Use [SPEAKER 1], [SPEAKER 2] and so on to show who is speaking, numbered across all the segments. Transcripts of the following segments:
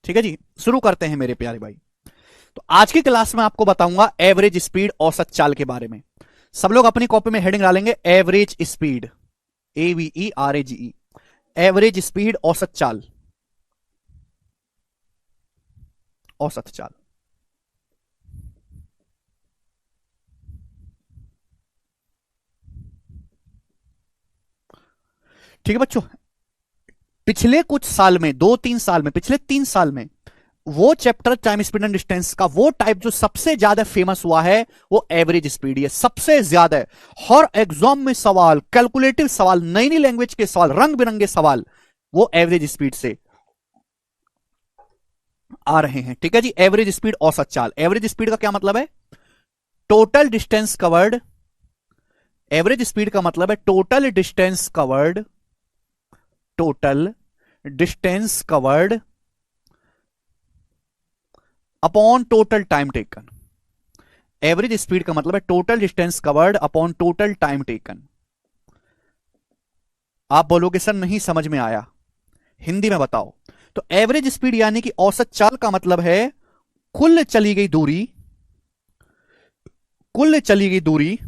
[SPEAKER 1] ठीक है जी, शुरू करते हैं मेरे प्यारे भाई। तो आज की क्लास में आपको बताऊंगा एवरेज स्पीड, औसत चाल के बारे में। सब लोग अपनी कॉपी में हेडिंग डालेंगे average speed, AVERAGE, average speed, औसत चाल, औसत चाल। ठीक है बच्चों, पिछले कुछ साल में, 2-3 साल में, पिछले 3 साल में वो chapter time speed and distance का वो टाइप जो सबसे ज्यादा फेमस हुआ है वो एवरेज स्पीड है। सबसे ज्यादा है। हर एग्जाम में सवाल, कैलकुलेटिव सवाल, नई नई लैंग्वेज के सवाल, रंग बिरंगे सवाल वो एवरेज स्पीड से आ रहे हैं। ठीक है जी, एवरेज स्पीड, औसत चाल। एवरेज स्पीड का क्या मतलब है? Total distance covered. Average speed का मतलब है total distance covered, total distance covered upon total time taken. Average speed का मतलब है total distance covered upon total time taken. आप बोलोगे सर नहीं समझ में आया, हिंदी में बताओ। तो एवरेज स्पीड यानी कि औसत चाल का मतलब है कुल चली गई दूरी, कुल चली गई दूरी।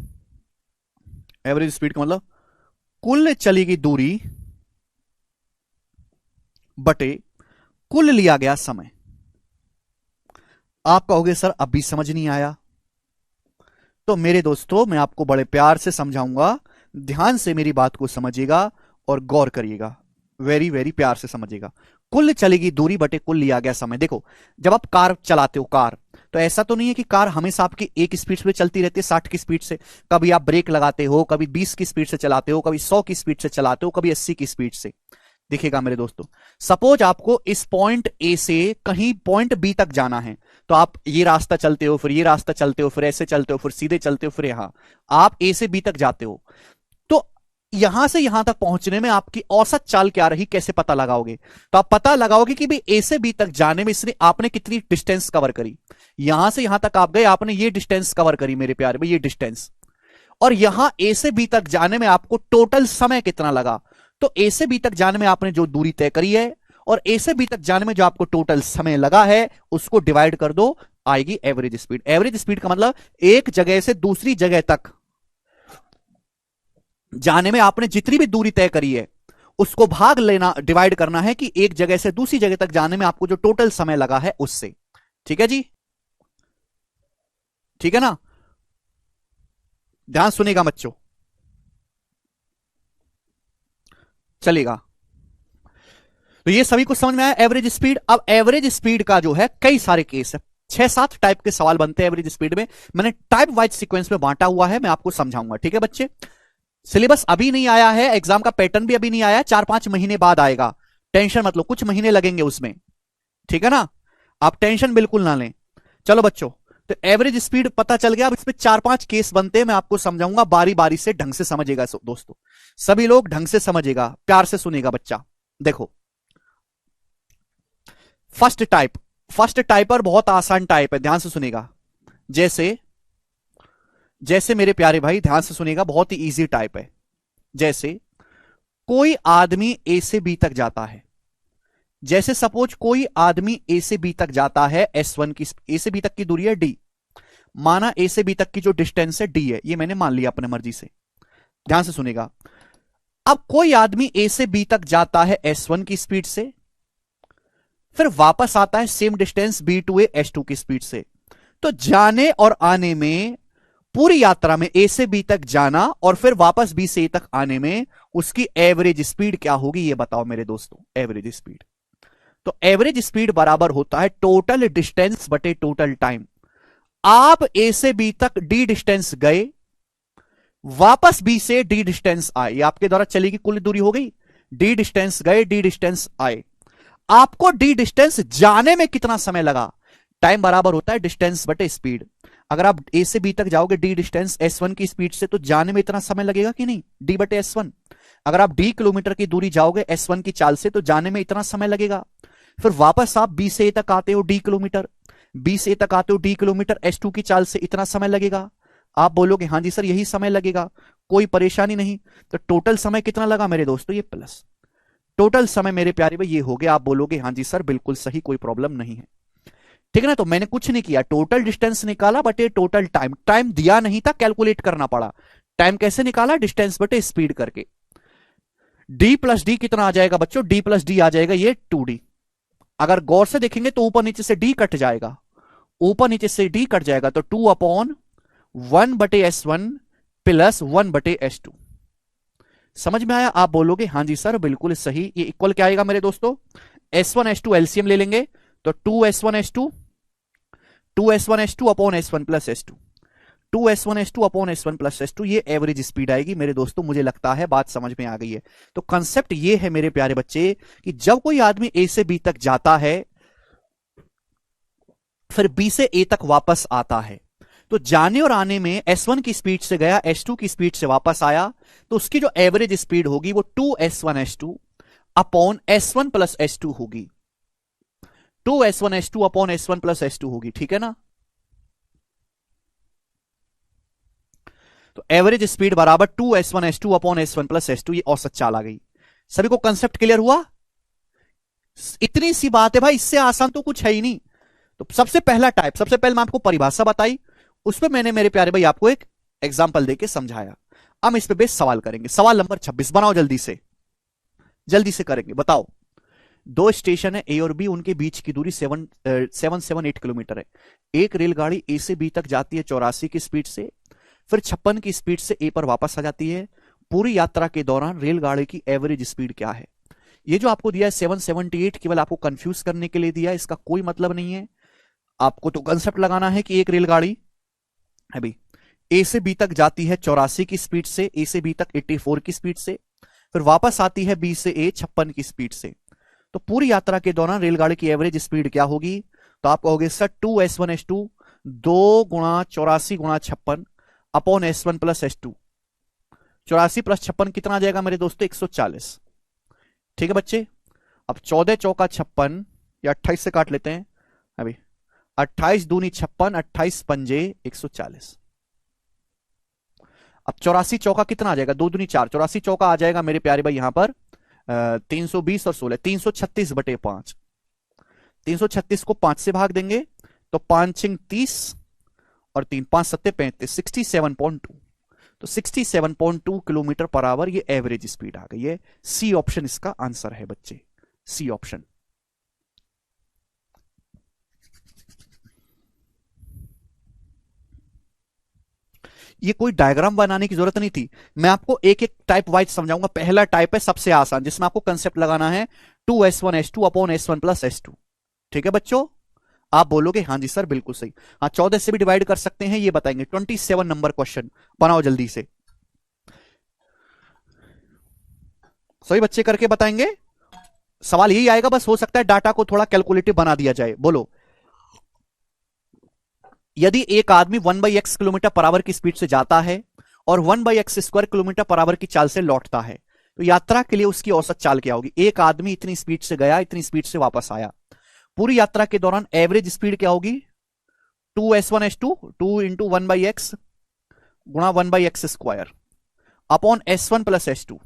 [SPEAKER 1] एवरेज स्पीड का मतलब कुल चली गई दूरी बटे कुल लिया गया समय। आप कहोगे सर अभी समझ नहीं आया, तो मेरे दोस्तों मैं आपको बड़े प्यार से समझाऊंगा, ध्यान से मेरी बात को समझिएगा और गौर करिएगा, वेरी वेरी प्यार से समझिएगा। कुल चलेगी दूरी बटे कुल लिया गया समय। देखो, जब आप कार चलाते हो कार, तो ऐसा तो नहीं है कि कार हमेशा आपकी एक स्पीड पे चलती रहती है, 60 की स्पीड से। कभी आप ब्रेक लगाते हो, कभी 20 की स्पीड से चलाते हो, कभी 100 की स्पीड से चलाते हो, कभी 80 की स्पीड से। देखिएगा मेरे दोस्तों, सपोज आपको इस पॉइंट ए से कहीं पॉइंट बी तक जाना है, तो आप ये रास्ता चलते हो, फिर ये रास्ता चलते हो, फिर ऐसे चलते हो, फिर सीधे चलते हो, फिर यहां आप ए से बी तक जाते हो। तो यहां से यहां तक पहुंचने में आपकी औसत चाल क्या रही, कैसे पता लगाओगे? तो आप पता लगाओगे कि भाई ए से बी तक जाने में इसने आपने कितनी डिस्टेंस कवर करी। यहां से यहां तक आप गए, आपने ये डिस्टेंस कवर करी मेरे प्यारे भाई, ये डिस्टेंस। और यहां ए से बी तक जाने में आपको टोटल समय कितना लगा। तो ए से बी तक जाने में आपने जो दूरी तय करी है और ए से बी तक जाने में जो आपको टोटल समय लगा है उसको डिवाइड कर दो, आएगी एवरेज स्पीड। एवरेज स्पीड का मतलब एक जगह से दूसरी जगह तक जाने में आपने जितनी भी दूरी तय करी है उसको भाग लेना, डिवाइड करना है कि एक जगह से दूसरी जगह तक जाने में आपको जो टोटल समय लगा है उससे। ठीक है जी, ठीक है ना? ध्यान सुनेगा बच्चों, चलेगा। तो ये सभी को समझ में आया एवरेज स्पीड। अब एवरेज स्पीड का जो है कई सारे केस है, 6-7 टाइप के सवाल बनते हैं एवरेज स्पीड में। मैंने टाइप वाइज सीक्वेंस में बांटा हुआ है, मैं आपको समझाऊंगा। ठीक है बच्चे, सिलेबस अभी नहीं आया है, एग्जाम का पैटर्न भी अभी नहीं आया, 4-5 महीने बाद आएगा। टेंशन मत लो, कुछ महीने लगेंगे उसमें। ठीक है ना, आप टेंशन बिल्कुल ना लें। चलो बच्चों, तो एवरेज स्पीड पता चल गया। अब इसमें 4-5 केस बनते हैं, मैं आपको समझाऊंगा बारी बारी से, ढंग से समझेगा दोस्तों। सभी लोग ढंग से समझेगा, प्यार से सुनेगा बच्चा। देखो, फर्स्ट टाइप, फर्स्ट टाइप और बहुत आसान टाइप है, ध्यान से सुनेगा। जैसे जैसे मेरे प्यारे भाई ध्यान से सुनेगा, बहुत ही इजी टाइप है। जैसे कोई आदमी ए से बी तक जाता है, जैसे सपोज कोई आदमी ए से बी तक जाता है, S1 की, ए से बी तक की दूरी है D, माना ए से बी तक की जो डिस्टेंस है D है, ये मैंने मान लिया अपने मर्जी से। ध्यान से सुनेगा। अब कोई आदमी ए से बी तक जाता है S1 की स्पीड से, फिर वापस आता है same distance B to A S2 की स्पीड से। तो जाने और आने में, पूरी यात्रा में ए से बी तक जाना और फिर वापस बी से ए तक आने में उसकी एवरेज स्पीड क्या होगी, ये बताओ मेरे दोस्तों। एवरेज स्पीड, तो एवरेज स्पीड बराबर होता है टोटल डिस्टेंस बटे टोटल टाइम। आप ए से बी तक डी डिस्टेंस गए, वापस बी से डी डिस्टेंस आए, ये आपके द्वारा चलेगी कुल दूरी हो गई। डी डिस्टेंस गए, डी डिस्टेंस आए, आपको डी डिस्टेंस जाने में कितना समय लगा, टाइम बराबर होता है डिस्टेंस बटे स्पीड। अगर आप ए से बी तक जाओगे डी डिस्टेंस S1 की स्पीड से, तो जाने में इतना समय लगेगा कि नहीं, डी बटे S1। अगर आप D किलोमीटर की दूरी जाओगे S1 की चाल से, तो जाने में इतना समय लगेगा। फिर वापस आप बी से ए तक आते हो D किलोमीटर, बी से ए तक आते हो D किलोमीटर, S2 की चाल से इतना समय लगेगा। आप बोलोगे हाँ जी सर यही समय लगेगा, कोई परेशानी नहीं। तो टोटल समय कितना लगा मेरे दोस्तों, ये प्लस टोटल समय मेरे प्यारे भाई ये हो गया। आप बोलोगे हाँ जी सर बिल्कुल सही, कोई प्रॉब्लम नहीं है। ठीक है ना, तो मैंने कुछ नहीं किया, टोटल डिस्टेंस निकाला बटे टोटल टाइम, टाइम दिया नहीं था, कैलकुलेट करना पड़ा। टाइम कैसे निकाला, डिस्टेंस बटे स्पीड करके। डी प्लस डी कितना आ जाएगा बच्चों, डी प्लस डी आ जाएगा ये 2D। अगर गौर से देखेंगे तो ऊपर नीचे से डी कट जाएगा, ऊपर नीचे से डी कट जाएगा, तो 2/1/S1 प्लस 1/S2। समझ में आया? आप बोलोगे हाँ जी सर बिल्कुल सही। ये इक्वल क्या आएगा मेरे दोस्तों, S1 S2 एलसीएम ले लेंगे तो 2S1 S2 upon S1 plus S2, 2S1 S2 upon S1 plus S2, ये एवरेज स्पीड आएगी मेरे दोस्तों। मुझे लगता है बात समझ में आ गई है। तो कंसेप्ट ये है मेरे प्यारे बच्चे कि जब कोई आदमी A से B तक जाता है फिर B से A तक वापस आता है, तो जाने और आने में S1 की स्पीड से गया, S2 की स्पीड से वापस आया, तो उसकी जो एवरेज स्पीड होगी वो 2S1 S2 upon S1 plus S2 होगी, 2S1 S2 upon S1 plus S2 होगी। ठीक है ना, तो एवरेज स्पीड बराबर 2S1 S2 upon S1 plus S2, ये औसत चाल आ गई। सभी को कंसेप्ट क्लियर हुआ? इतनी सी बात है भाई, इससे आसान तो कुछ है ही नहीं। तो सबसे पहला टाइप, सबसे पहले मैं आपको परिभाषा बताई, उस पर मैंने मेरे प्यारे भाई आपको एक एग्जाम्पल देके समझाया। हम इस पे बेस सवाल करेंगे। सवाल नंबर 26 बनाओ, जल्दी से, जल्दी से करेंगे। बताओ, दो स्टेशन है ए और बी, उनके बीच की दूरी 778 किलोमीटर है। एक रेलगाड़ी ए से बी तक जाती है 84 की स्पीड से, फिर 56 की स्पीड से ए पर वापस आ जाती है। पूरी यात्रा के दौरान रेलगाड़ी की एवरेज स्पीड क्या है? ये जो आपको दिया है 778, केवल आपको कंफ्यूज करने के लिए दिया है, इसका कोई मतलब नहीं है। आपको तो कंसेप्ट लगाना है कि एक रेलगाड़ी अभी ए से बी तक जाती है 84 की स्पीड से, ए से बी तक 84 की स्पीड से, फिर वापस आती है बी से ए 56 की स्पीड से। तो पूरी यात्रा के दौरान रेलगाड़ी की एवरेज स्पीड क्या होगी? तो आप कहोगे सर 2S1 S2 2 गुणा 84 गुणा 56 upon S1 plus S2, 84 plus 56 कितना आ जाएगा मेरे दोस्तों? 140। ठीक है बच्चे, अब 14 चौका 56, या 28 से काट लेते हैं अभी, 28 दूनी 56, 28 पंजे 140। अब 84 चौका कितना आ जाएगा? 2 दूनी 4, 84 चौका आ जाएगा मेरे प्यारे भाई यहां पर 320 और 16, 336/5। 336 को 5 से भाग देंगे तो 5 छिंग 30 और 3 5 7 35, 67.2। तो 67.2 किलोमीटर पर आवर ये एवरेज स्पीड आ गई है। सी ऑप्शन इसका आंसर है बच्चे, सी ऑप्शन। ये कोई डायग्राम बनाने की जरूरत नहीं थी, मैं आपको एक एक टाइप वाइज समझाऊंगा। पहला टाइप है सबसे आसान, जिसमें आपको कंसेप्ट लगाना है 2S1 S2 upon S1 plus S2। ठीक है बच्चों, आप बोलोगे हाँ जी सर बिल्कुल सही। हाँ, 14 से भी डिवाइड कर सकते हैं, ये बताएंगे। 27 नंबर क्वेश्चन बनाओ जल्दी से, सभी बच्चे करके बताएंगे। सवाल यही आएगा, बस हो सकता है डाटा को थोड़ा कैलकुलेटिव बना दिया जाए। बोलो, यदि एक आदमी 1/x किलोमीटर पर आवर की स्पीड से जाता है और 1/x² किलोमीटर पर आवर की चाल से लौटता है, तो यात्रा के लिए उसकी औसत चाल क्या होगी? एक आदमी इतनी स्पीड से गया, इतनी स्पीड से वापस आया, पूरी यात्रा के दौरान एवरेज स्पीड क्या होगी? 2S1 S2 2 इंटू 1/x गुणा 1/x² upon S1 plus S2,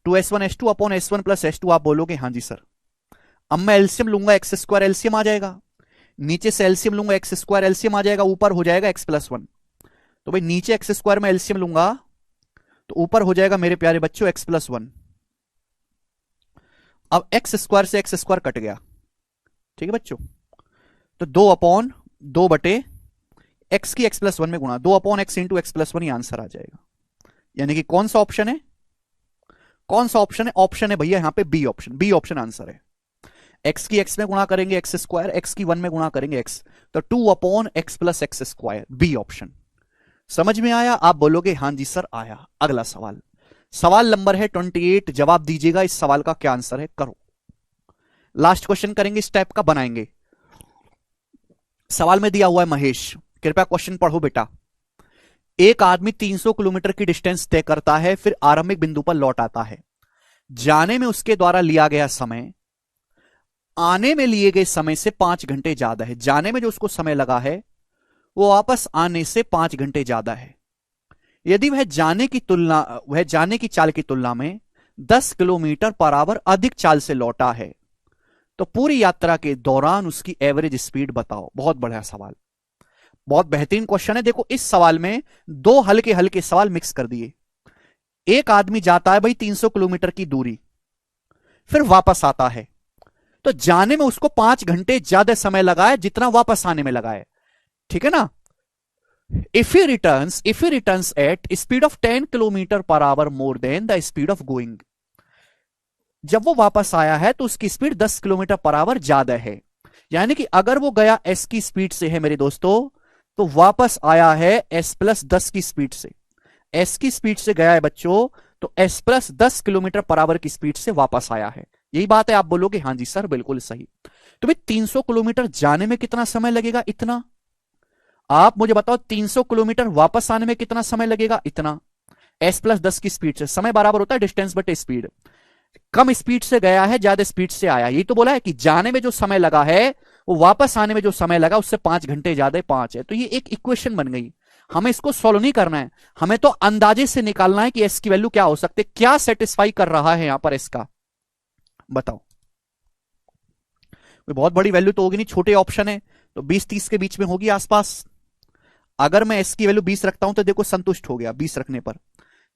[SPEAKER 1] 2S1 S2 upon S1 plus S2। आप बोलोगे हाँ जी सर। अब मैं एलसीएम लूंगा, x² एलसीएम आ जाएगा, नीचे से एलसीएम लूंगा, x² एलसीएम आ जाएगा, ऊपर हो जाएगा x+1। तो भाई नीचे x² में एलसीएम लूंगा तो ऊपर हो जाएगा मेरे प्यारे बच्चों x+1। अब x² से x² कट गया, ठीक है बच्चों, तो 2/2 बटे x की x+1 में गुणा, 2/x इंटू x+1 ही आंसर आ जाएगा। यानी कि कौन सा ऑप्शन है? कौन सा ऑप्शन है? ऑप्शन है भैया यहां पे B option, B option answer है। x की x में गुणा करेंगे x², x की 1 में गुणा करेंगे x, तो 2/x plus x², B option. समझ में आया? आप बोलोगे हां जी सर आया। अगला सवाल, सवाल नंबर है 28, जवाब दीजिएगा इस सवाल का क्या आंसर है। करो, लास्ट क्वेश्चन करेंगे इस टाइप का, बनाएंगे। सवाल में दिया हुआ है महेश, कृपया क्वेश्चन पढ़ो बेटा। एक आदमी 300 किलोमीटर की डिस्टेंस तय करता है, फिर आरंभिक बिंदु पर लौट आता है। जाने में उसके द्वारा लिया गया समय आने में लिए गए समय से 5 घंटे ज्यादा है। जाने में जो उसको समय लगा है वो वापस आने से 5 घंटे ज्यादा है। यदि वह जाने की चाल की तुलना में 10 किलोमीटर पर आवर अधिक चाल से लौटा है, तो पूरी यात्रा के दौरान उसकी एवरेज स्पीड बताओ। बहुत बढ़िया सवाल, बहुत बेहतरीन क्वेश्चन है। देखो इस सवाल में दो हल्के हल्के सवाल मिक्स कर दिए। एक आदमी जाता है भाई 300 किलोमीटर की दूरी, फिर वापस आता है, तो जाने में उसको 5 घंटे ज्यादा समय लगा है जितना वापस आने में लगा है, ठीक है ना। if he returns at speed of 10 kilometre per our more than the speed of going, जब वो वापस आया है तो उसकी स्पीड 10 किलोमीटर पर आवर ज्यादा है। यानी कि अगर वो गया एस की स्पीड से है मेरे दोस्तों, तो वापस आया है एस प्लस 10 की स्पीड से। एस की स्पीड से गया है बच्चों, तो S plus 10 kilometre per hour की स्पीड से वापस आया है। यही बात है, आप बोलोगे हाँ जी सर बिल्कुल सही। तो भाई 300 किलोमीटर जाने में कितना समय लगेगा, इतना। आप मुझे बताओ 300 किलोमीटर वापस आने में कितना समय लगेगा, इतना। एस प्लस 10 की स्पीड से समय बराबर होता है डिस्टेंस बटे स्पीड। कम स्पीड से गया है, ज्यादा स्पीड से आया। यही तो बोला है कि जाने में जो समय लगा है वो वापस आने में जो समय लगा उससे 5 घंटे ज्यादा 5 है। तो ये एक इक्वेशन बन गई। हमें इसको सॉल्व नहीं करना है, हमें तो अंदाजे से निकालना है कि एस की वैल्यू क्या हो सकती है, क्या सेटिस्फाई कर रहा है यहां पर इसका, बताओ। कोई बहुत बड़ी वैल्यू तो होगी नहीं, छोटे ऑप्शन है, तो 20-30 के बीच में होगी आसपास। अगर मैं एस की वैल्यू 20 रखता हूं तो देखो संतुष्ट हो गया 20 रखने पर।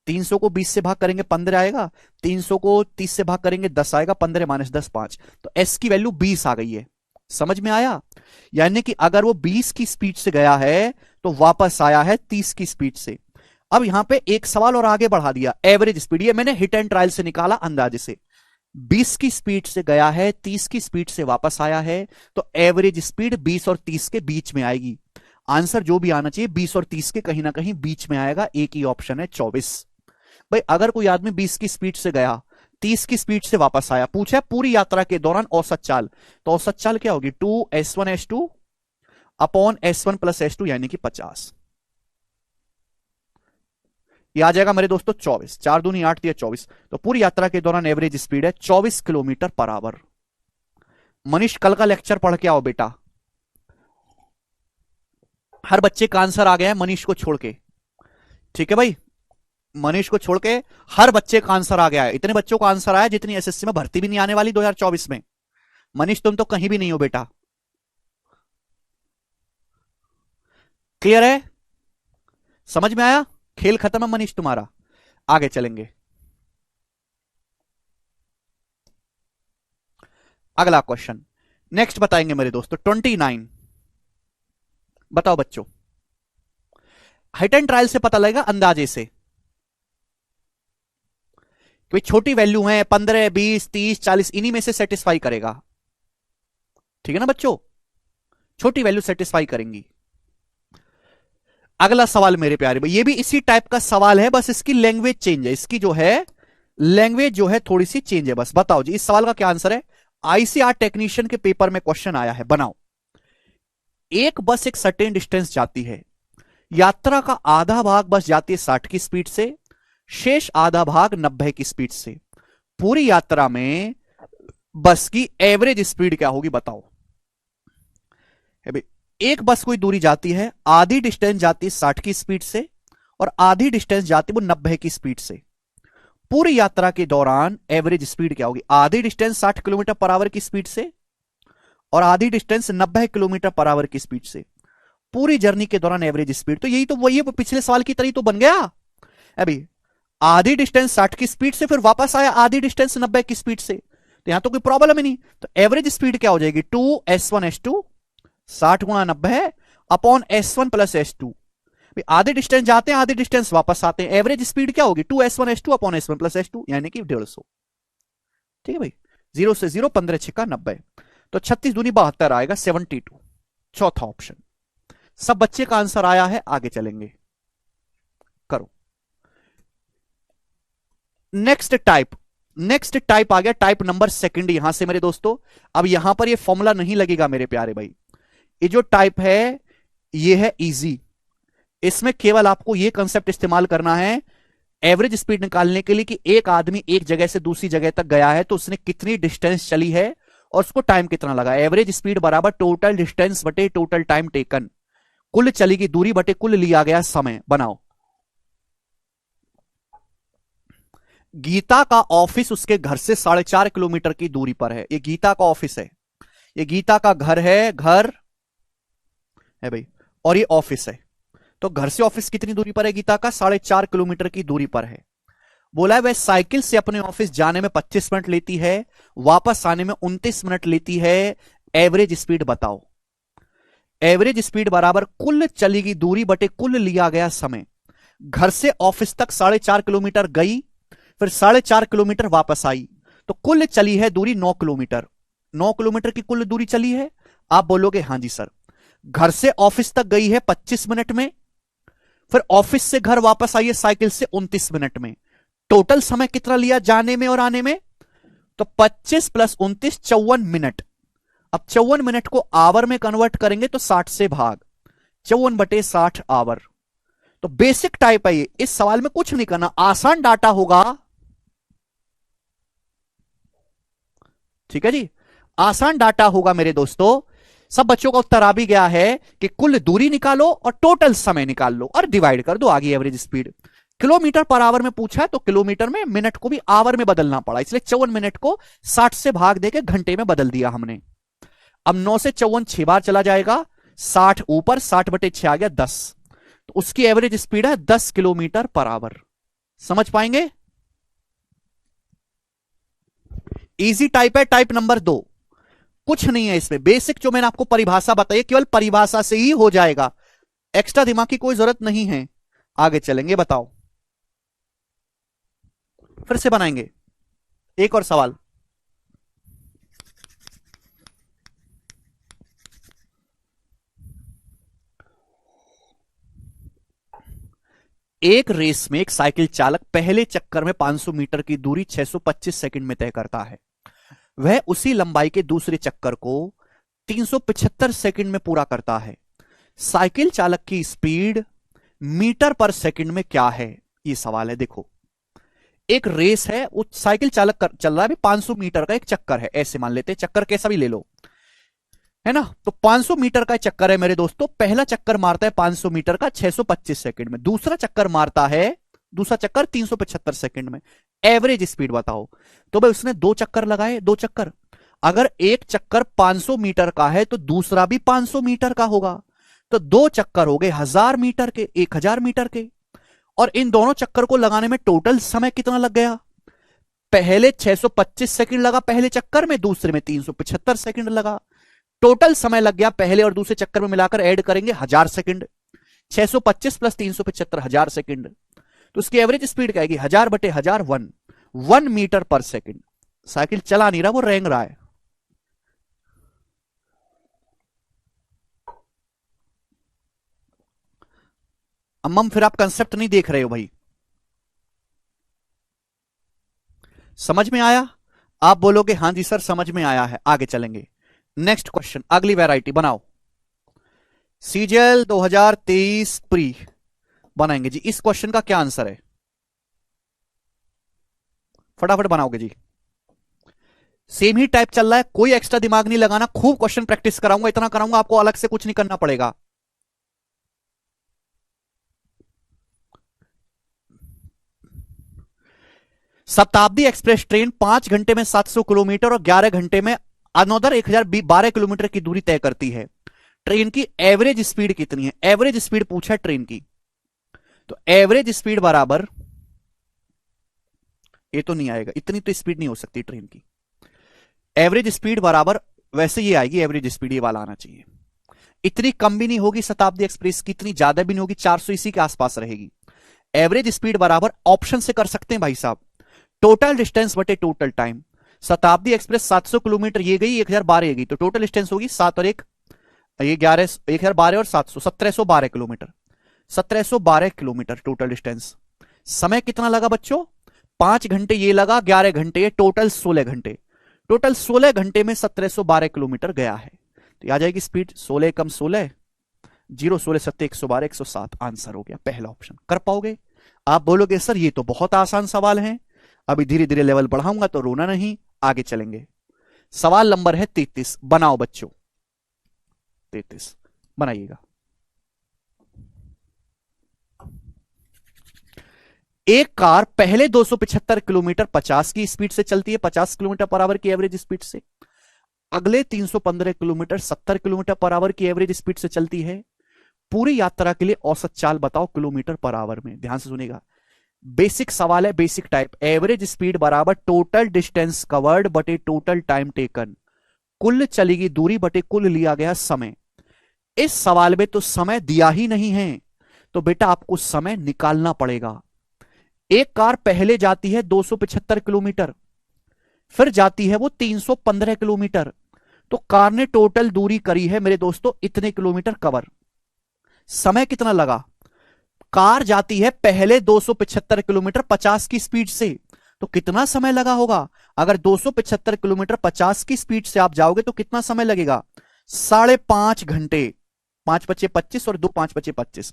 [SPEAKER 1] 300 को 20 से भाग करेंगे 15 आएगा, 300 को 30 से भाग करेंगे 10 आएगा, 15 माइनस 10 5। तो एस की वैल्यू 20 आ गई है, समझ में आया। यानी कि अगर वो 20 की स्पीड से गया है तो वापस आया है 30 की स्पीड से। अब यहां पे एक सवाल और आगे बढ़ा दिया, एवरेज स्पीड, ये मैंने हिट एंड ट्रायल से निकाला अंदाजे से। 20 की स्पीड से गया है, 30 की स्पीड से वापस आया है, तो एवरेज स्पीड 20 और 30 के बीच में आएगी। आंसर जो भी आना चाहिए 20 और 30 के कहीं ना कहीं बीच में आएगा। एक ही ऑप्शन है 24। भाई अगर कोई आदमी 20 की स्पीड से गया, 30 की स्पीड से वापस आया, पूछा पूरी यात्रा के दौरान औसत चाल, तो औसत चाल क्या होगी, 2s1s2 upon s1 plus s2 यानी कि 50। ये आ जाएगा मेरे दोस्तों 24। 4 दूनी 8 दिया 24। तो पूरी यात्रा के दौरान एवरेज स्पीड है 24 किलोमीटर पर आवर। मनीष कल का लेक्चर पढ़ के आओ बेटा। हर बच्चे का आंसर आ गया है मनीष को छोड़ के, ठीक है भाई। मनीष को छोड़ के हर बच्चे का आंसर आ गया है। इतने बच्चों का आंसर आया जितनी एसएससी में भर्ती भी नहीं आने वाली 2024 में। मनीष तुम तो कहीं भी नहीं हो बेटा, क्लियर है, समझ में आया। खेल खत्म है मनीष तुम्हारा, आगे चलेंगे। अगला क्वेश्चन नेक्स्ट बताएंगे मेरे दोस्तों 29। बताओ बच्चों, हिट एंड ट्रायल से पता लगेगा अंदाजे से, कोई छोटी वैल्यू है 15 20 30 40 इन्हीं में से सेटिस्फाई करेगा, ठीक है ना बच्चों, छोटी वैल्यू सेटिस्फाई करेंगी। अगला सवाल मेरे प्यारे भाई, ये भी इसी टाइप का सवाल है, बस इसकी लैंग्वेज चेंज है, इसकी जो है लैंग्वेज जो है थोड़ी सी चेंज है बस। बताओ जी इस सवाल का क्या आंसर है। आईसीआर टेक्नीशियन के पेपर में क्वेश्चन आया है, बनाओ। एक बस एक सर्टेन डिस्टेंस जाती है, यात्रा का आधा भाग बस जाती है 60 की स्पीड से, शेष आधा भाग 90 की स्पीड से। पूरी यात्रा में बस की एवरेज स्पीड क्या होगी बताओ। एक बस कोई दूरी जाती है, आधी डिस्टेंस जाती है 60 की स्पीड से और आधी डिस्टेंस जाती है वो 90 की स्पीड से। पूरी यात्रा के दौरान एवरेज स्पीड क्या होगी। आधी डिस्टेंस 60 किलोमीटर पर आवर की स्पीड से और आधी डिस्टेंस 90 किलोमीटर पर आवर की स्पीड से। पूरी जर्नी के दौरान एवरेज स्पीड, तो यही तो वही पिछले सवाल की तरह तो बन गया। अभी आधी डिस्टेंस 60 की स्पीड से फिर वापस आया आधी डिस्टेंस 90 की स्पीड से, तो यहां तो कोई प्रॉब्लम ही नहीं। तो एवरेज स्पीड क्या हो जाएगी 2s1s2 60 गुणा 90 अपॉन s1 प्लस s2। आधे डिस्टेंस जाते हैं आधे डिस्टेंस वापस आते हैं, एवरेज स्पीड क्या होगी 2s1s2 upon s1 plus s2 यानी कि 150। ठीक है भाई, 0 से 0 15 6 90, तो 36 दूनी 72 आएगा 72। चौथा ऑप्शन। सब बच्चे का आंसर आया है, आगे चलेंगे, करो। नेक्स्ट टाइप आ गया, टाइप नंबर सेकंड यहां से मेरे दोस्तों। अब यहां पर ये फॉर्मूला नहीं लगेगा मेरे प्यारे भाई। ये जो टाइप है ये है इजी, इसमें केवल आपको ये कंसेप्ट इस्तेमाल करना है एवरेज स्पीड निकालने के लिए कि एक आदमी एक जगह से दूसरी जगह तक गया है तो उसने कितनी डिस्टेंस चली है और उसको टाइम कितना लगा। एवरेज स्पीड बराबर टोटल डिस्टेंस बटे टोटल टाइम टेकन, कुल चली गई दूरी बटे कुल लिया गया समय। बनाओ। गीता का ऑफिस उसके घर से 4.5 किलोमीटर की दूरी पर है। ये गीता का ऑफिस है, ये गीता का घर है, घर है भाई, और ये ऑफिस है। तो घर से ऑफिस कितनी दूरी पर है गीता का? 4.5 किलोमीटर की दूरी पर है। बोला है वह साइकिल से अपने ऑफिस जाने में 25 मिनट लेती है, वापस आने में 29 मिनट लेती है। एवरेज स्पीड बताओ। एवरेज स्पीड बराबर कुल चली गई दूरी बटे कुल लिया गया समय। घर से ऑफिस तक 4.5 किलोमीटर गई, फिर 4.5 किलोमीटर वापस आई, तो कुल चली है दूरी 9 किलोमीटर। 9 किलोमीटर की कुल दूरी चली है। आप बोलोगे हां जी सर। घर से ऑफिस तक गई है 25 मिनट में, फिर ऑफिस से घर वापस आई है साइकिल से 29 मिनट में। टोटल समय कितना लिया जाने में और आने में? तो 25 प्लस 29 54 मिनट। अब 54 मिनट को आवर में कन्वर्ट करेंगे तो 60 से भाग, 54/60 आवर। तो बेसिक टाइप है ये, इस सवाल में कुछ नहीं करना, आसान डाटा होगा। ठीक है जी, आसान डाटा होगा मेरे दोस्तों। सब बच्चों का उत्तर आ भी गया है कि कुल दूरी निकालो और टोटल समय निकाल लो और डिवाइड कर दो आगे average speed. Kilometre per our में पूछा है तो किलोमीटर में मिनट को भी आवर में बदलना पड़ा, इसलिए 54 मिनट को 60 से भाग देके घंटे में बदल दिया हमने। अब 9 से 54 6 बार चला जाएगा, 60 ऊपर, 60/6 आ गया 10। तो उसकी एवरेज स्पीड है 10 किलोमीटर पर आवर। समझ पाएंगे? इजी टाइप है, टाइप नंबर 2। कुछ नहीं है इसमें, बेसिक जो मैंने आपको परिभाषा बताई केवल परिभाषा से ही हो जाएगा, एक्स्ट्रा दिमाग की कोई जरूरत नहीं है। आगे चलेंगे, बताओ। फिर से बनाएंगे एक और सवाल। एक रेस में एक साइकिल चालक पहले चक्कर में 500 मीटर की दूरी 625 सेकंड में तय करता है। वह उसी लंबाई के दूसरे चक्कर को 375 सेकंड में पूरा करता है। साइकिल चालक की स्पीड मीटर पर सेकंड में क्या है? ये सवाल है। देखो, एक रेस है, वो साइकिल चालक चल रहा है, अभी 500 मीटर का एक चक्कर है, ऐसे मान लेते हैं, चक्कर कैसा भी ले लो, है ना। तो 500 मीटर का चक्कर है मेरे दोस्तों। पहला चक्कर मारता है 500 मीटर का 625 सेकंड में, दूसरा चक्कर मारता है, दूसरा चक्कर 375 सेकंड में। एवरेज स्पीड बताओ। तो भाई उसने 2 चक्कर लगाए, 2 चक्कर, अगर एक चक्कर 500 मीटर का है तो दूसरा भी 500 मीटर का होगा, तो 2 चक्कर हो गए 1000 मीटर के, 1000 मीटर के। और इन दोनों चक्कर को लगाने में टोटल समय कितना लग गया? पहले 625 सेकंड लगा पहले चक्कर में, दूसरे में 375 सेकंड लगा। टोटल समय लग गया पहले और दूसरे चक्कर में मिलाकर ऐड करेंगे 1000 सेकंड। 625 plus 375 1000 second. तो उसकी एवरेज स्पीड क्या आएगी? 1000/1000 1 मीटर पर सेकंड। साइकिल चला नहीं रहा, वो रेंग रहा है। अम्मम फिर आप कंसेप्ट नहीं देख रहे हो भाई, समझ में आया? आप बोलोगे हां जी सर समझ में आया है। आगे चलेंगे, नेक्स्ट क्वेश्चन, अगली वैरायटी बनाओ। सीजीएल 2023 प्री बनाएंगे जी। इस क्वेश्चन का क्या आंसर है? फटाफट बनाओगे जी। सेम ही टाइप चल रहा है, कोई एक्स्ट्रा दिमाग नहीं लगाना, खूब क्वेश्चन प्रैक्टिस कराऊंगा, इतना कराऊंगा आपको अलग से कुछ नहीं करना पड़ेगा। शताब्दी एक्सप्रेस ट्रेन 5 घंटे में 700 किलोमीटर और 11 घंटे में अनोदर 1012 किलोमीटर की दूरी तय करती है। ट्रेन की एवरेज स्पीड कितनी है? एवरेज स्पीड पूछा है ट्रेन की, तो एवरेज स्पीड बराबर, ये तो नहीं आएगा, इतनी तो स्पीड नहीं हो सकती ट्रेन की। एवरेज स्पीड बराबर वैसे ये आएगी, एवरेज स्पीड ये वाला आना चाहिए। इतनी कम भी नहीं होगी शताब्दी एक्सप्रेस की, इतनी ज्यादा भी नहीं होगी, 400 इसी के आसपास रहेगी। एवरेज स्पीड बराबर ऑप्शन से कर सकते हैं भाई साहब, टोटल डिस्टेंस बटे टोटल टाइम। शताब्दी एक्सप्रेस 700 किलोमीटर ये गई, 1012 ये गई, तो टोटल डिस्टेंस होगी 7 और 1 ये 11, 1012 और 700 1712 किलोमीटर। 1712 kilometre total distance. समय कितना लगा बच्चों? 5 घंटे ये लगा, 11 घंटे ये, टोटल 16 घंटे। टोटल 16 घंटे में 1712 किलोमीटर गया है। तो आ जाएगी स्पीड 16 कम 16, 0 16 7 112 107। आंसर हो गया पहला ऑप्शन। कर पाओगे? आप बोलोगे सर ये तो बहुत आसान सवाल है, अभी धीरे धीरे लेवल बढ़ाऊंगा तो रोना नहीं। आगे चलेंगे, सवाल नंबर है 33। बनाओ बच्चों, 33 बनाइएगा। एक कार पहले 275 किलोमीटर 50 की स्पीड से चलती है, 50 किलोमीटर पर आवर की एवरेज स्पीड से। अगले 315 किलोमीटर 70 किलोमीटर पर आवर की एवरेज स्पीड से चलती है। पूरी यात्रा के लिए औसत चाल बताओ किलोमीटर पर आवर में। ध्यान से सुनिएगा, बेसिक सवाल है, बेसिक टाइप। एवरेज स्पीड बराबर टोटल डिस्टेंस कवर्ड बटे टोटल टाइम टेकन, कुल चली गई दूरी बटे कुल लिया गया समय। इस सवाल में तो समय दिया ही नहीं है, तो बेटा आपको समय निकालना पड़ेगा। एक कार पहले जाती है 275 किलोमीटर, फिर जाती है वो 315 किलोमीटर, तो कार ने टोटल दूरी करी है मेरे दोस्तों इतने किलोमीटर कवर। समय कितना लगा? कार जाती है पहले 275 किलोमीटर 50 की स्पीड से, तो कितना समय लगा होगा? अगर 275 किलोमीटर 50 की स्पीड से आप जाओगे तो कितना समय लगेगा? 5.5 घंटे। 5×5 = 25 और 2×5 = 25।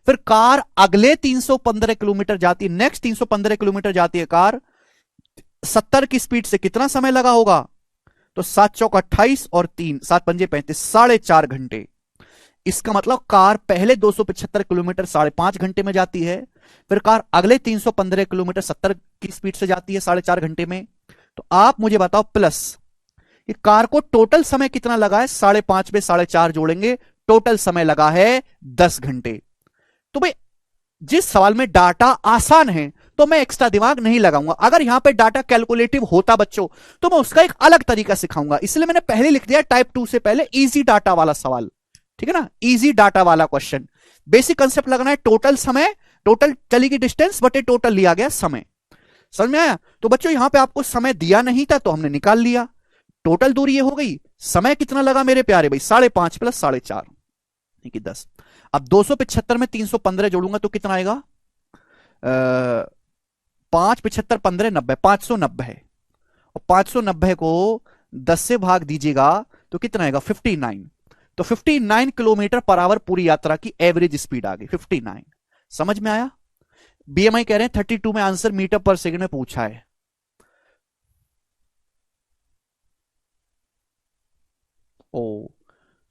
[SPEAKER 1] फिर कार अगले 315 किलोमीटर जाती है, नेक्स्ट 315 किलोमीटर जाती है कार 70 की स्पीड से, कितना समय लगा होगा? तो 7×4 = 28 और 3 7×5 = 35, 4.5 घंटे। इसका मतलब कार पहले 275 किलोमीटर 5.5 घंटे में जाती है, फिर कार अगले 315 किलोमीटर 70 की स्पीड से जाती है 4.5 घंटे में। तो आप मुझे बताओ प्लस कि कार को टोटल समय कितना लगा है? 5.5 में 4.5 जोड़ेंगे, टोटल समय लगा है 10 घंटे। तो भाई जिस सवाल में डाटा आसान है तो मैं एक्स्ट्रा दिमाग नहीं लगाऊंगा। अगर यहां पे डाटा कैलकुलेटिव होता बच्चों तो मैं उसका एक अलग तरीका सिखाऊंगा, इसलिए मैंने पहले लिख दिया टाइप 2 से पहले इजी डाटा वाला सवाल। ठीक है ना, इजी डाटा वाला क्वेश्चन। बेसिक कंसेप्ट लगना है टोटल समय, टोटल चली गई डिस्टेंस बटे टोटल लिया गया समय। समझ में आया? तो बच्चों यहां पे आपको समय दिया नहीं था तो हमने निकाल लिया। टोटल दूरी ये हो गई, समय कितना लगा मेरे प्यारे भाई? 5.5 + 4.5 कि 10। अब 275 में 315 जोड़ूंगा तो कितना आएगा? 5×75 = 15 90, 590 है। और 590 को 10 से भाग दीजिएगा तो कितना आएगा? 59। तो 59 किलोमीटर पर आवर पूरी यात्रा की एवरेज स्पीड आ गई 59। समझ में आया? बीएमआई कह रहे हैं 32 में आंसर मीटर पर सेकंड में पूछा है। ओ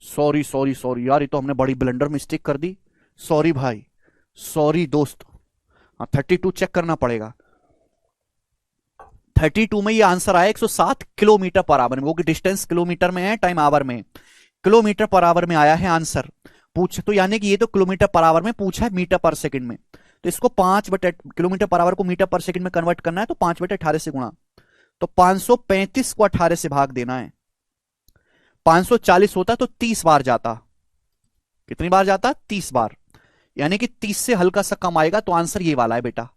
[SPEAKER 1] सॉरी सॉरी सॉरी यार, ये तो हमने बड़ी ब्लंडर मिस्टेक कर दी। सॉरी भाई, सॉरी दोस्त। हाँ 32 चेक करना पड़ेगा। 32 में ये आंसर आया 107 किलोमीटर पर आवर में, वो कि डिस्टेंस किलोमीटर में है, टाइम आवर में। किलोमीटर पर आवर में आया है आंसर। पूछ तो यानी कि ये तो किलोमीटर पर आवर में पूछा है मीटर पर सेकंड में, तो इसको 5 किलोमीटर पर आवर को मीटर पर सेकंड में कन्वर्ट करना है, तो 5/18 से गुणा। तो 535 को 18 से भाग देना है। 540 होता तो 30 बार जाता। कितनी बार जाता? 30 बार। यानी कि 30 से हल्का सा कम आएगा, तो आंसर ये वाला है बेटा।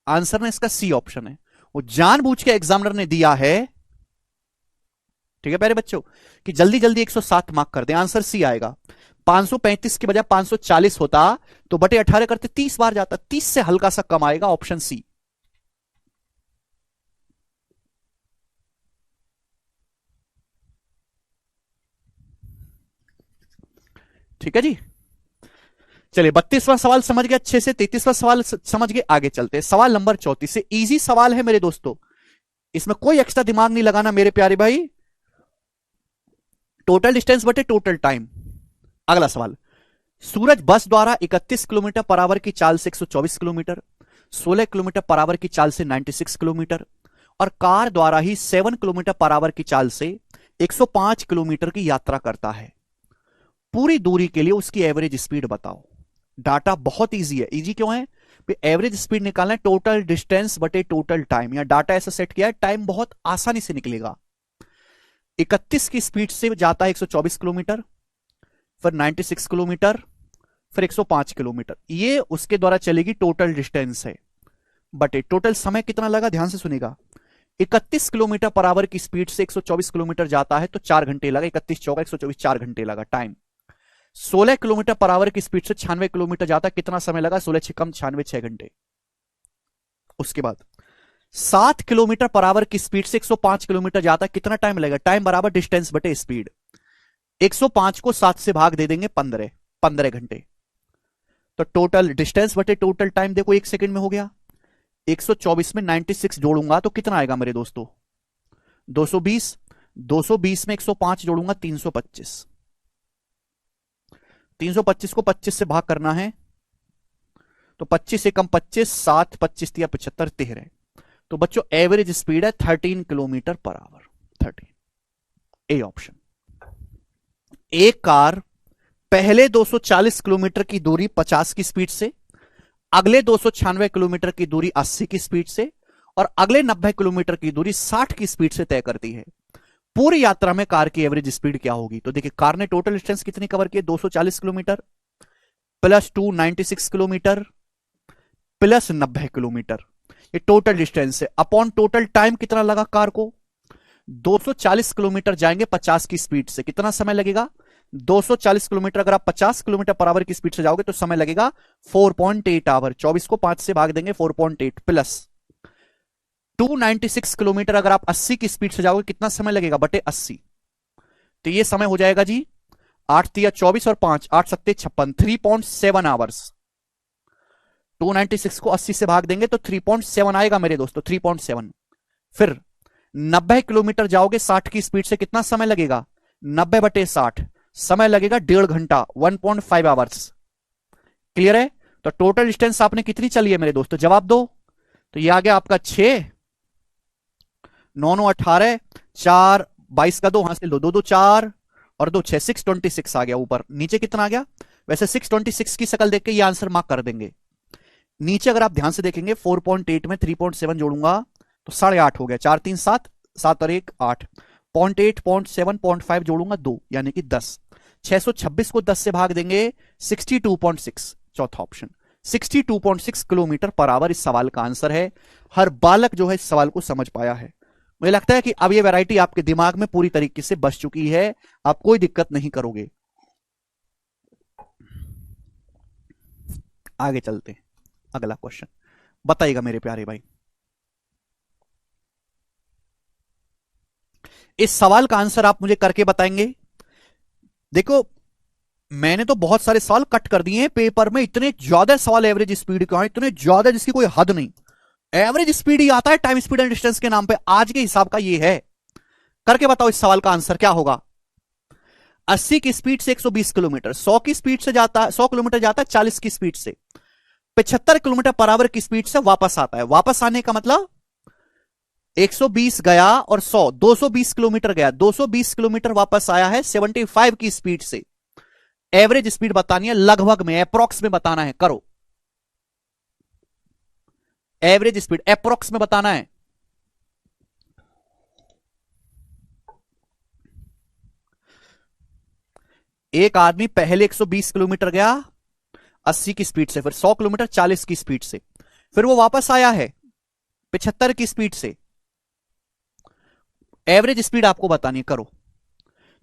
[SPEAKER 1] आंसर में इसका सी ऑप्शन है। वो जानबूझ के एग्जामिनर ने दिया है, ठीक है प्यारे बच्चों, कि जल्दी जल्दी 107 मार्क कर दे, आंसर सी आएगा। 535 के बजाय 540 होता तो बटे 18 करते 30 बार जाता, 30 से हल्का सा कम आएगा, ऑप्शन सी। ठीक है जी। चलिए 32वां सवाल समझ गए अच्छे से, 33वां सवाल समझ गए, आगे चलते हैं। सवाल नंबर 34 से इजी सवाल है मेरे दोस्तों, इसमें कोई एक्स्ट्रा दिमाग नहीं लगाना मेरे प्यारे भाई। टोटल डिस्टेंस बटे टोटल टाइम। अगला सवाल, सूरज बस द्वारा 31 किलोमीटर पर आवर की चाल से 124 किलोमीटर, 16 किलोमीटर पर आवर की चाल से 96 किलोमीटर और कार द्वारा ही 7 किलोमीटर पर आवर की चाल से 105 किलोमीटर की यात्रा करता है। पूरी दूरी के लिए उसकी एवरेज स्पीड बताओ। डाटा बहुत इजी है। इजी क्यों है? एवरेज स्पीड निकालना है टोटल डिस्टेंस बटे टोटल टाइम। या डाटा ऐसा सेट किया है, टाइम बहुत आसानी से निकलेगा। 31 की स्पीड से जाता है 124 किलोमीटर, फिर 96 किलोमीटर, फिर 105 किलोमीटर। ये उसके द्वारा चलेगी टोटल डिस्टेंस है, बटे टोटल समय कितना लगा? ध्यान से सुनिएगा, 31 किलोमीटर पर आवर की स्पीड से 124 किलोमीटर जाता है तो 4 घंटे लगा। 31 चौका 124, 4 घंटे लगा टाइम। 16 किलोमीटर पर आवर की स्पीड से 96 किलोमीटर जाता है, कितना समय लगा? 16 6 कम 96, 6 घंटे। उसके बाद 7 किलोमीटर पर आवर की स्पीड से 105 किलोमीटर जाता है, कितना टाइम लगेगा? टाइम बराबर डिस्टेंस बटे स्पीड। 105 को 7 से भाग दे देंगे, 15 घंटे। तो टोटल डिस्टेंस बटे टोटल टाइम देखो 1 सेकंड में हो गया। 124 में 96 जोड़ूंगा तो कितना आएगा मेरे दोस्तों? 220। 220 में 105 जोड़ूंगा 325। 325 को 25 से भाग करना है तो 25 से कम 25, 7, 25 या 75, 13। तो बच्चों एवरेज स्पीड है 13 kilometre per our. 13, A option. एक कार पहले 240 किलोमीटर की दूरी 50 की स्पीड से, अगले 296 किलोमीटर की दूरी 80 की स्पीड से और अगले 90 किलोमीटर की दूरी 60 की स्पीड से तय करती है। पूरी यात्रा में कार की एवरेज स्पीड क्या होगी? तो देखिए कार ने टोटल डिस्टेंस कितनी कवर की है? 240 kilometre plus 296 kilometre plus 90 kilometre, ये टोटल डिस्टेंस है। अपॉन टोटल टाइम कितना लगा कार को? 240 किलोमीटर जाएंगे 50 की स्पीड से, कितना समय लगेगा? 240 किलोमीटर अगर आप 50 किलोमीटर पर आवर की स्पीड से जाओगे तो समय लगेगा 4.8 आवर। 24 को 5 से भाग देंगे 4.8 प्लस 296 किलोमीटर अगर आप 80 की स्पीड से जाओगे कितना समय लगेगा? बटे 80। तो ये समय हो जाएगा जी 8 तिया 24 और 5 8 सत्ते 56, 3.7 आवर्स। 296 को 80 से भाग देंगे तो 3.7 आएगा मेरे दोस्तों, 3.7। फिर 90 किलोमीटर जाओगे 60 की स्पीड से, कितना समय लगेगा? 90 बटे 60, समय लगेगा 1.5 घंटा, 1.5 आवर्स। क्लियर है? तो टोटल डिस्टेंस आपने कितनी चली है मेरे दोस्तों? जवाब दो। तो ये आ गया आपका 6, 9 9 18, 4 22 का 2 हासिल 2 2 2 4 और 2 6, 626 आ गया ऊपर। नीचे कितना आ गया? वैसे 626 की शक्ल देख के ये आंसर मार्क कर देंगे। नीचे अगर आप ध्यान से देखेंगे 4.8 में 3.7 जोड़ूंगा तो 8.5 हो गया, 4 3 7, 7 और 1 8, 0.8 0.7 0.5 जोड़ूंगा 2 यानी कि 10। 626 को 10 से भाग देंगे 62.6, चौथा ऑप्शन 62.6 किलोमीटर पर आवर इस सवाल का आंसर है। हर बालक जो है इस सवाल को समझ पाया है। मुझे लगता है कि अब ये वैरायटी आपके दिमाग में पूरी तरीके से बस चुकी है, आप कोई दिक्कत नहीं करोगे। आगे चलते हैं, अगला क्वेश्चन बताइएगा मेरे प्यारे भाई। इस सवाल का आंसर आप मुझे करके बताएंगे। देखो मैंने तो बहुत सारे सवाल कट कर दिए हैं पेपर में, इतने ज्यादा सवाल एवरेज स्पीड के हैं, इतने ज्यादा जिसकी कोई हद नहीं। एवरेज स्पीड ही आता है टाइम स्पीड एंड डिस्टेंस के नाम पे। आज के हिसाब का ये है, करके बताओ इस सवाल का आंसर क्या होगा। 80 की स्पीड से 120 किलोमीटर, 100 की स्पीड से जाता है, 100 किलोमीटर जाता है 40 की स्पीड से, 75 किलोमीटर पर आवर की स्पीड से वापस आता है। वापस आने का मतलब 120 गया और 100, 220 किलोमीटर गया, 220 किलोमीटर वापस आया है 75 की स्पीड से। एवरेज स्पीड बतानी है, लगभग में अप्रोक्स में बताना है, करो। एवरेज स्पीड अप्रोक्स में बताना है। एक आदमी पहले 120 किलोमीटर गया 80 की स्पीड से, फिर 100 किलोमीटर 40 की स्पीड से, फिर वो वापस आया है 75 की स्पीड से। एवरेज स्पीड आपको बतानी है, करो।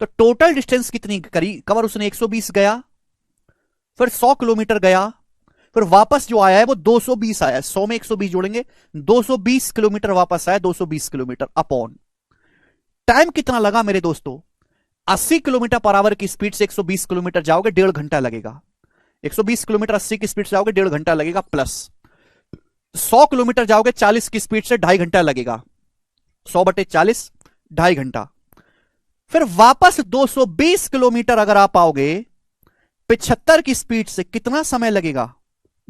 [SPEAKER 1] तो टोटल डिस्टेंस कितनी करी कवर उसने? 120 गया, फिर 100 किलोमीटर गया, फिर वापस जो आया है वो 220 आया है। 100 में 120 जोड़ेंगे 220 किलोमीटर वापस आया, 220 किलोमीटर अपॉन टाइम कितना लगा मेरे दोस्तों? 80 किलोमीटर पर आवर की स्पीड से 120 किलोमीटर जाओगे 1.5 घंटा लगेगा। 120 किलोमीटर 80 की स्पीड से जाओगे 1.5 घंटा लगेगा, प्लस 100 किलोमीटर जाओगे 40 की स्पीड से 2.5 घंटा लगेगा। 100 बटे 40, 2.5 घंटा। फिर वापस 220 किलोमीटर अगर आप आओगे 75 की स्पीड से, कितना समय लगेगा?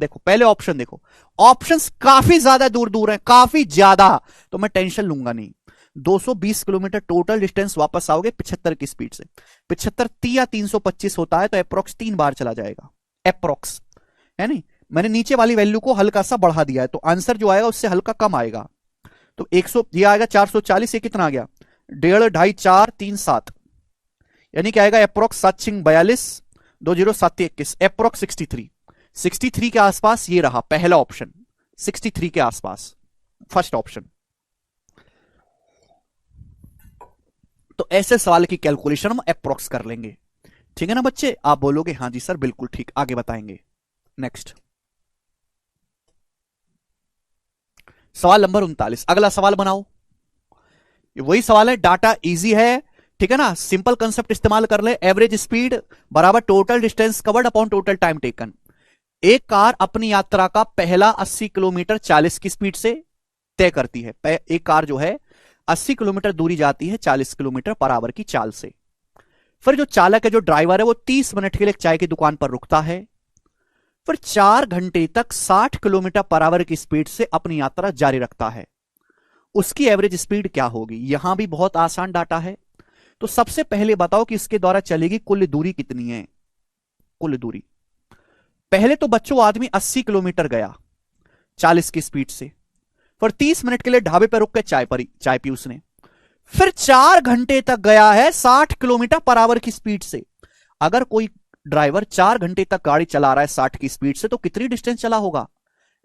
[SPEAKER 1] देखो पहले ऑप्शन देखो, ऑप्शंस काफी ज्यादा दूर दूर हैं, काफी ज्यादा, तो मैं टेंशन लूंगा नहीं। 220 किलोमीटर टोटल डिस्टेंस वापस आओगे 75 की स्पीड से, 75 या 325 होता है तो अप्रोक्स 3 बार चला जाएगा, अप्रोक्स है नहीं। मैंने नीचे वाली वैल्यू को हल्का सा बढ़ा दिया है तो आंसर जो आएगा उससे हल्का कम आएगा। तो 100 ये आएगा 440, ये कितना आ गया? 1.5 2.5 4 3 7, यानी क्या आएगा? Approx 7 6 42, 20 7 21, approx 63। 63 के आसपास ये रहा पहला ऑप्शन, 63 के आसपास फर्स्ट ऑप्शन। तो ऐसे सवाल की कैलकुलेशन हम अप्रोक्स कर लेंगे, ठीक है ना बच्चे? आप बोलोगे हाँ जी सर बिल्कुल ठीक, आगे बताएंगे। नेक्स्ट सवाल नंबर 39, अगला सवाल बनाओ। ये वही सवाल है, डाटा इजी है, ठीक है ना? सिंपल कंसेप्ट इस्तेमाल कर ले। एवरेज स्पीड बराबर total distance covered upon total time taken. एक कार अपनी यात्रा का पहला 80 किलोमीटर 40 की स्पीड से तय करती है। एक कार जो है 80 किलोमीटर दूरी जाती है 40 किलोमीटर पर आवर की चाल से। फिर जो चालक है, जो ड्राइवर है, वो 30 मिनट के लिए चाय की दुकान पर रुकता है। फिर 4 घंटे तक 60 किलोमीटर पर आवर की स्पीड से अपनी यात्रा जारी रखता है, उसकी एवरेज स्पीड क्या होगी? यहां भी बहुत आसान डाटा है। तो सबसे पहले बताओ कि इसके द्वारा चलेगी कुल दूरी कितनी है? कुल दूरी, पहले तो बच्चों आदमी 80 किलोमीटर गया 40 की स्पीड से, फिर 30 मिनट के लिए ढाबे पर रुक के चाय पी उसने, फिर 4 घंटे तक गया है 60 किलोमीटर पर आवर की स्पीड से। अगर कोई ड्राइवर 4 घंटे तक गाड़ी चला रहा है 60 की स्पीड से, तो कितनी डिस्टेंस चला होगा?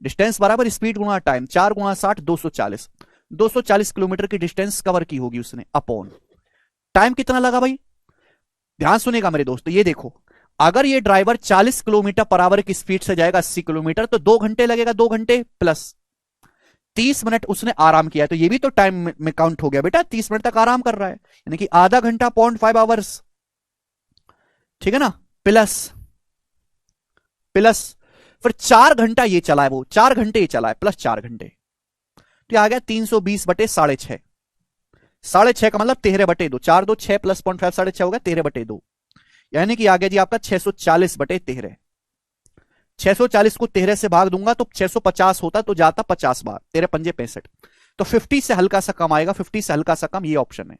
[SPEAKER 1] डिस्टेंस बराबर स्पीड गुणा टाइम, 4 गुणा 60 240, 240 किलोमीटर की डिस्टेंस कवर की होगी उसने, अपॉन टाइम कितना लगा भाई? ध्यान सुनेगा मेरे दोस्त, ये देखो, अगर ये ड्राइवर 40 किलोमीटर पर आवर की स्पीड से जाएगा 80 किलोमीटर, तो 2 घंटे लगेगा, 2 घंटे प्लस 30 मिनट उसने आराम किया, तो ये भी तो टाइम में काउंट हो गया बेटा, 30 मिनट तक आराम कर रहा है, यानी कि आधा घंटा 0.5 आवर्स, ठीक है ना? प्लस प्लस फिर 4 घंटा ये चला है, वो 4 घंटे ये चला है, प्लस 4 घंटे, तो आ गया 320/6.5, 6.5 का मतलब 13/2, 4 2 6 प्लस 0.5 6.5 होगा 13/2, यानी कि आ गया जी आपका 640/13। 640 को 13 से भाग दूंगा तो 650 होता, तो जाता 50 बार, 13 पंजे 65, तो 50 से हल्का सा कम आएगा, 50 से हल्का सा कम, ये ऑप्शन है।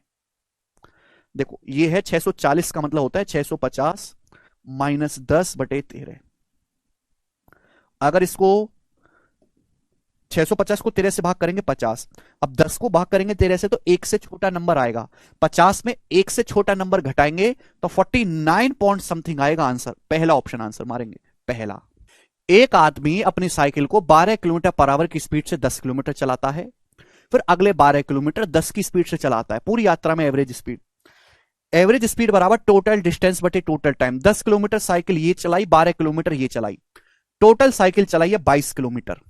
[SPEAKER 1] देखो ये है 640 का मतलब होता है 650 माइनस 10/13। अगर इसको 650 को 13 से भाग करेंगे 50, अब 10 को भाग करेंगे 13 से, तो एक से छोटा नंबर आएगा, 50 में एक से छोटा नंबर घटाएंगे तो 49 पॉइंट समथिंग आएगा आंसर। पहला ऑप्शन आंसर मारेंगे, पहला। एक आदमी अपनी साइकिल को 12 किलोमीटर पर आवर की स्पीड से 10 किलोमीटर चलाता है, फिर अगले 12 किलोमीटर 10 की स्पीड से चलाता है, पूरी यात्रा में एवरेज स्पीड, एवरेज स्पीड बराबर टोटल डिस्टेंस बटे टोटल टाइम। 10 किलोमीटर साइकिल ये चलाई, 12 किलोमीटर ये चलाई, टोटल साइकिल चलाई है 22 किलोमीटर।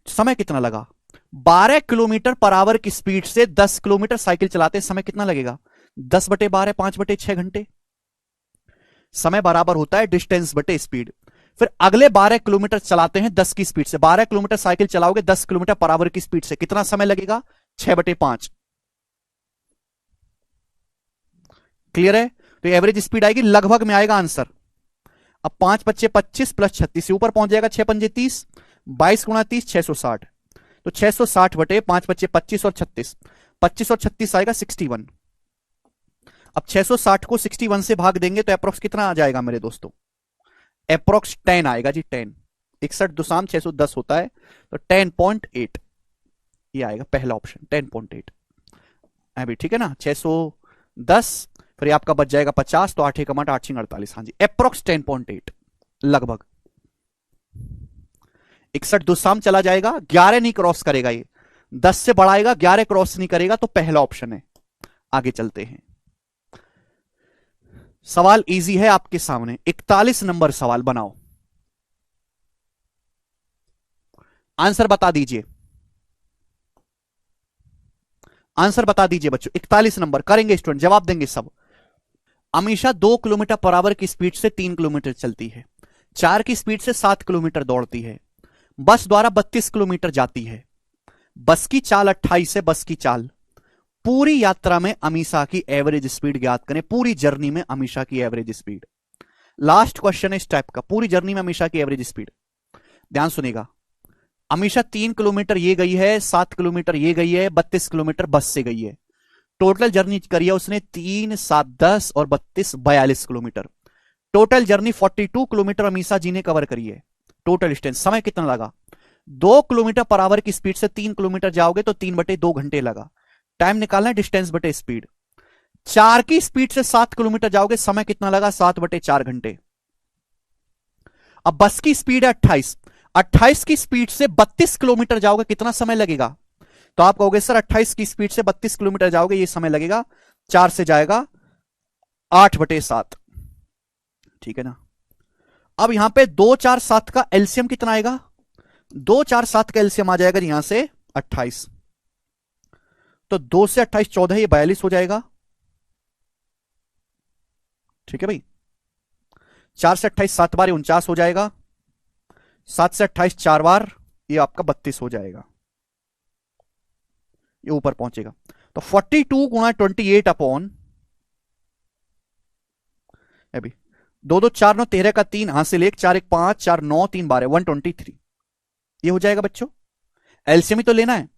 [SPEAKER 1] समय कितना लगा? 12 किलोमीटर पर आवर की स्पीड से 10 किलोमीटर साइकिल चलाते समय कितना लगेगा? 10/12 5/6 घंटे। समय बराबर होता है डिस्टेंस बटे स्पीड। फिर अगले 12 किलोमीटर चलाते हैं 10 की स्पीड से, 12 किलोमीटर साइकिल चलाओगे 10 किलोमीटर पर आवर की स्पीड से, कितना समय लगेगा? 6/5। क्लियर है? तो एवरेज स्पीड आएगी, लगभग में आएगा आंसर। अब 5 बच्चे 25 प्लस 36 ऊपर पहुंच जाएगा, 6 पंजे 30, 22 गुणा 30 660, तो 660/5 बच्चे 25 और 36, 25 और 36 आएगा 61। अब 660 को 61 से भाग देंगे तो अप्रोक्स कितना आ जाएगा मेरे दोस्तों? अप्रोक्स 10 आएगा जी, 10। 61 दुसाम 610 होता है, तो 10.8 ये आएगा, पहला ऑप्शन 10.8। अभी ठीक है ना? 610 फिर आपका बच जाएगा 50, तो 8 कमाट 8 48, हाँ जी, अप्रोक्स 10.8, लगभग। 61 दुसाम चला जाएगा, 11 नहीं क्रॉस करेगा ये, 10 से बढ़ाएगा, 11 क्रॉस नहीं करेगा, तो पहला ऑप्शन है। आगे चलते हैं, सवाल इजी है आपके सामने, 41 नंबर सवाल बनाओ, आंसर बता दीजिए, आंसर बता दीजिए बच्चों। 41 नंबर करेंगे स्टूडेंट, जवाब देंगे सब। अमीषा 2 किलोमीटर पर आवर की स्पीड से 3 किलोमीटर चलती है, 4 की स्पीड से 7 किलोमीटर दौड़ती है, बस द्वारा 32 किलोमीटर जाती है, बस की चाल 28 है, बस की चाल। पूरी यात्रा में अमीषा की एवरेज स्पीड ज्ञात करें, पूरी जर्नी में अमीषा की एवरेज स्पीड। लास्ट क्वेश्चन है इस टाइप का, पूरी जर्नी में अमीषा की एवरेज स्पीड। ध्यान सुनेगा, अमीषा 3 किलोमीटर ये गई है, 7 किलोमीटर ये गई है, 32 किलोमीटर बस से गई है, टोटल जर्नी करी है उसने 3 7 10 और 32 42 kilometre. Total journey 42 kilometre Amisha ji ने कवर करी है, टोटल डिस्टेंस। समय कितना लगा? 2 किलोमीटर पर आवर की स्पीड से 3 किलोमीटर जाओगे तो 3/2 घंटे लगा, टाइम निकालना है डिस्टेंस बटे स्पीड। 4 की स्पीड से 7 किलोमीटर जाओगे, समय कितना लगा? 7/4 घंटे। अब बस की स्पीड है 28, 28 की स्पीड से 32 किलोमीटर जाओगे, कितना समय लगेगा? तो आप कहोगे सर 28 की स्पीड से 32 किलोमीटर जाओगे, ये समय लगेगा, 4 से जाएगा 8/7, ठीक है ना? अब यहां पे 2 4 7 का एलसीएम कितना आएगा? 2 4 7 का एलसीएम आ जाएगा यहां से 28, तो 2 से 28 14, ये 42 हो जाएगा, ठीक है भाई। 4 से 28 7 बार 49 हो जाएगा, 7 से 28 4 बार ये आपका 32 हो जाएगा, ये ऊपर पहुंचेगा, तो 42 गुणा 28 अपॉन अभी दो दो चार नौ 13 का 3 हासिल 1, 4 1 5, 4 9 3 12, 123। ये हो जाएगा बच्चों। एलसीएम ही तो लेना है।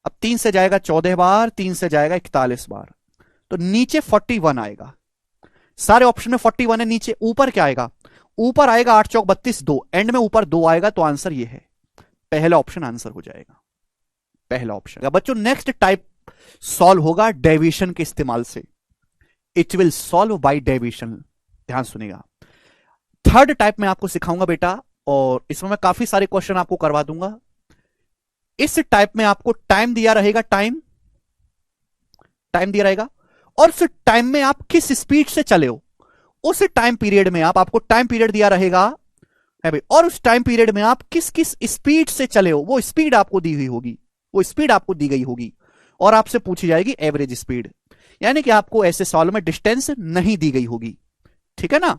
[SPEAKER 1] अब 3 से जाएगा 14 बार, 3 से जाएगा 41 बार, तो नीचे 41 आएगा। सारे ऑप्शन में 41 है, नीचे ऊपर क्या आएगा? ऊपर आएगा 8 चौक 32, 2 एंड में ऊपर 2 आएगा, तो आंसर ये है, पहला ऑप्शन आंसर हो जाएगा, पहला ऑप्शन। बच्चों नेक्स्ट टाइप सॉल्व होगा डेविएशन के इस्तेमाल से। It will solve by deviation. ध्यान सुनिएगा। थर्ड टाइप में आपको सिखाऊंगा बेटा, और इसमें मैं काफी सारे क्वेश्चन आपको करवा दूंगा। इस टाइप में आपको टाइम दिया रहेगा, टाइम दिया रहेगा, और उस टाइम में आप किस स्पीड से चले हो, उस टाइम पीरियड में आपको टाइम पीरियड दिया रहेगा है भाई, और उस टाइम पीरियड में आप किस किस स्पीड से चले हो, वो स्पीड आपको दी हुई होगी, वो स्पीड आपको दी गई होगी, और आपसे पूछी जाएगी एवरेज स्पीड। यानी कि आपको ऐसे सवालों में डिस्टेंस नहीं दी गई होगी, ठीक है ना।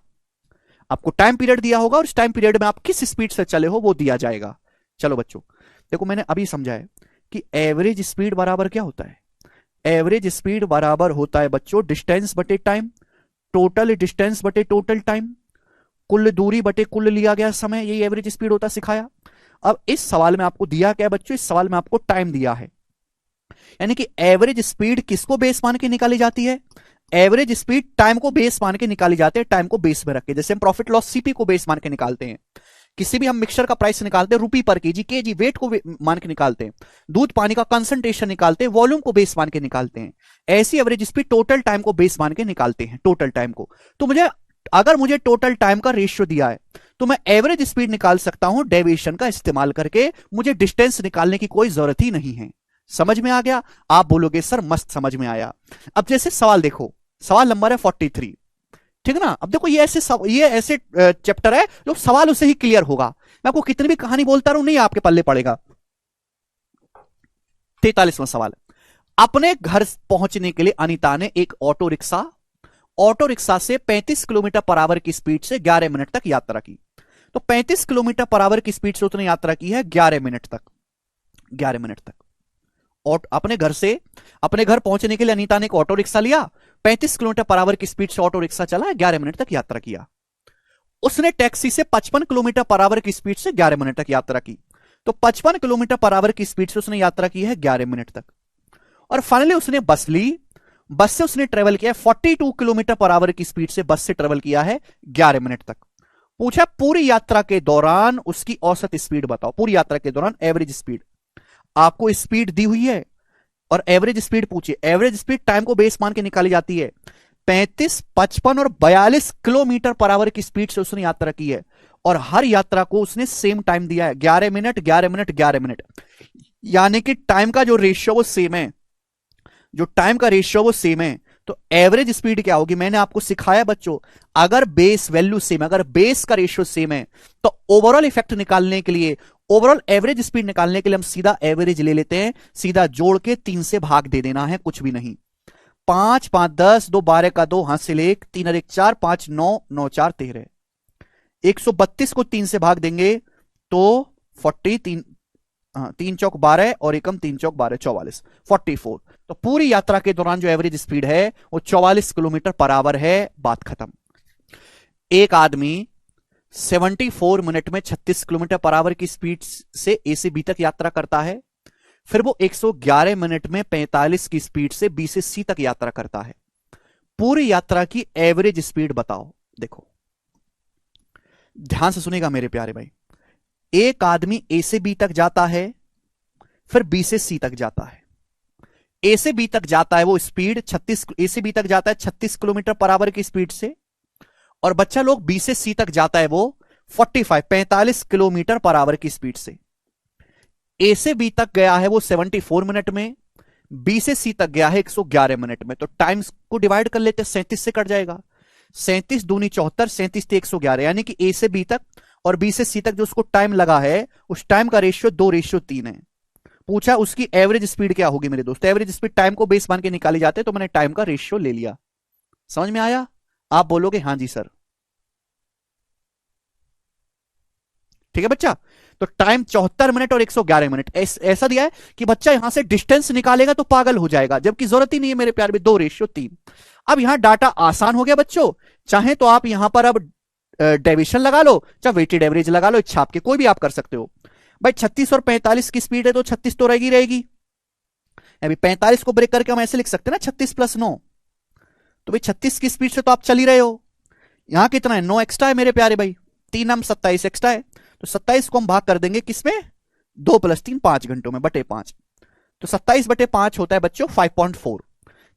[SPEAKER 1] आपको टाइम पीरियड दिया होगा और उस टाइम पीरियड में आप किस स्पीड से चले हो वो दिया जाएगा। चलो बच्चों देखो, मैंने अभी समझा है कि एवरेज स्पीड बराबर क्या होता है। एवरेज स्पीड बराबर होता है बच्चों डिस्टेंस बटे टाइम, टोटल डिस्टेंस बटे टोटल टाइम, कुल दूरी बटे कुल लिया गया समय, यही एवरेज स्पीड होता सिखाया। अब इस सवाल में आपको दिया क्या बच्चों, इस सवाल में आपको टाइम दिया है, यानी कि एवरेज स्पीड किसको बेस मान के निकाली जाती है? एवरेज स्पीड टाइम को बेस मान के निकाली जाती है, टाइम को बेस में रख के। जैसे हम प्रॉफिट लॉस सीपी को बेस मान के निकालते हैं, किसी भी हम मिक्सचर का प्राइस निकालते हैं रुपी पर केजी वेट को मान के निकालते हैं, दूध पानी का कंसंट्रेशन निकालते हैं, वॉल्यूम को बेस मान के निकालते हैं, ऐसी एवरेज स्पीड टोटल टाइम को बेस मान के निकालते हैं, टोटल टाइम को। तो अगर मुझे टोटल टाइम का रेशियो दिया है तो मैं एवरेज स्पीड निकाल सकता हूं डेविएशन का इस्तेमाल करके, मुझे डिस्टेंस निकालने की कोई जरूरत ही नहीं है। समझ में आ गया? आप बोलोगे सर मस्त समझ में आया। अब जैसे सवाल देखो, सवाल नंबर है 43, ठीक है ना। अब देखो ये ऐसे चैप्टर है जो सवाल उससे ही क्लियर होगा। मैं आपको कितनी भी कहानी बोलता रहूं नहीं आपके पल्ले पड़ेगा। 43वां सवाल, अपने घर पहुंचने के लिए अनीता ने एक ऑटो रिक्शा से 35 किलोमीटर पर आवर की स्पीड से 11 मिनट तक यात्रा की। तो 35 किलोमीटर पर आवर की स्पीड से उसने यात्रा की है 11 मिनट तक, 11 मिनट तक। और अपने घर पहुंचने के लिए अनीता ने एक ऑटो रिक्शा लिया, 35 किलोमीटर पर आवर की स्पीड से ऑटो रिक्शा चला, 11 मिनट तक यात्रा किया। उसने टैक्सी से 55 किलोमीटर पर आवर की स्पीड से 11 मिनट तक यात्रा की। तो 55 किलोमीटर पर आवर की स्पीड से उसने यात्रा की है 11 मिनट तक। और फाइनली उसने बस ली, बस से उसने ट्रेवल किया 42 किलोमीटर पर आवर की स्पीड से बस से ट्रेवल किया है 11 मिनट तक। पूछा पूरी यात्रा के दौरान उसकी औसत स्पीड बताओ, पूरी यात्रा के दौरान एवरेज स्पीड। आपको स्पीड दी हुई है और एवरेज स्पीड पूछिए। एवरेज स्पीड टाइम को बेस मान के निकाली जाती है। 35, 55 और 42 किलोमीटर पर आवर की स्पीड से उसने यात्रा की है, और हर यात्रा को उसने सेम टाइम दिया है 11 मिनट 11 मिनट 11 मिनट। यानी कि टाइम का जो रेशियो वो सेम है, जो टाइम का रेशियो वो सेम है। तो एवरेज स्पीड क्या होगी? मैंने आपको सिखाया बच्चों, अगर बेस वैल्यू सेम, अगर बेस का रेशियो सेम है तो ओवरऑल इफेक्ट निकालने के लिए, ओवरऑल एवरेज स्पीड निकालने के लिए हम सीधा एवरेज ले लेते हैं, सीधा जोड़ के 3 से भाग दे देना है, कुछ भी नहीं। 5 5 10, 2 12 का 2 हासिल 1, 3 और 1 4, 5 9 9 4 13। 132 को 3 से भाग देंगे तो 43, 3 चौक 12 और एकम 3 चौक 12, 44, 44। तो पूरी यात्रा के दौरान जो एवरेज स्पीड है वो 44 किलोमीटर पर आवर है। बात खत्म। एक आदमी 74 मिनट में 36 किलोमीटर पर आवर की स्पीड से ए से बी तक यात्रा करता है। फिर वो 111 मिनट में 45 की स्पीड से बी से सी तक यात्रा करता है। पूरी यात्रा की एवरेज स्पीड बताओ। देखो ध्यान से सुनेगा मेरे प्यारे भाई। एक आदमी ए से बी तक जाता है, फिर बी से सी तक जाता है। ए से बी तक जाता है वो स्पीड 36, ए से बी तक जाता है 36 किलोमीटर पर आवर की स्पीड से, और बच्चा लोग बी से सी तक जाता है वो 45 किलोमीटर पर आवर की स्पीड से। ए से बी तक गया है वो 74 मिनट में, बी से सी तक गया है 111 मिनट में। तो टाइम्स को डिवाइड कर लेते, 37 से कट जाएगा। 37 दूनी 74, 37 से 111, यानी कि ए से बी तक और बी से सी तक जो उसको टाइम लगा है उस टाइम का रेशियो 2:3 है। पूछा उसकी एवरेज स्पीड क्या होगी मेरे दोस्त। एवरेज स्पीड टाइम को बेस मान के निकाली जाते, तो मैंने टाइम का रेशियो ले लिया। समझ में आया? आप बोलोगे हां जी सर। ठीक है बच्चा। तो टाइम 74 मिनट और 111 मिनट ऐसा दिया है कि बच्चा यहां से डिस्टेंस निकालेगा तो पागल हो जाएगा, जबकि जरूरत ही नहीं है मेरे प्यार में। 2:3। अब यहां डाटा आसान हो गया बच्चों। चाहे तो आप यहां पर अब डेविएशन लगा लो, चाहे वेटेड एवरेज लगा लो, इच्छा आपके, कोई भी आप कर सकते हो। भाई 36 और 45 की स्पीड है तो 36 तो रहेगी रहेगी। अभी 45 को ब्रेक करके हम ऐसे लिख सकते हैं ना, 36+9। तो भाई 36 की स्पीड से तो आप चल ही रहे हो। यहां कितना है, 9 एक्स्ट्रा है मेरे प्यारे भाई, 3 हम 27 एक्स्ट्रा है। तो 27 को हम भाग कर देंगे किसमें, 2+3 5 घंटों में, बटे 5। तो 27/5 होता है बच्चों 5.4।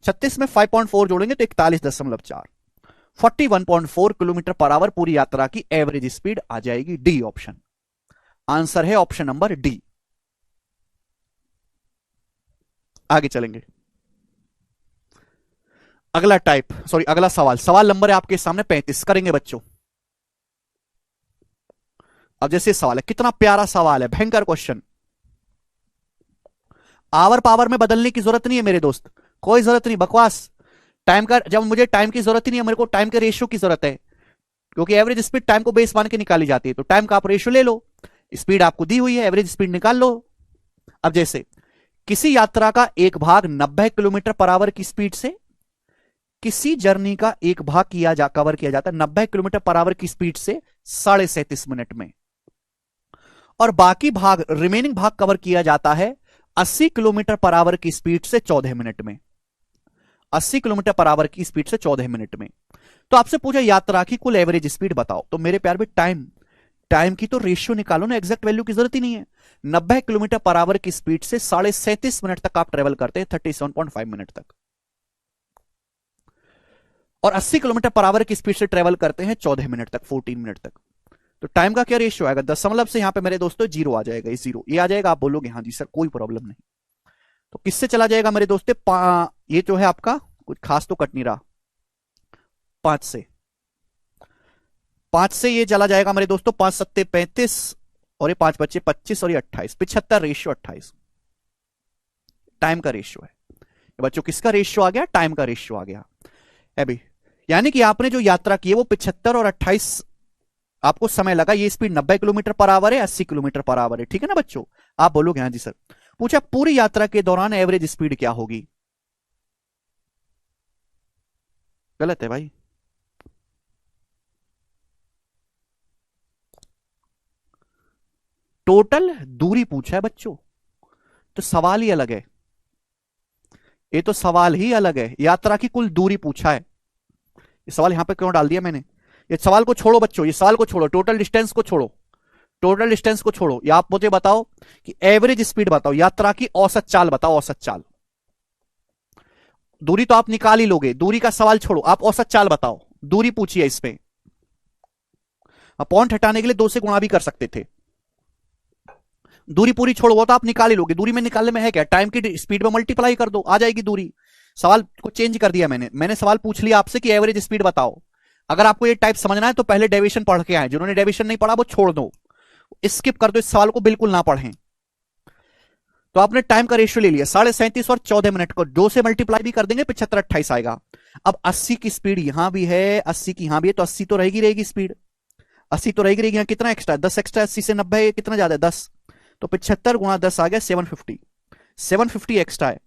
[SPEAKER 1] 36 में 5.4 जोड़ेंगे तो 41.4, 41.4 किलोमीटर पर आवर पूरी यात्रा की एवरेज स्पीड आ जाएगी। डी ऑप्शन आंसर है, ऑप्शन नंबर डी। आगे चलेंगे, अगला टाइप, सॉरी अगला सवाल, सवाल नंबर है आपके सामने 35, करेंगे बच्चों। अब जैसे सवाल है, कितना प्यारा सवाल है, भयंकर क्वेश्चन। आवर पावर में बदलने की जरूरत नहीं है मेरे दोस्त, कोई जरूरत नहीं, बकवास। टाइम का, जब मुझे टाइम की जरूरत ही नहीं है, मेरे को टाइम के रेशियो की जरूरत है, क्योंकि एवरेज स्पीड टाइम को बेस मान के निकाली जाती है। तो टाइम का आप रेशियो ले लो, स्पीड आपको दी हुई है, एवरेज स्पीड निकाल लो। अब जैसे किसी यात्रा का एक भाग 90 किलोमीटर पर आवर की स्पीड से, किसी जर्नी का एक भाग कवर किया जाता है 90 किलोमीटर पर आवर की स्पीड से 37.5 मिनट में, और बाकी भाग, रिमेनिंग भाग कवर किया जाता है 80 किलोमीटर पर आवर की स्पीड से 14 मिनट में, 80 किलोमीटर पर आवर की स्पीड से 14 मिनट में। तो आपसे पूछा यात्रा की कुल एवरेज स्पीड बताओ, तो मेरे प्यार में टाइम, टाइम की तो रेशियो निकालो ना, एग्जैक्ट वैल्यू की जरूरत ही नहीं है। 90 किलोमीटर पर आवर की स्पीड से 37.5 मिनट तक आप ट्रेवल करते हैं, 37.5 मिनट तक, और 80 किलोमीटर पर आवर की स्पीड से ट्रेवल करते हैं 14 मिनट तक, 14 मिनट तक। तो टाइम का क्या रेशियो आएगा, दशमलव से यहां पे मेरे दोस्तों जीरो आ जाएगा, ये जीरो, ये आ जाएगा। आप बोलोगे हाँ जी सर कोई प्रॉब्लम नहीं, तो किससे चला जाएगा मेरे दोस्तों, ये जो है आपका कुछ खास तो कट नहीं रहा, 5 से, 5 से ये चला जाएगा मेरे दोस्तों, 5×7=35, और ये 5×5=25, और ये 28, 75 रेशियो 28 टाइम का रेशियो है। बच्चों किसका रेशियो आ गया, टाइम का रेशियो आ गया अभी। यानी कि आपने जो यात्रा की है वो 75 और 28 आपको समय लगा, ये स्पीड 90 किलोमीटर पर आवर है, 80 किलोमीटर पर आवर है, ठीक है ना बच्चों। आप बोलोगे हाँ जी सर। पूछा पूरी यात्रा के दौरान एवरेज स्पीड क्या होगी, गलत है भाई, टोटल दूरी पूछा है बच्चों, तो सवाल ही अलग है, ये तो सवाल ही अलग है, यात्रा की कुल दूरी पूछा है। ये सवाल यहां पे क्यों डाल दिया मैंने, ये सवाल को छोड़ो बच्चों, ये सवाल को छोड़ो, टोटल डिस्टेंस को छोड़ो, टोटल डिस्टेंस को छोड़ो, या आप मुझे बताओ कि एवरेज स्पीड बताओ, यात्रा की औसत चाल बताओ, औसत चाल। दूरी तो आप निकाल ही लोगे, दूरी का सवाल छोड़ो, आप औसत चाल बताओ, दूरी पूछिए इसमें। पॉइंट हटाने के लिए 2 से गुणा भी कर सकते थे, दूरी पूरी छोड़ो, वो तो आप निकाल ही लोगे, दूरी में निकालने में है क्या, टाइम की स्पीड में मल्टीप्लाई कर दो, आ जाएगी दूरी। सवाल को चेंज कर दिया मैंने सवाल पूछ लिया आपसे कि एवरेज स्पीड बताओ। अगर आपको ये टाइप समझना है तो पहले डेविएशन पढ़ के आए, जिन्होंने डेविएशन नहीं पढ़ा वो छोड़ दो, स्किप कर दो, इस सवाल को बिल्कुल ना पढ़ें। तो आपने टाइम का रेशियो ले लिया 37.5 और 14 मिनट को 2 से मल्टीप्लाई भी कर देंगे, 75-28 आएगा। अब 80 की स्पीड यहां भी है, 80 की यहां भी है, तो 80 तो रहेगी रहेगी स्पीड, 80 तो रहेगी रहेगी, कितना एक्स्ट्रा, 10 एक्स्ट्रा, 80 से 90 कितना ज्यादा है 10, तो 75 × 10 आ गया 750, 750 एक्स्ट्रा है,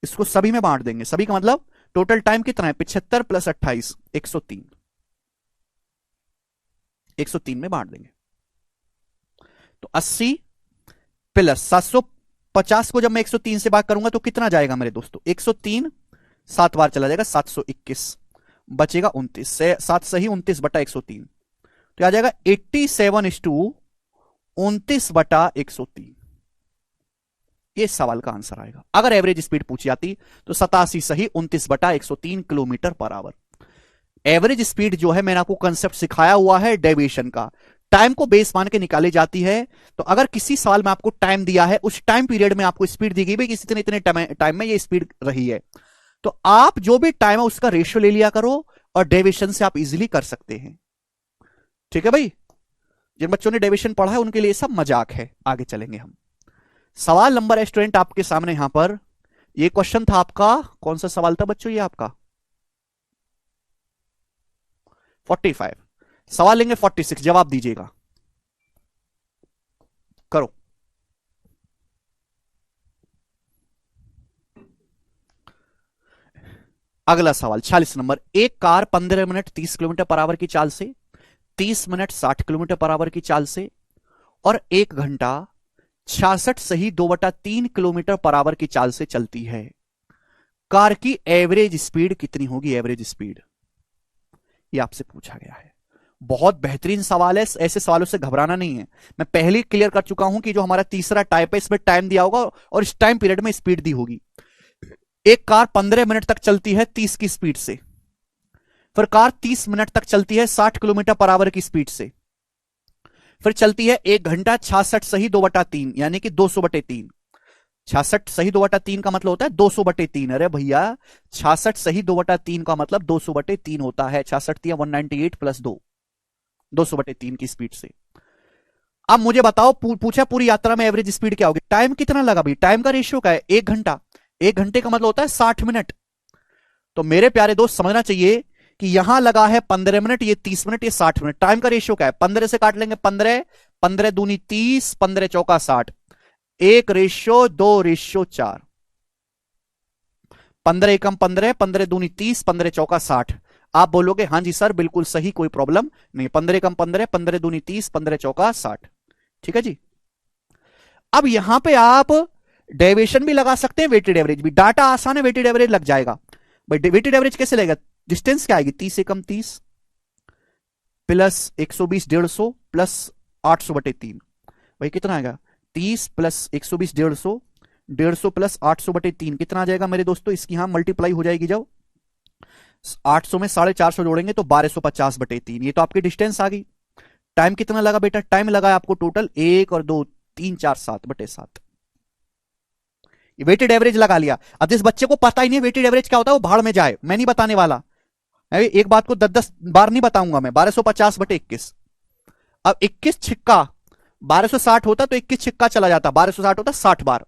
[SPEAKER 1] इसको सभी में बांट देंगे, सभी का मतलब टोटल टाइम कितना है, 75 + 28 103, 103 में बांट देंगे। तो 80 + 750 को जब मैं 103 से भाग करूंगा तो कितना जाएगा मेरे दोस्तों, 103 7 बार चला जाएगा, 721 बचेगा 29, 7 सही 29/103, तो आ जाएगा 87/29/103, ये सवाल का आंसर आएगा। अगर एवरेज स्पीड पूछी जाती तो 87 सही 29/103 kilometre per our. Average speed जो है मैंने आपको कंसेप्ट सिखाया हुआ है डेविएशन का, टाइम को बेस मान के निकाली जाती है। तो अगर किसी सवाल में आपको टाइम दिया है, उस टाइम पीरियड में आपको स्पीड दी गई भाई किसी इतने इतने टाइम में ये स्पीड रही है, तो आप जो भी टाइम है उसका रेशियो ले लिया करो और डेविएशन से आप इजीली कर सकते हैं। ठीक है भाई, जिन बच्चों ने डेविएशन पढ़ा है उनके लिए सब मजाक है। आगे चलेंगे हम, सवाल नंबर स्टूडेंट आपके सामने यहां पर, ये क्वेश्चन था आपका, कौन सा सवाल था बच्चों, ये आपका 45, सवाल लेंगे 46, जवाब दीजिएगा, करो। अगला सवाल 46 नंबर, एक car 15 minute 30 kilometre per hour की चाल से 30 मिनट 60 किलोमीटर पर आवर की चाल से और 1 घंटा 66 सही 2/3 किलोमीटर पर आवर की चाल से चलती है। कार की एवरेज स्पीड कितनी होगी? एवरेज स्पीड ये आपसे पूछा गया है। बहुत बेहतरीन सवाल है, ऐसे सवालों से घबराना नहीं है। मैं पहले ही क्लियर कर चुका हूं कि जो हमारा तीसरा टाइप है इसमें टाइम दिया होगा और इस टाइम पीरियड में स्पीड दी होगी। एक कार 15 मिनट तक चलती है 30 की स्पीड से, फिर कार 30 मिनट तक चलती है 60 किलोमीटर पर आवर की स्पीड से, फिर चलती है 1 घंटा 66 सही 2/3 यानी कि 200/3। 66 सही 2/3 का मतलब होता है 200/3। अरे भैया 66 सही 2/3 का मतलब 200/3 होता है। 66 198 प्लस 2, 200/3 की स्पीड से। अब मुझे बताओ पूछा पूरी यात्रा में एवरेज स्पीड क्या होगी? टाइम कितना लगा भाई? टाइम का रेशियो क्या है? 1 घंटा। 1 घंटे का मतलब होता है 60 मिनट। तो मेरे प्यारे दोस्त समझना चाहिए कि यहां लगा है 15 मिनट, ये 30 मिनट, ये 60 मिनट। टाइम का रेशियो क्या है? 15 से काट लेंगे 15, 15 दूनी 30, 15 चौका 60, 1:2:4। 15 एकम 15, 15 दूनी 30, 15 चौका 60। आप बोलोगे हां जी सर बिल्कुल सही, कोई प्रॉब्लम नहीं। 15 एकम 15, 15 दूनी 30, 15 चौका 60। ठीक है जी। अब यहां पे आप डेविएशन भी लगा सकते हैं, वेटेड एवरेज भी। डाटा आसान है, वेटेड एवरेज लग जाएगा। भाई वेटेड एवरेज कैसे लगेगा? डिस्टेंस क्या आएगी? 30 एकम 30 प्लस 120 150 प्लस 800/3। भाई कितना आएगा? 30 प्लस 120 150, 150 प्लस 800/3 कितना आ जाएगा मेरे दोस्तों? इसकी यहां मल्टीप्लाई हो जाएगी जब 800 में 450 जोड़ेंगे तो 1250/3। ये तो आपकी डिस्टेंस आ गई। टाइम कितना लगा बेटा? टाइम लगा आपको टोटल 1 और 2 3 4 7/7। वेटेड एवरेज लगा लिया। अब जिस बच्चे को पता ही नहीं वेटेड एवरेज क्या होता है वो भाड़ में जाए, मैं नहीं बताने वाला। एक बात को 10-10 बार नहीं बताऊंगा मैं। 1250/21। अब 21 छिक्का 1260 होता तो 21 छिक्का चला जाता, 1260 होता 60 बार,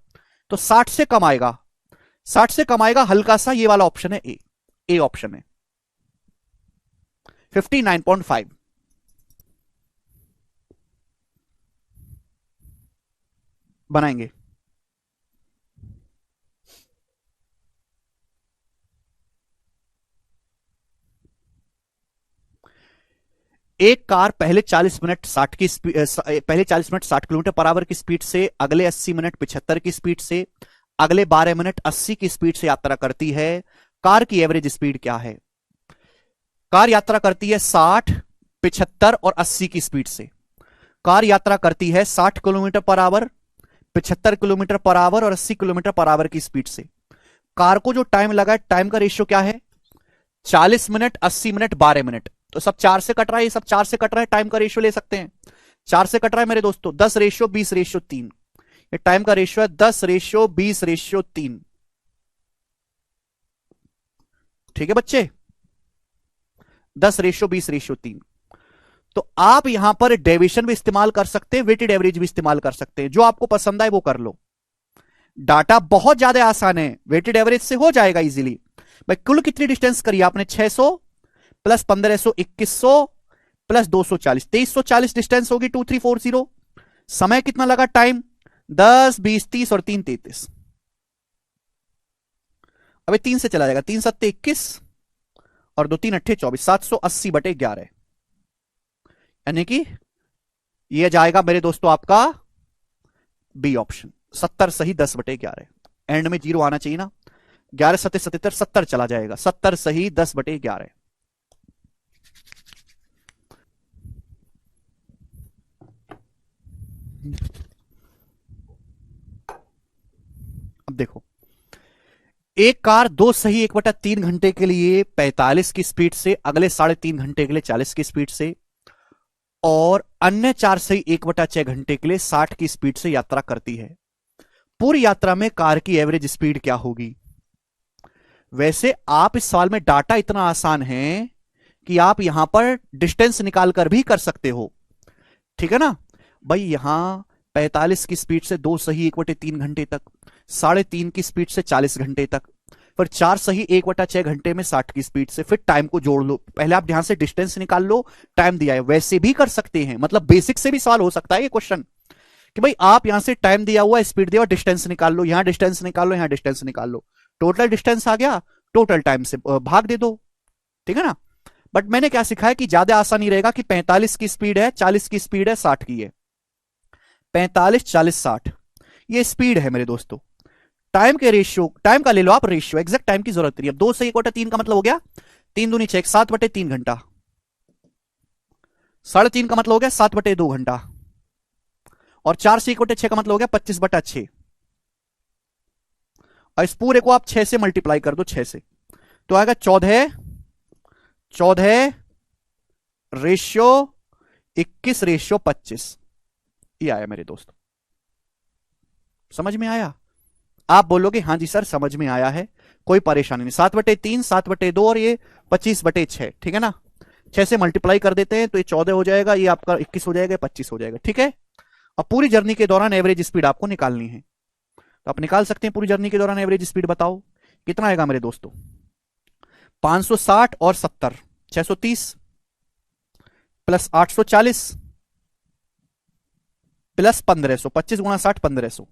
[SPEAKER 1] तो 60 से कम आएगा। 60 से कम आएगा हल्का सा, ये वाला ऑप्शन है ए ऑप्शन है 59.5। बनाएंगे। एक कार पहले 40 मिनट 60 की पहले 40 मिनट 60 किलोमीटर पर आवर की स्पीड से, अगले 80 मिनट 75 की स्पीड से, अगले 12 मिनट 80 की स्पीड से यात्रा करती है। कार की एवरेज स्पीड क्या है? कार यात्रा करती है 60, 75 और 80 की स्पीड से। कार यात्रा करती है 60 kilometre per our, 75 kilometre per our और 80 किलोमीटर पर आवर की स्पीड से। कार को जो टाइम लगा है, टाइम का रेशियो क्या है? 40 मिनट 80 मिनट 12 मिनट। तो सब 4 से कट रहा है, ये सब 4 से कट रहा है। टाइम का रेशियो ले सकते हैं, 4 से कट रहा है मेरे दोस्तों। 10:20:3। ये टाइम का रेशियो है 10:20:3। ठीक है बच्चे, 10:20:3। तो आप यहां पर डेविएशन भी इस्तेमाल कर सकते हैं, वेटेड एवरेज भी इस्तेमाल कर सकते हैं। जो आपको पसंद आए वो कर लो। डाटा बहुत ज्यादा आसान है, वेटेड एवरेज से हो जाएगा इजीली। भाई कुल कितनी डिस्टेंस करी आपने? 600 प्लस 1500 2100 प्लस 240 2340 डिस्टेंस होगी 2340। समय कितना लगा? टाइम 10 20 30 और 3 33। अबे 3 से चला जाएगा, 3 7 21 और 2 3 8 24, 780/11। यानी कि यह जाएगा मेरे दोस्तों आपका बी ऑप्शन, 70 सही 10/11। एंड में 0 आना चाहिए ना। 11 7 77 70 चला जाएगा, 70 सही 10/11। अब देखो, एक कार 2 सही 1/3 घंटे के लिए 45 की स्पीड से, अगले 3.5 घंटे के लिए 40 की स्पीड से और अन्य 4 सही 1/6 घंटे के लिए 60 की स्पीड से यात्रा करती है। पूरी यात्रा में कार की एवरेज स्पीड क्या होगी? वैसे आप इस सवाल में डाटा इतना आसान है कि आप यहां पर डिस्टेंस निकाल कर भी कर सकते हो। ठीक है ना भाई? यहां 45 की स्पीड से 2 सही 1/3 घंटे तक, 3.5 की स्पीड से 40 घंटे तक, फिर 4 सही 1/6 घंटे में 60 की स्पीड से। फिर टाइम को जोड़ लो, पहले आप ध्यान से डिस्टेंस निकाल लो, टाइम दिया है। वैसे भी कर सकते हैं, मतलब बेसिक से भी सवाल हो सकता है ये क्वेश्चन कि भाई आप यहां से टाइम दिया हुआ, स्पीड दिया हुआ, डिस्टेंस निकाल लो, यहां डिस्टेंस निकाल लो, यहां डिस्टेंस निकाल लो, टोटल डिस्टेंस आ गया, टोटल टाइम से भाग दे दो। ठीक है ना? बट मैंने क्या सिखाया है कि ज्यादा आसानी रहेगा कि 45 की स्पीड है, 40 की स्पीड है, 60 की है। 45, 40, 60 ये स्पीड है मेरे दोस्तों। टाइम के रेशियो, टाइम का ले लो आप रेशियो, एग्जैक्ट टाइम की जरूरत नहीं। अब 2 से 1/3 का मतलब हो गया 3 दूनी 6, 7/3 घंटा। 3.5 का मतलब हो गया 7/2 घंटा। और 4 से 1/6 का मतलब हो गया 25/6। और इस पूरे को आप 6 से मल्टीप्लाई कर दो, 6 से, तो आएगा 14 रेशियो 21/25। ये आया मेरे दोस्त, समझ में आया? आप बोलोगे हाँ जी सर समझ में आया है, कोई परेशानी नहीं। 7/3, 7/2 और ये 25/6, ठीक है ना। 6 से मल्टीप्लाई कर देते हैं तो ये 14 हो जाएगा, ये आपका 21 हो जाएगा, 25 हो जाएगा, ठीक है। अब पूरी जर्नी के दौरान एवरेज स्पीड आपको निकालनी है, तो आप निकाल सकते हैं। पूरी जर्नी के दौरान एवरेज स्पीड बताओ कितना आएगा मेरे दोस्तों। 560 और 70, 630 plus 840 plus 1500, 25 × 60 1500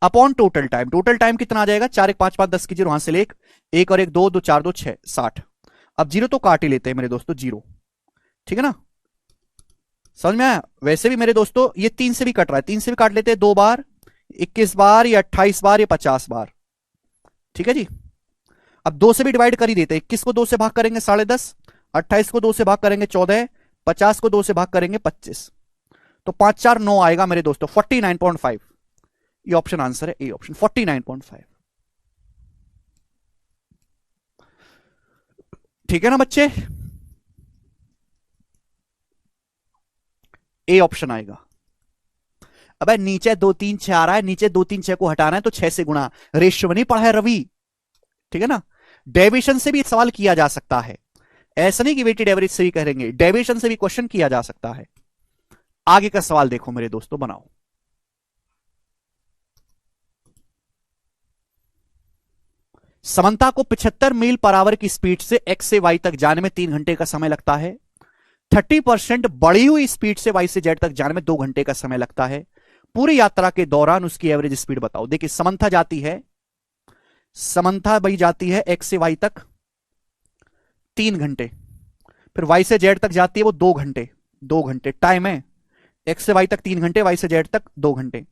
[SPEAKER 1] upon total time. Total time कितना आ जाएगा, 4 1 5 5 10 की जीरो, वहां से ले 1 और 1 2 2 4 2 6 60। अब जीरो तो काट ही लेते हैं मेरे दोस्तों, जीरो, ठीक है ना। समझ में आया? वैसे भी मेरे दोस्तों ये 3 से भी कट रहा है, 3 से भी काट लेते हैं, 2 बार, 21 बार, या 28 बार, या 50 बार, ठीक है जी। अब 2 से भी डिवाइड कर ही देते हैं। 21 को 2 से भाग करेंगे 10.5, 28 को 2 से भाग करेंगे 14, 50 को 2 से भाग करेंगे 25, तो 5 4 9 आएगा मेरे दोस्तों 49.5। ये ऑप्शन आंसर है, ए ऑप्शन 49.5। ठीक है ना बच्चे, ए ऑप्शन आएगा। अब नीचे 2 3 6 आ रहा है, नीचे 2 3 6 को हटाना है तो 6 से गुणा, रेशियो में नहीं पढ़ा है रवि, ठीक है ना। डेविएशन से भी सवाल किया जा सकता है, ऐसा नहीं कि वेटेड एवरेज से ही करेंगे, डेविएशन से भी क्वेश्चन किया जा सकता है। आगे का सवाल देखो मेरे दोस्तों, बनाओ। समंता को 75 मील पर आवर की स्पीड से एक्स से वाई तक जाने में 3 घंटे का समय लगता है। 30% बढ़ी हुई स्पीड से वाई से जेड तक जाने में 2 घंटे का समय लगता है। पूरी यात्रा के दौरान उसकी एवरेज स्पीड बताओ। देखिए समंथा जाती है, समंथा भाई जाती है एक्स से वाई तक 3 घंटे, फिर वाई से जेड तक जाती है वो 2 घंटे, 2 घंटे टाइम है। एक्स से वाई तक 3 घंटे, वाई से जेड तक 2 घंटे।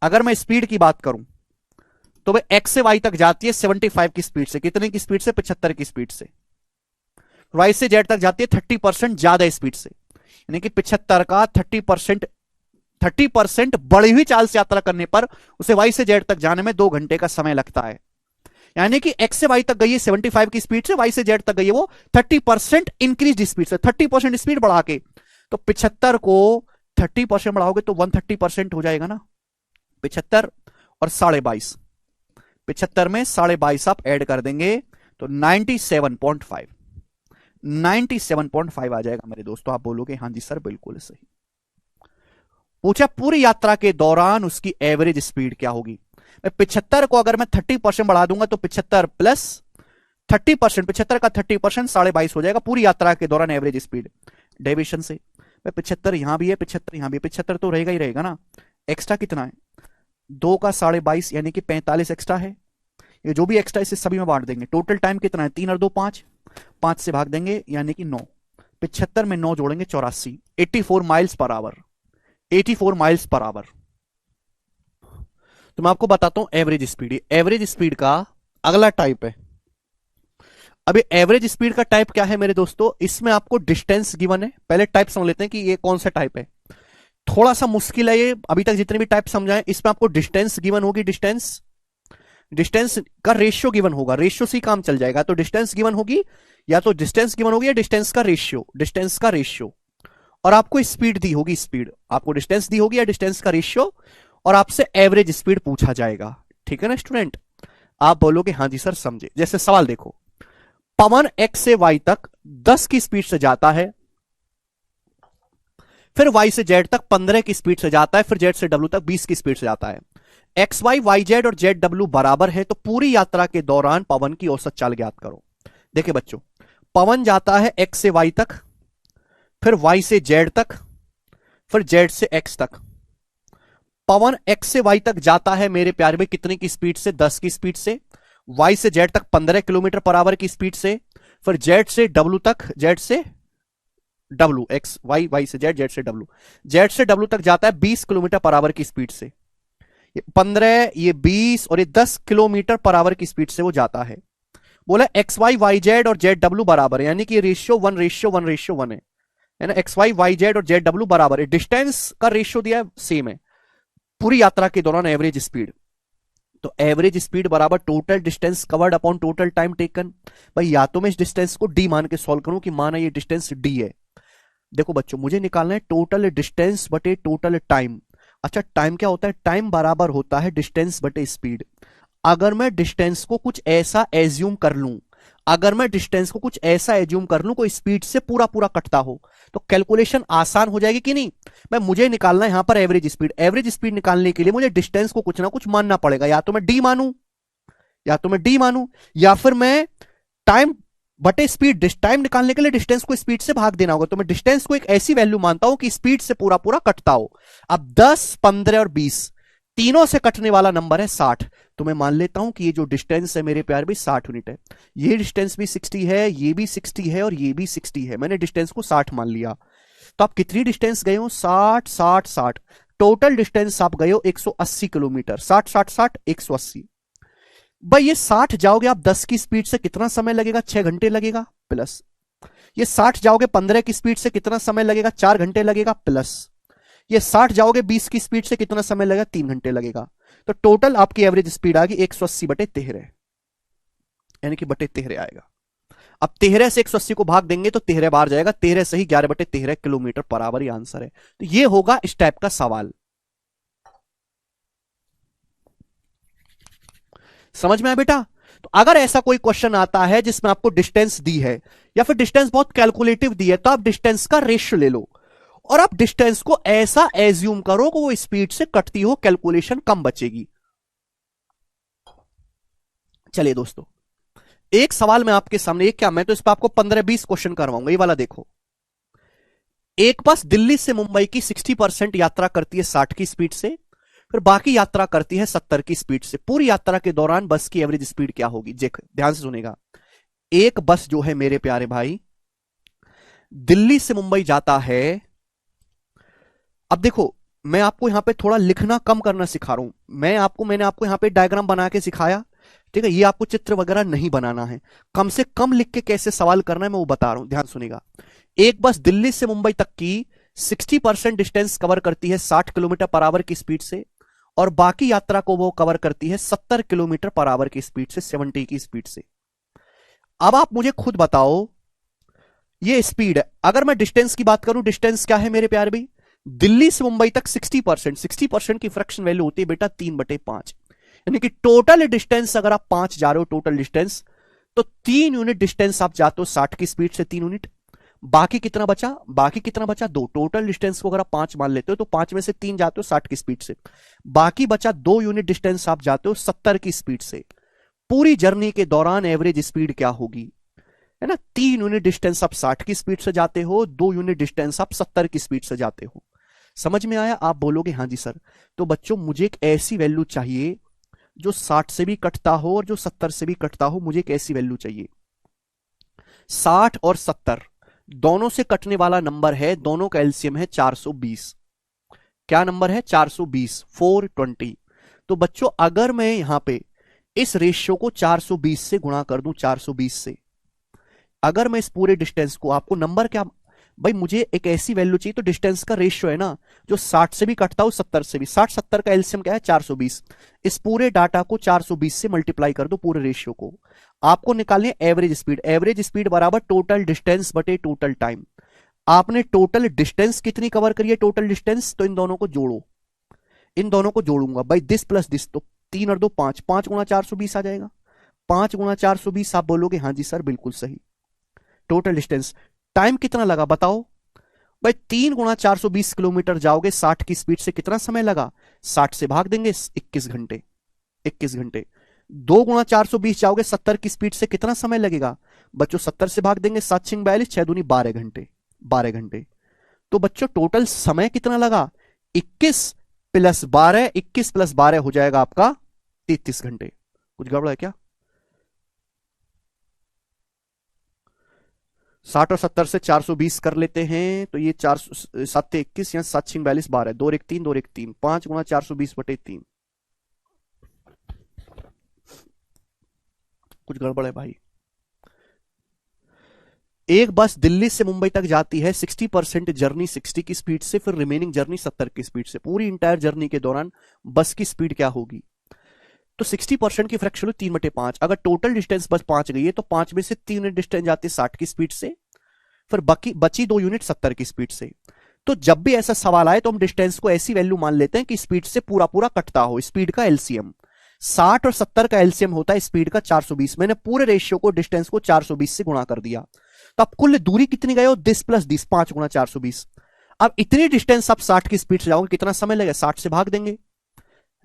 [SPEAKER 1] अगर मैं स्पीड की बात करूं तो वह एक्स से वाई तक जाती है 75 की स्पीड से, कितने की स्पीड से, 75 की स्पीड से। वाई से जेड तक जाती है 30% ज्यादा स्पीड से, यानी कि 75 का 30% बढ़ी हुई चाल से यात्रा करने पर उसे वाई से जेड तक जाने में 2 घंटे का समय लगता है। यानी कि एक्स से वाई तक गई है 75 की स्पीड से, वाई से जेड तक गई है वो 30% इंक्रीज स्पीड से, 30% स्पीड बढ़ा के। तो 75 को 30% बढ़ाओगे तो 130% हो जाएगा ना। 75 और 22.5, 75 में 22.5 आप ऐड कर देंगे तो 97.5, 97.5 आ जाएगा मेरे दोस्तों। आप बोलोगे हाँ जी सर बिल्कुल सही। पूछा पूरी यात्रा के दौरान उसकी एवरेज स्पीड क्या होगी। मैं 75 को अगर मैं 30% बढ़ा दूंगा तो 75 प्लस 30%, 75 का 30% 22.5 हो जाएगा पूरी यात्रा के दौरान एवरेज स्पीड डेविएशन से। मैं 75 यहां भी है, 75 यहां भी है, 75 तो रहेगा ही रहेगा ना। एक्स्ट्रा कितना है, 2 का 22.5 यानी कि 45 एक्स्ट्रा है। ये जो भी एक्स्ट्रा इसे सभी में बांट देंगे। टोटल टाइम कितना है, 3 और 2 5, 5 से भाग देंगे यानी कि 9। 75 में 9 जोड़ेंगे 84, 84 miles per hour, 84 miles per hour. तो मैं आपको बताता हूं एवरेज स्पीड। एवरेज स्पीड का अगला टाइप है। अभी एवरेज स्पीड का टाइप क्या है मेरे दोस्तों, इसमें आपको डिस्टेंस गिवन है। पहले टाइप समझ लेते हैं कि ये कौन सा टाइप है। थोड़ा सा मुश्किल है ये, अभी तक जितने भी टाइप समझाए इसमें आपको डिस्टेंस गिवन होगी, डिस्टेंस, डिस्टेंस का रेशियो गिवन होगा, रेशियो से काम चल जाएगा। तो डिस्टेंस गिवन होगी, या तो डिस्टेंस गिवन होगी या डिस्टेंस का रेशियो, डिस्टेंस का रेशियो। और आपको स्पीड दी होगी, स्पीड आपको डिस्टेंस दी होगी या डिस्टेंस का रेशियो, और आपसे एवरेज स्पीड पूछा जाएगा। ठीक है ना स्टूडेंट, आप बोलोगे हाँ जी सर समझे। जैसे सवाल देखो, पवन एक्स से वाई तक 10 की स्पीड से जाता है, फिर वाई से जेड तक 15 की स्पीड से जाता है, फिर जेड से डब्ल्यू तक 20 की स्पीड से जाता है। एक्स वाई वाई जेड और जेड डब्ल्यू बराबर है, तो पूरी यात्रा के दौरान पवन की औसत चाल ज्ञात करो। देखिए बच्चों, पवन जाता है एक्स से वाई तक, फिर वाई से जेड तक, फिर जेड से एक्स तक। पवन एक्स से वाई तक जाता है मेरे प्यारे में कितने की स्पीड से, 10 की स्पीड से। वाई से जेड तक 15 किलोमीटर पर आवर की स्पीड से, फिर जेड से डब्ल्यू तक, जेड से डब्ल्यू, एक्स वाई, वाई से जेड, जेड से डब्ल्यू, जेड से डब्ल्यू तक जाता है 20 किलोमीटर पर आवर की स्पीड से। ये 15, ये 20 और ये 10 किलोमीटर पर आवर की स्पीड से वो जाता है। बोला एक्स वाई वाई जेड और जेड डब्ल्यू बराबर है, यानी कि रेशियो 1:1:1 है ना। एक्स वाई वाई जेड और जेड डब्ल्यू बराबर है। डिस्टेंस का रेशियो दिया है, सेम है। पूरी यात्रा के दौरान एवरेज स्पीड, तो एवरेज स्पीड बराबर total distance covered upon total time taken. भाई या तो मैं इस डिस्टेंस को डी मान के सॉल्व करूं कि माना ये डिस्टेंस डी है। देखो बच्चों, मुझे निकालना है टोटल डिस्टेंस बटे टोटल टाइम। अच्छा, टाइम क्या होता है? टाइम बराबर होता है डिस्टेंस बटे स्पीड। अगर मैं डिस्टेंस को कुछ ऐसा एज्यूम कर लूं, अगर मैं डिस्टेंस को कुछ ऐसा एज्यूम कर लूं कोई स्पीड से पूरा पूरा कटता हो, तो कैलकुलेशन आसान हो जाएगी कि नहीं। मैं मुझे निकालना है यहां पर एवरेज स्पीड। एवरेज स्पीड निकालने के लिए मुझे डिस्टेंस को कुछ ना कुछ मानना पड़ेगा। या तो मैं डी मानूं, या तो मैं डी मानूं, या फिर मैं टाइम बटे स्पीड, टाइम निकालने के लिए डिस्टेंस को स्पीड से भाग देना होगा। तो मैं डिस्टेंस को एक ऐसी वैल्यू मानता हूं कि स्पीड से पूरा पूरा कटता हो। अब 10, 15 और 20 तीनों से कटने वाला नंबर है 60। तो मैं मान लेता हूं कि ये जो डिस्टेंस है मेरे प्यार भी 60 यूनिट है। ये डिस्टेंस भी 60 है, ये भी 60 है और ये भी 60 है। मैंने डिस्टेंस को 60 मान लिया। तो आप कितनी डिस्टेंस गए हो? 60, 60, 60। टोटल डिस्टेंस आप गए हो 180 किलोमीटर। 60, 60, 60, 180। भाई ये 60 जाओगे आप 10 की स्पीड से, कितना समय लगेगा? 6 घंटे लगेगा, प्लस ये 60 जाओगे 15 की स्पीड से, कितना समय लगेगा? 4 घंटे लगेगा, प्लस ये 60 जाओगे 20 की स्पीड से, कितना समय लगेगा? 3 घंटे लगेगा। तो टोटल आपकी एवरेज स्पीड आ गई 180 बटे 13, यानी कि बटे 13 आएगा। अब 13 से 180 को भाग देंगे तो 13 बार जाएगा, 13 सही 11 बटे 13 kilometre per our he answer है। तो ये होगा इस टाइप का सवाल। समझ में आया बेटा? तो अगर ऐसा कोई क्वेश्चन आता है जिसमें आपको डिस्टेंस दी है या फिर डिस्टेंस बहुत कैलकुलेटिव दी है, तो आप डिस्टेंस का रेशियो ले लो और आप डिस्टेंस को ऐसा एज्यूम करो कि वो स्पीड से कटती हो, कैलकुलेशन कम बचेगी। चलिए दोस्तों, एक सवाल मैं आपके सामने, एक क्या, मैं तो इस पर आपको 15-20 क्वेश्चन करवाऊंगा। ये वाला देखो, एक बस दिल्ली से मुंबई की 60% यात्रा करती है 60 की स्पीड से, फिर बाकी यात्रा करती है 70 की स्पीड से। पूरी यात्रा के दौरान बस की एवरेज स्पीड क्या होगी? देख ध्यान से सुनेगा। एक बस जो है मेरे प्यारे भाई दिल्ली से मुंबई जाता है। अब देखो, मैं आपको यहां पे थोड़ा लिखना कम करना सिखा रहा हूं। मैंने आपको यहां पे डायग्राम बना के सिखाया, ठीक है। ये आपको चित्र वगैरह नहीं बनाना है, कम से कम लिख के कैसे सवाल करना है मैं वो बता रहा हूं, ध्यान सुनेगा। एक बस दिल्ली से मुंबई तक की 60% डिस्टेंस कवर करती है 60 किलोमीटर पर आवर की स्पीड से, और बाकी यात्रा को वो कवर करती है 70 किलोमीटर पर आवर की स्पीड से, 70 की स्पीड से। अब आप मुझे खुद बताओ, ये स्पीड है। अगर मैं डिस्टेंस की बात करूं, डिस्टेंस क्या है मेरे प्यारे भाई? दिल्ली से मुंबई तक 60% की फ्रैक्शन वैल्यू होती है बेटा 3/5, यानी कि टोटल डिस्टेंस अगर आप 5 जा रहे हो टोटल डिस्टेंस, तो 3 यूनिट डिस्टेंस आप जाते हो 60 की स्पीड से, 3 यूनिट। बाकी कितना बचा? बाकी कितना बचा? 2। टोटल डिस्टेंस को अगर आप 5 मान लेते हो तो 5 में से 3 जाते हो 60 की स्पीड से, बाकी बचा 2 यूनिट डिस्टेंस आप जाते हो 70 की स्पीड से। पूरी जर्नी के दौरान एवरेज स्पीड क्या होगी? है ना, 3 यूनिट डिस्टेंस आप 60 की स्पीड से जाते हो, 2 यूनिट डिस्टेंस आप 70 की स्पीड से जाते हो। समझ में आया? आप बोलोगे हाँ जी सर। तो बच्चों, मुझे एक ऐसी वैल्यू चाहिए जो 60 से भी कटता हो और जो 70 से भी कटता हो। मुझे एक ऐसी वैल्यू चाहिए, 60 और 70 दोनों से कटने वाला नंबर है, दोनों का एलसीएम है 420। क्या नंबर है? 420, 420। तो बच्चों, अगर मैं यहां पे इस रेशियो को 420 से गुणा कर दूं, 420 से, अगर मैं इस पूरे डिस्टेंस को, आपको नंबर क्या भाई, मुझे एक ऐसी वैल्यू चाहिए, तो डिस्टेंस का रेशियो है ना जो 60 से भी कटता हो 70 से भी, 60 70 का एलसीएम क्या है? 420। इस पूरे डाटा को 420 से मल्टीप्लाई कर दो, पूरे रेशियो को। आपको निकालनी है एवरेज स्पीड। एवरेज स्पीड बराबर टोटल डिस्टेंस बटे टोटल टाइम। आपने टोटल डिस्टेंस कितनी कवर करी है? टोटल डिस्टेंस, तो इन दोनों को जोड़ो, इन दोनों को जोड़ूंगा भाई, दिस प्लस दिस, तो 3 और 2 5, 5 गुणा 420 आ जाएगा। 5 गुणा 420, आप बोलोगे हाँ जी सर बिल्कुल सही। टोटल डिस्टेंस, टाइम कितना लगा बताओ भाई? 3 गुणा 420 किलोमीटर जाओगे 60 की स्पीड से, कितना समय लगा? 60 से भाग देंगे 21 घंटे, 21 घंटे। 2 गुणा 420 जाओगे 70 की स्पीड से, कितना समय लगेगा बच्चों? 70 से भाग देंगे 7 6 42, 6 दूनी 12 घंटे, 12 घंटे। तो बच्चों टोटल समय कितना लगा? 21 प्लस 12, 21 प्लस 12 हो जाएगा आपका 33 घंटे। कुछ गड़बड़ है क्या? 60 और 70 से 420 कर लेते हैं तो ये 4 7 21 यहाँ 7 6 42 12 2 1 3 2 1 3 5 गुणा 420/3। कुछ गड़बड़ है भाई। एक बस दिल्ली से मुंबई तक जाती है 60% जर्नी 60 की स्पीड से, फिर रिमेनिंग जर्नी 70 की स्पीड से। पूरी इंटायर जर्नी के दौरान बस की स्पीड क्या होगी? तो 60% की फ्रैक्शन 3/5। अगर टोटल डिस्टेंस बस 5 गई है तो 5 में से 3 यूनिट डिस्टेंस जाती है 60 की स्पीड से, फिर बची 2 यूनिट 70 की स्पीड से। तो जब भी ऐसा सवाल आए तो हम डिस्टेंस को ऐसी वैल्यू मान लेते हैं कि स्पीड से पूरा पूरा कटता हो। स्पीड का एलसीएम 60 और 70 का एलसीएम होता है स्पीड का 420। मैंने पूरे रेशियो को डिस्टेंस को 420 से गुणा कर दिया। तो अब कुल दूरी कितनी गई हो? दिस प्लस दिस, 5 गुणा 420। अब इतनी डिस्टेंस आप 60 की स्पीड से जाओगे, कितना समय लगेगा? 60 से भाग देंगे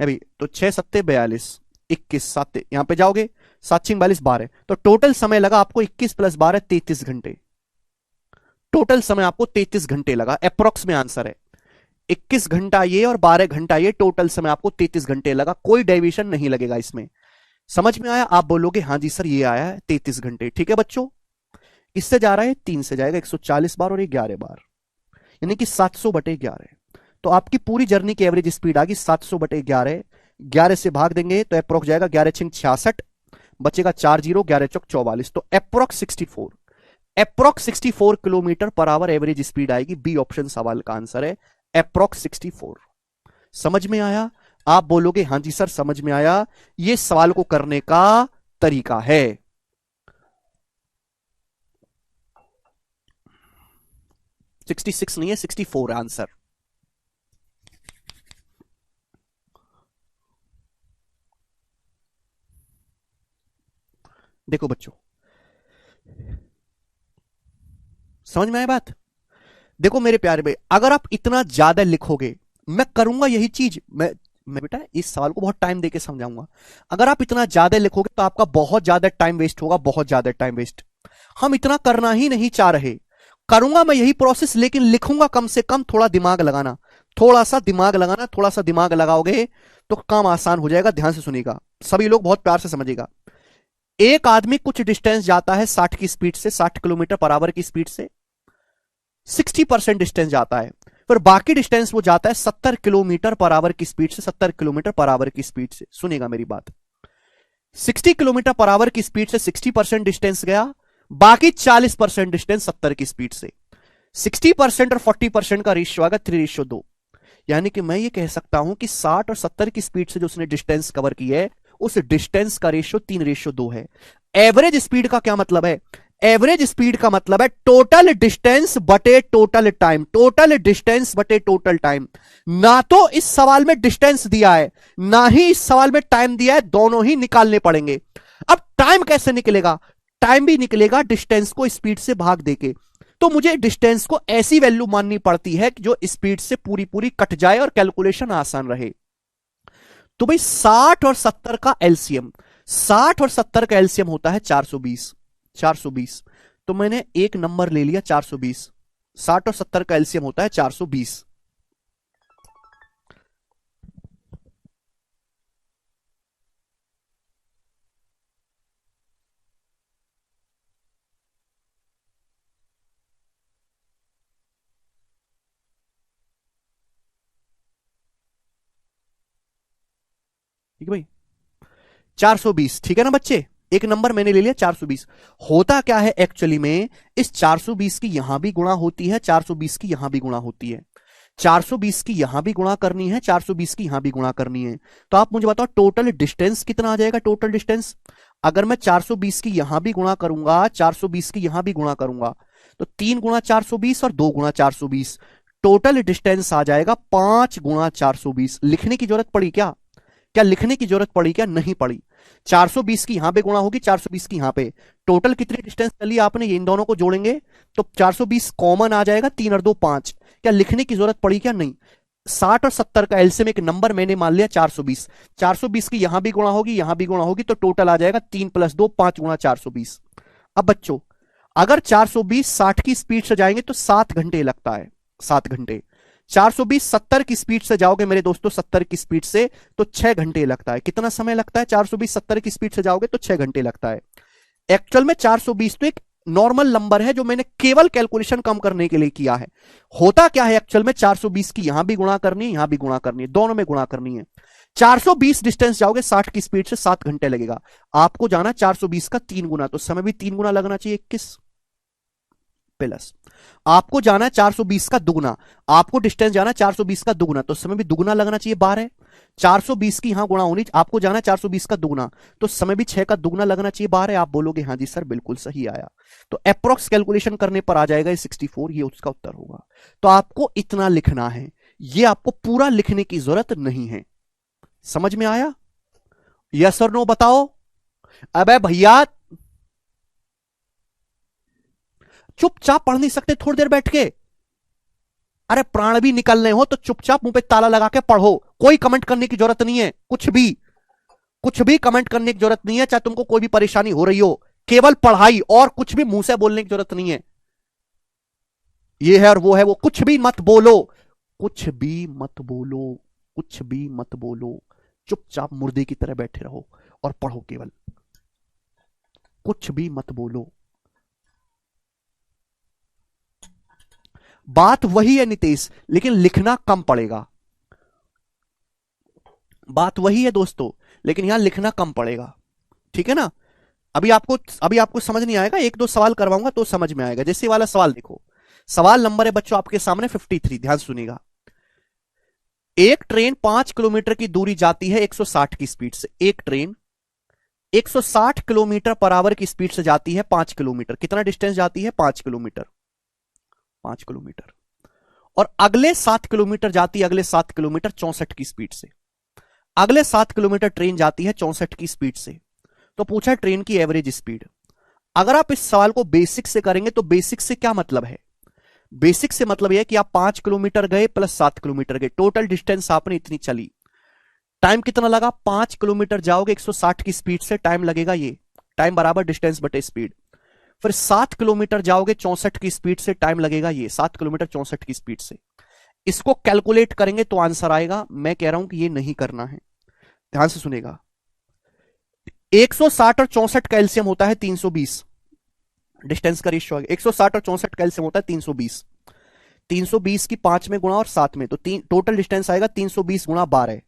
[SPEAKER 1] है भाई। तो 6 7 42 21 7 यहां पे जाओगे 7 6 42 12। तो टोटल समय लगा आपको 21 + 12 33 घंटे। टोटल समय आपको 33 घंटे लगा। अप्रोक्स में आंसर है 21 घंटा ये और 12 घंटा ये, टोटल समय आपको 33 घंटे लगा। कोई डेविएशन नहीं लगेगा इसमें। समझ में आया? आप बोलोगे हाँ जी सर ये आया है 33 घंटे। ठीक है बच्चों, इससे जा रहा है 3 से जाएगा 140 बार और ये 11 बार, यानी कि 700/11। तो आपकी पूरी जर्नी की एवरेज स्पीड आ गई 700/11। 11 से भाग देंगे तो अप्रोक्स जाएगा 11 6 66, बचेगा 4 0, 11 चौक 44। तो approx 64 kilometre per our average speed आएगी। बी ऑप्शन सवाल का आंसर है अप्रोक्स 64। समझ में आया? आप बोलोगे हां जी सर समझ में आया। यह सवाल को करने का तरीका है। सिक्सटी सिक्स नहीं है 64 आंसर। देखो बच्चों, समझ में आया बात? देखो मेरे प्यारे भाई, अगर आप इतना ज्यादा लिखोगे, मैं करूंगा यही चीज, मैं बेटा इस सवाल को बहुत टाइम देके समझाऊंगा। अगर आप इतना ज्यादा लिखोगे तो आपका बहुत ज्यादा टाइम वेस्ट होगा, बहुत ज्यादा टाइम वेस्ट। हम इतना करना ही नहीं चाह रहे। करूंगा मैं यही प्रोसेस, लेकिन लिखूंगा कम से कम। थोड़ा दिमाग लगाना, थोड़ा सा दिमाग लगाना, थोड़ा सा दिमाग लगाओगे तो काम आसान हो जाएगा। ध्यान से सुनिएगा, सभी लोग बहुत प्यार से समझिएगा। एक आदमी कुछ डिस्टेंस जाता है 60 की स्पीड से, 60 किलोमीटर पर आवर की स्पीड से, 60% डिस्टेंस जाता है। फिर बाकी डिस्टेंस वो जाता है 70 किलोमीटर पर आवर की स्पीड से, 70 किलोमीटर पर आवर की स्पीड से। सुनिएगा मेरी बात, 60 किलोमीटर पर आवर की स्पीड से 60% डिस्टेंस गया, बाकी 40% डिस्टेंस 70 की स्पीड से। 60% और 40% का रेशियो आएगा 3:2। यानी कि मैं ये कह सकता हूं कि 60 और 70 की स्पीड से जो उसने डिस्टेंस कवर की है, उस डिस्टेंस का रेशियो 3:2 है। एवरेज स्पीड का क्या मतलब है? एवरेज स्पीड का मतलब है टोटल डिस्टेंस बटे टोटल टाइम। टोटल डिस्टेंस बटे टोटल टाइम। ना तो इस सवाल में डिस्टेंस दिया है, ना ही इस सवाल में टाइम दिया है, दोनों ही निकालने पड़ेंगे। अब टाइम कैसे निकलेगा? टाइम भी निकलेगा डिस्टेंस को स्पीड से भाग देके। तो मुझे डिस्टेंस को ऐसी वैल्यू माननी पड़ती है कि जो स्पीड से पूरी पूरी कट जाए और कैलकुलेशन आसान रहे। तो भाई 60 और 70 का एलसीएम, 60 और 70 का एलसीएम होता है 420। 420, तो मैंने एक नंबर ले लिया 420। 60 और 70 का एलसीएम होता है 420। ठीक है भाई, 420 ठीक है ना बच्चे? एक नंबर मैंने ले लिया 420। होता क्या है एक्चुअली में, इस 420 की यहां भी गुणा होती है, 420 की यहां भी गुणा होती है, 420 की यहां भी गुणा करनी है, 420 की यहां भी गुणा करनी है। तो आप मुझे बताओ टोटल डिस्टेंस कितना आ जाएगा? टोटल डिस्टेंस अगर मैं 420 की यहां भी गुणा करूंगा, 420 की यहां भी गुणा करूंगा, तो 3 गुणा 420 और 2 गुणा 420, टोटल डिस्टेंस आ जाएगा 5 गुणा 420। लिखने की जरूरत पड़ी क्या? क्या लिखने की जरूरत पड़ी क्या? नहीं पड़ी। 420 की यहां पे गुणा होगी, 420 की यहां पे, टोटल कितनी डिस्टेंस चली आपने, ये इन दोनों को जोड़ेंगे तो 420 कॉमन आ जाएगा, 3 और 2 5। क्या लिखने की जरूरत पड़ी क्या? नहीं। 60 और 70 का एलसीएम एक नंबर मैंने मान लिया 420। 420 की यहां भी गुणा होगी, यहां भी गुणा होगी, तो टोटल आ जाएगा 3 + 2 5 गुणा 420। अब बच्चों अगर 420 60 की स्पीड से जाएंगे तो 7 घंटे लगता है, 7 घंटे। 420 70 की स्पीड से जाओगे मेरे दोस्तों, 70 की स्पीड से, तो 6 घंटे लगता है। कितना समय लगता है? 420 70 की स्पीड से जाओगे तो 6 घंटे लगता है। एक्चुअल में 420 तो एक नॉर्मल नंबर है जो मैंने केवल कैलकुलेशन कम करने के लिए किया है। होता क्या है एक्चुअल में, 420 की यहां भी गुणा करनी है, यहां भी गुणा करनी है, दोनों में गुणा करनी है। 420 डिस्टेंस जाओगे 60 की स्पीड से, 7 घंटे लगेगा। आपको जाना 420 का 3 गुना, तो समय भी 3 गुना लगना चाहिए, 21 प्लस आपको जाना है 420 का दुगना, आपको डिस्टेंस जाना है 420 का दुगना, तो समय भी दुगना लगना चाहिए 12। 420 की यहां गुणा होनी, आपको जाना है 420 का दुगना, तो समय भी 6 का दुगना लगना चाहिए 12। आप बोलोगे हाँ जी सर बिल्कुल सही आया, तो अप्रोक्स कैलकुलेशन करने पर आ जाएगा 64, ये उसका उत्तर होगा। तो आपको इतना लिखना है, ये आपको पूरा लिखने की जरूरत नहीं है। समझ में आया? यस और नो बताओ। अबे भैया चुपचाप पढ़ नहीं सकते थोड़ी देर बैठ के? अरे प्राण भी निकलने हो तो चुपचाप मुंह पे ताला लगा के पढ़ो, कोई कमेंट करने की जरूरत नहीं है, कुछ भी कमेंट करने की जरूरत नहीं है, चाहे तुमको कोई भी परेशानी हो रही हो, केवल पढ़ाई, और कुछ भी मुंह से बोलने की जरूरत नहीं है। ये है और वो है, वो कुछ भी मत बोलो, कुछ भी मत बोलो, कुछ भी मत बोलो, चुपचाप मुर्दे की तरह बैठे रहो और पढ़ो केवल, कुछ भी मत बोलो। बात वही है नितेश, लेकिन लिखना कम पड़ेगा। बात वही है दोस्तों, लेकिन यहां लिखना कम पड़ेगा, ठीक है ना? अभी आपको समझ नहीं आएगा, एक दो सवाल करवाऊंगा तो समझ में आएगा। जैसे वाला सवाल देखो, सवाल नंबर है बच्चों आपके सामने 53, ध्यान सुनिएगा। एक ट्रेन 5 किलोमीटर की दूरी जाती है 160 की स्पीड से। एक ट्रेन 160 किलोमीटर पर आवर की स्पीड से जाती है 5 किलोमीटर। कितना डिस्टेंस जाती है? 5 किलोमीटर। 5 किलोमीटर। और अगले 7 किलोमीटर जाती है, अगले 7 किलोमीटर 64 की स्पीड से। अगले 7 किलोमीटर ट्रेन जाती है 64 की स्पीड से। तो पूछा ट्रेन की एवरेज स्पीड। अगर आप इस सवाल को बेसिक से करेंगे तो बेसिक से क्या मतलब है? बेसिक से मतलब यह कि आप 5 किलोमीटर गए प्लस 7 किलोमीटर गए, टोटल डिस्टेंस आपने इतनी चली। टाइम कितना लगा? 5 किलोमीटर जाओगे 160 की स्पीड से, टाइम लगेगा ये, टाइम बराबर डिस्टेंस बटे स्पीड। फिर 7 किलोमीटर जाओगे 64 की स्पीड से, टाइम लगेगा ये 7 किलोमीटर 64 की स्पीड से। इसको कैलकुलेट करेंगे तो आंसर आएगा। मैं कह रहा हूं कि ये नहीं करना है, ध्यान से सुनेगा। 160 और 64 कैल्शियम होता है 320, डिस्टेंस का रेशियो है। 160 और 64 कैल्शियम होता है 320। 320 की 5 में गुणा और 7 में, तो टोटल डिस्टेंस आएगा 320 गुणा 12।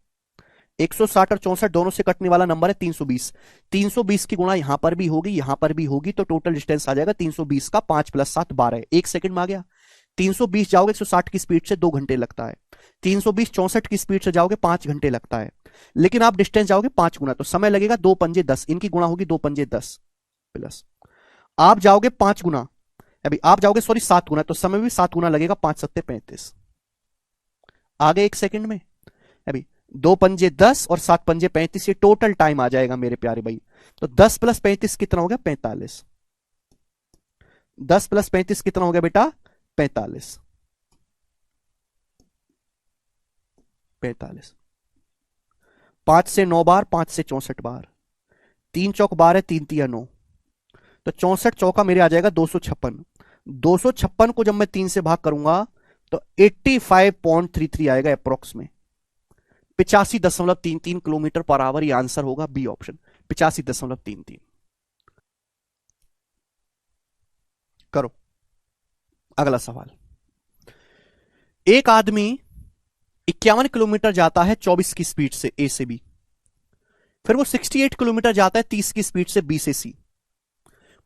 [SPEAKER 1] 160 और 64 दोनों से कटने वाला नंबर है 320। 320 की गुणा यहां पर भी होगी, यहां पर भी होगी, तो टोटल डिस्टेंस आ जाएगा 320 का 5 प्लस 7 12। एक सेकंड में आ गया। 320 जाओगे 160 की स्पीड से 2 घंटे लगता है। 320 64 की स्पीड से जाओगे 5 घंटे लगता है। लेकिन आप डिस्टेंस जाओगे 5 गुना, तो समय लगेगा 2 पंजे 10, इनकी गुणा होगी 2 पंजे 10 प्लस आप जाओगे 5 गुना, अभी आप जाओगे सॉरी 7 गुना, तो समय भी 7 गुना लगेगा, 5 सत्ते 35। आगे एक सेकंड में, अभी 2 पंजे 10 और 7 पंजे 35, ये टोटल टाइम आ जाएगा मेरे प्यारे भाई। तो 10 प्लस 35 कितना हो गया? 45। 10 प्लस 35 कितना हो गया बेटा? 45। 45। 5 से 9 बार, 5 से 64 बार, 3 चौक 12 है, 3 तिया 9, तो 64 चौका मेरे आ जाएगा 256। 256 को जब मैं 3 से भाग करूंगा तो 85.33 आएगा अप्रोक्स में। 85.33 किलोमीटर पर आवर, ये आंसर होगा बी ऑप्शन, 85.33। करो अगला सवाल। एक आदमी 51 किलोमीटर जाता है 24 की स्पीड से ए से बी, फिर वो 68 किलोमीटर जाता है 30 की स्पीड से बी से सी।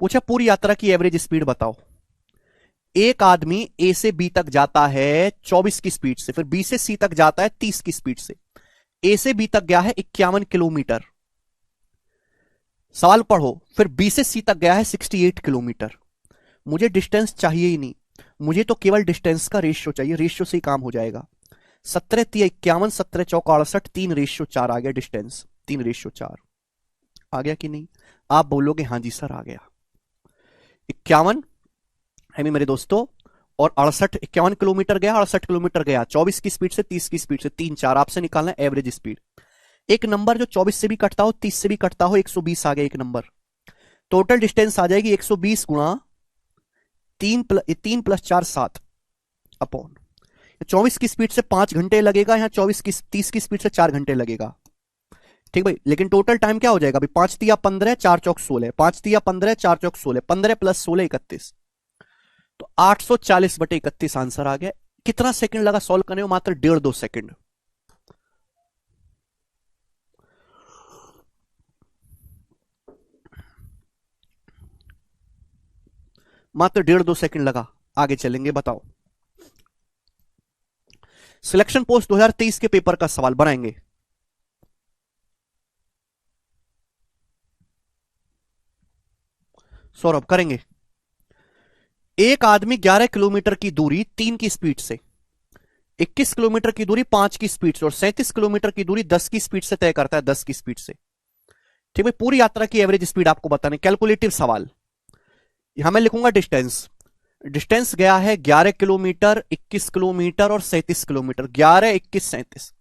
[SPEAKER 1] पूछा पूरी यात्रा की एवरेज स्पीड बताओ। एक आदमी ए से बी तक जाता है 24 की स्पीड से, फिर बी से सी तक जाता है 30 की स्पीड से। ए से बी तक गया है 51 किलोमीटर, सवाल पढ़ो, फिर बी से सी तक गया है 68 किलोमीटर। मुझे डिस्टेंस चाहिए ही नहीं, मुझे तो केवल डिस्टेंस का रेशियो चाहिए, रेशियो से ही काम हो जाएगा। 17 3 51, 17 चौका 68, 3:4 आ गया डिस्टेंस, 3:4 आ गया कि नहीं? आप बोलोगे हाँ जी सर आ गया। 51 है मेरे दोस्तों, और 68, 51 किलोमीटर गया, 68 किलोमीटर गया 24 की स्पीड से 30 की स्पीड से, 3 4 आपसे निकालना है एवरेज स्पीड। एक नंबर जो 24 से भी कटता हो 30 से भी कटता हो, 120 आ गया एक नंबर। टोटल डिस्टेंस आ जाएगी 120 गुणा 3 प्लस 4 7 अपॉन 24 की स्पीड से 5 घंटे लगेगा, यहां 24 की 30 की स्पीड से 4 घंटे लगेगा, ठीक भाई, लेकिन टोटल टाइम क्या हो जाएगा अभी, 5 तिया 15, 4 चौक 16, 5 तिया 15, 4 चौक 16, 15 प्लस 16 31, तो 840/31 आंसर आ गया। कितना सेकंड लगा सॉल्व करने में, मात्र 1.5-2 सेकंड। मात्र 1.5-2 सेकंड लगा। आगे चलेंगे, बताओ। सिलेक्शन पोस्ट 2023 के पेपर का सवाल बनाएंगे। सौरभ करेंगे। एक आदमी 11 किलोमीटर की दूरी 3 की स्पीड से, 21 किलोमीटर की दूरी 5 की स्पीड से और 37 किलोमीटर की दूरी 10 की स्पीड से तय करता है, 10 की स्पीड से। ठीक है, पूरी यात्रा की एवरेज स्पीड आपको बताने, कैलकुलेटिव सवाल। यहां मैं लिखूंगा डिस्टेंस। डिस्टेंस गया है 11 किलोमीटर, 21 किलोमीटर और 37 किलोमीटर। 11, 21, 37,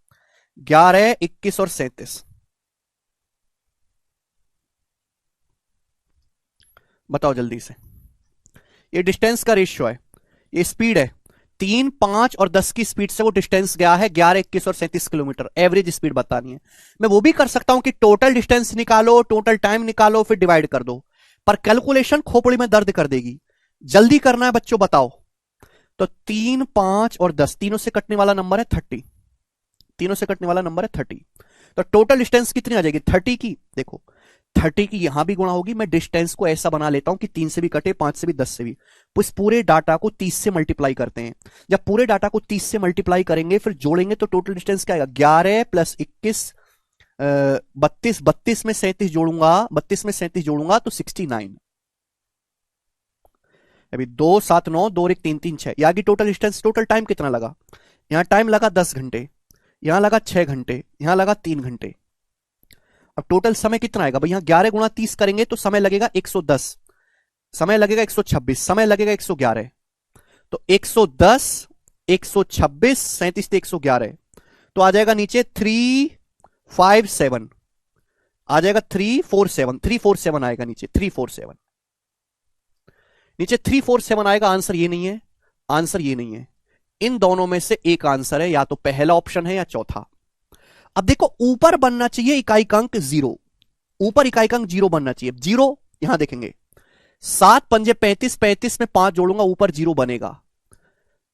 [SPEAKER 1] 11, 21 और 37। बताओ जल्दी से। ये डिस्टेंस का रेशियो है, ये स्पीड है। 3, 5 और 10 की स्पीड से वो डिस्टेंस गया है 11, 21 और 37 किलोमीटर। एवरेज स्पीड बतानी है। मैं वो भी कर सकता हूं कि टोटल डिस्टेंस निकालो, टोटल टाइम निकालो, फिर डिवाइड कर दो, पर कैलकुलेशन खोपड़ी में दर्द कर देगी। जल्दी करना है बच्चों, बताओ। तो 3, 5 और 10 तीनों से कटने वाला नंबर है 30, तीनों से कटने वाला नंबर है 30। तो टोटल डिस्टेंस कितनी आ जाएगी 30 की, देखो 30 की यहां भी गुणा होगी। मैं डिस्टेंस को ऐसा बना लेता हूं कि 3 से भी कटे, 5 से भी, 10 से भी। तो इस पूरे डाटा को 30 से मल्टीप्लाई करते हैं। जब पूरे डाटा को 30 से मल्टीप्लाई करेंगे फिर जोड़ेंगे तो टोटल डिस्टेंस क्या आएगा, 11 प्लस 21, 32, 32 में 37 जोड़ूंगा, 32 में 37 जोड़ूंगा तो 69। अभी 2, 7, 9, 2, 1, 3, 3, 6, यहाँ की टोटल डिस्टेंस। टोटल टाइम कितना लगा, यहां टाइम लगा 10 घंटे, यहां लगा 6 घंटे, यहां लगा 3 घंटे। अब टोटल समय कितना आएगा भाई, यहां 11 गुणा 30 करेंगे तो समय लगेगा 110, समय लगेगा 126, समय लगेगा 111। तो 110, 126, 37 से 111, तो आ जाएगा नीचे 357, आ जाएगा 347, 347 आएगा नीचे, 347 नीचे 347 आएगा। आंसर ये नहीं है, आंसर ये नहीं है। इन दोनों में से एक आंसर है, या तो पहला ऑप्शन है या चौथा। अब देखो ऊपर बनना चाहिए इकाई अंक 0, ऊपर इकाई अंक 0 बनना चाहिए। 0 यहां देखेंगे, 7 पंजे 35, 35 में 5 जोड़ूंगा ऊपर 0 बनेगा।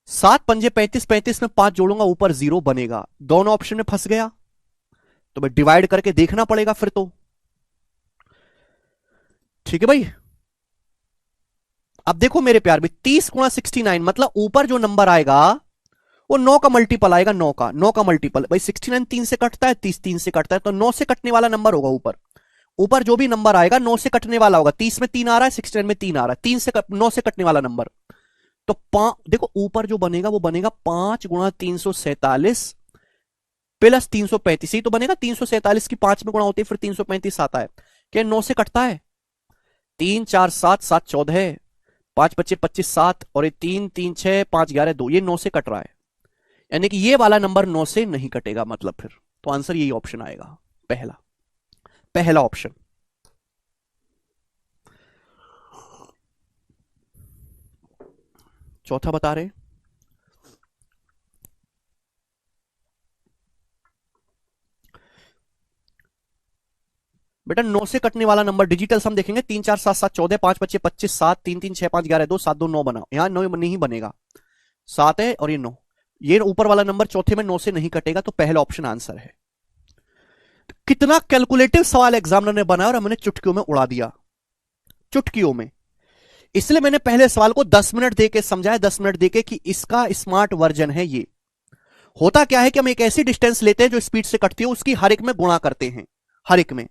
[SPEAKER 1] 7 पंजे 35, 35 में 5 जोड़ूंगा ऊपर 0 बनेगा। दोनों ऑप्शन में फंस गया, तो मैं डिवाइड करके देखना पड़ेगा फिर तो। ठीक है भाई, अब देखो मेरे प्यार भी, 30 गुणा 69 मतलब ऊपर जो नंबर आएगा वो 9 का मल्टीपल आएगा, 9 का, 9 का मल्टीपल। भाई 69 3 से कटता है, 30 3 से कटता है, तो 9 से कटने वाला नंबर होगा ऊपर। ऊपर जो भी नंबर आएगा 9 से कटने वाला होगा। 30 में 3 आ रहा है, 69 में 3 आ रहा है, 9 से कटने वाला नंबर। तो देखो ऊपर जो बनेगा वो बनेगा 5 गुणा 347 प्लस 335, ही तो बनेगा। 347 की 5 में गुणा होती है फिर 335 आता है, क्या 9 से कटता है। 3, 4, 7, 7, 14, 5, 25, 25, 7 और ये 3, 3, 6, 5, 11, 2, ये 9 से कट रहा है, यानी कि ये वाला नंबर 9 से नहीं कटेगा। मतलब फिर तो आंसर यही ऑप्शन आएगा, पहला, पहला ऑप्शन। चौथा बता रहे, बेटा 9 से कटने वाला नंबर डिजिटल सम देखेंगे, 3, 4, 7, 7, 14, 5, 25, 25, 7, 3, 3, 6, 5, 11, 2, 7, 2, 9 बना। यहां 9 नहीं बनेगा, 7 है और ये 9, ये ऊपर वाला नंबर चौथे में 9 से नहीं कटेगा, तो पहला ऑप्शन आंसर है। कितना कैलकुलेटिव सवाल एग्जामिनर ने बनाया और हमने चुटकियों में उड़ा दिया, चुटकियों में। इसलिए मैंने पहले सवाल को 10 मिनट देके समझाया, 10 मिनट देके कि इसका स्मार्ट वर्जन है ये। होता क्या है कि हम एक ऐसी डिस्टेंस लेते हैं जो स्पीड से कटती है, उसकी हर एक में गुणा करते हैं, हर एक में।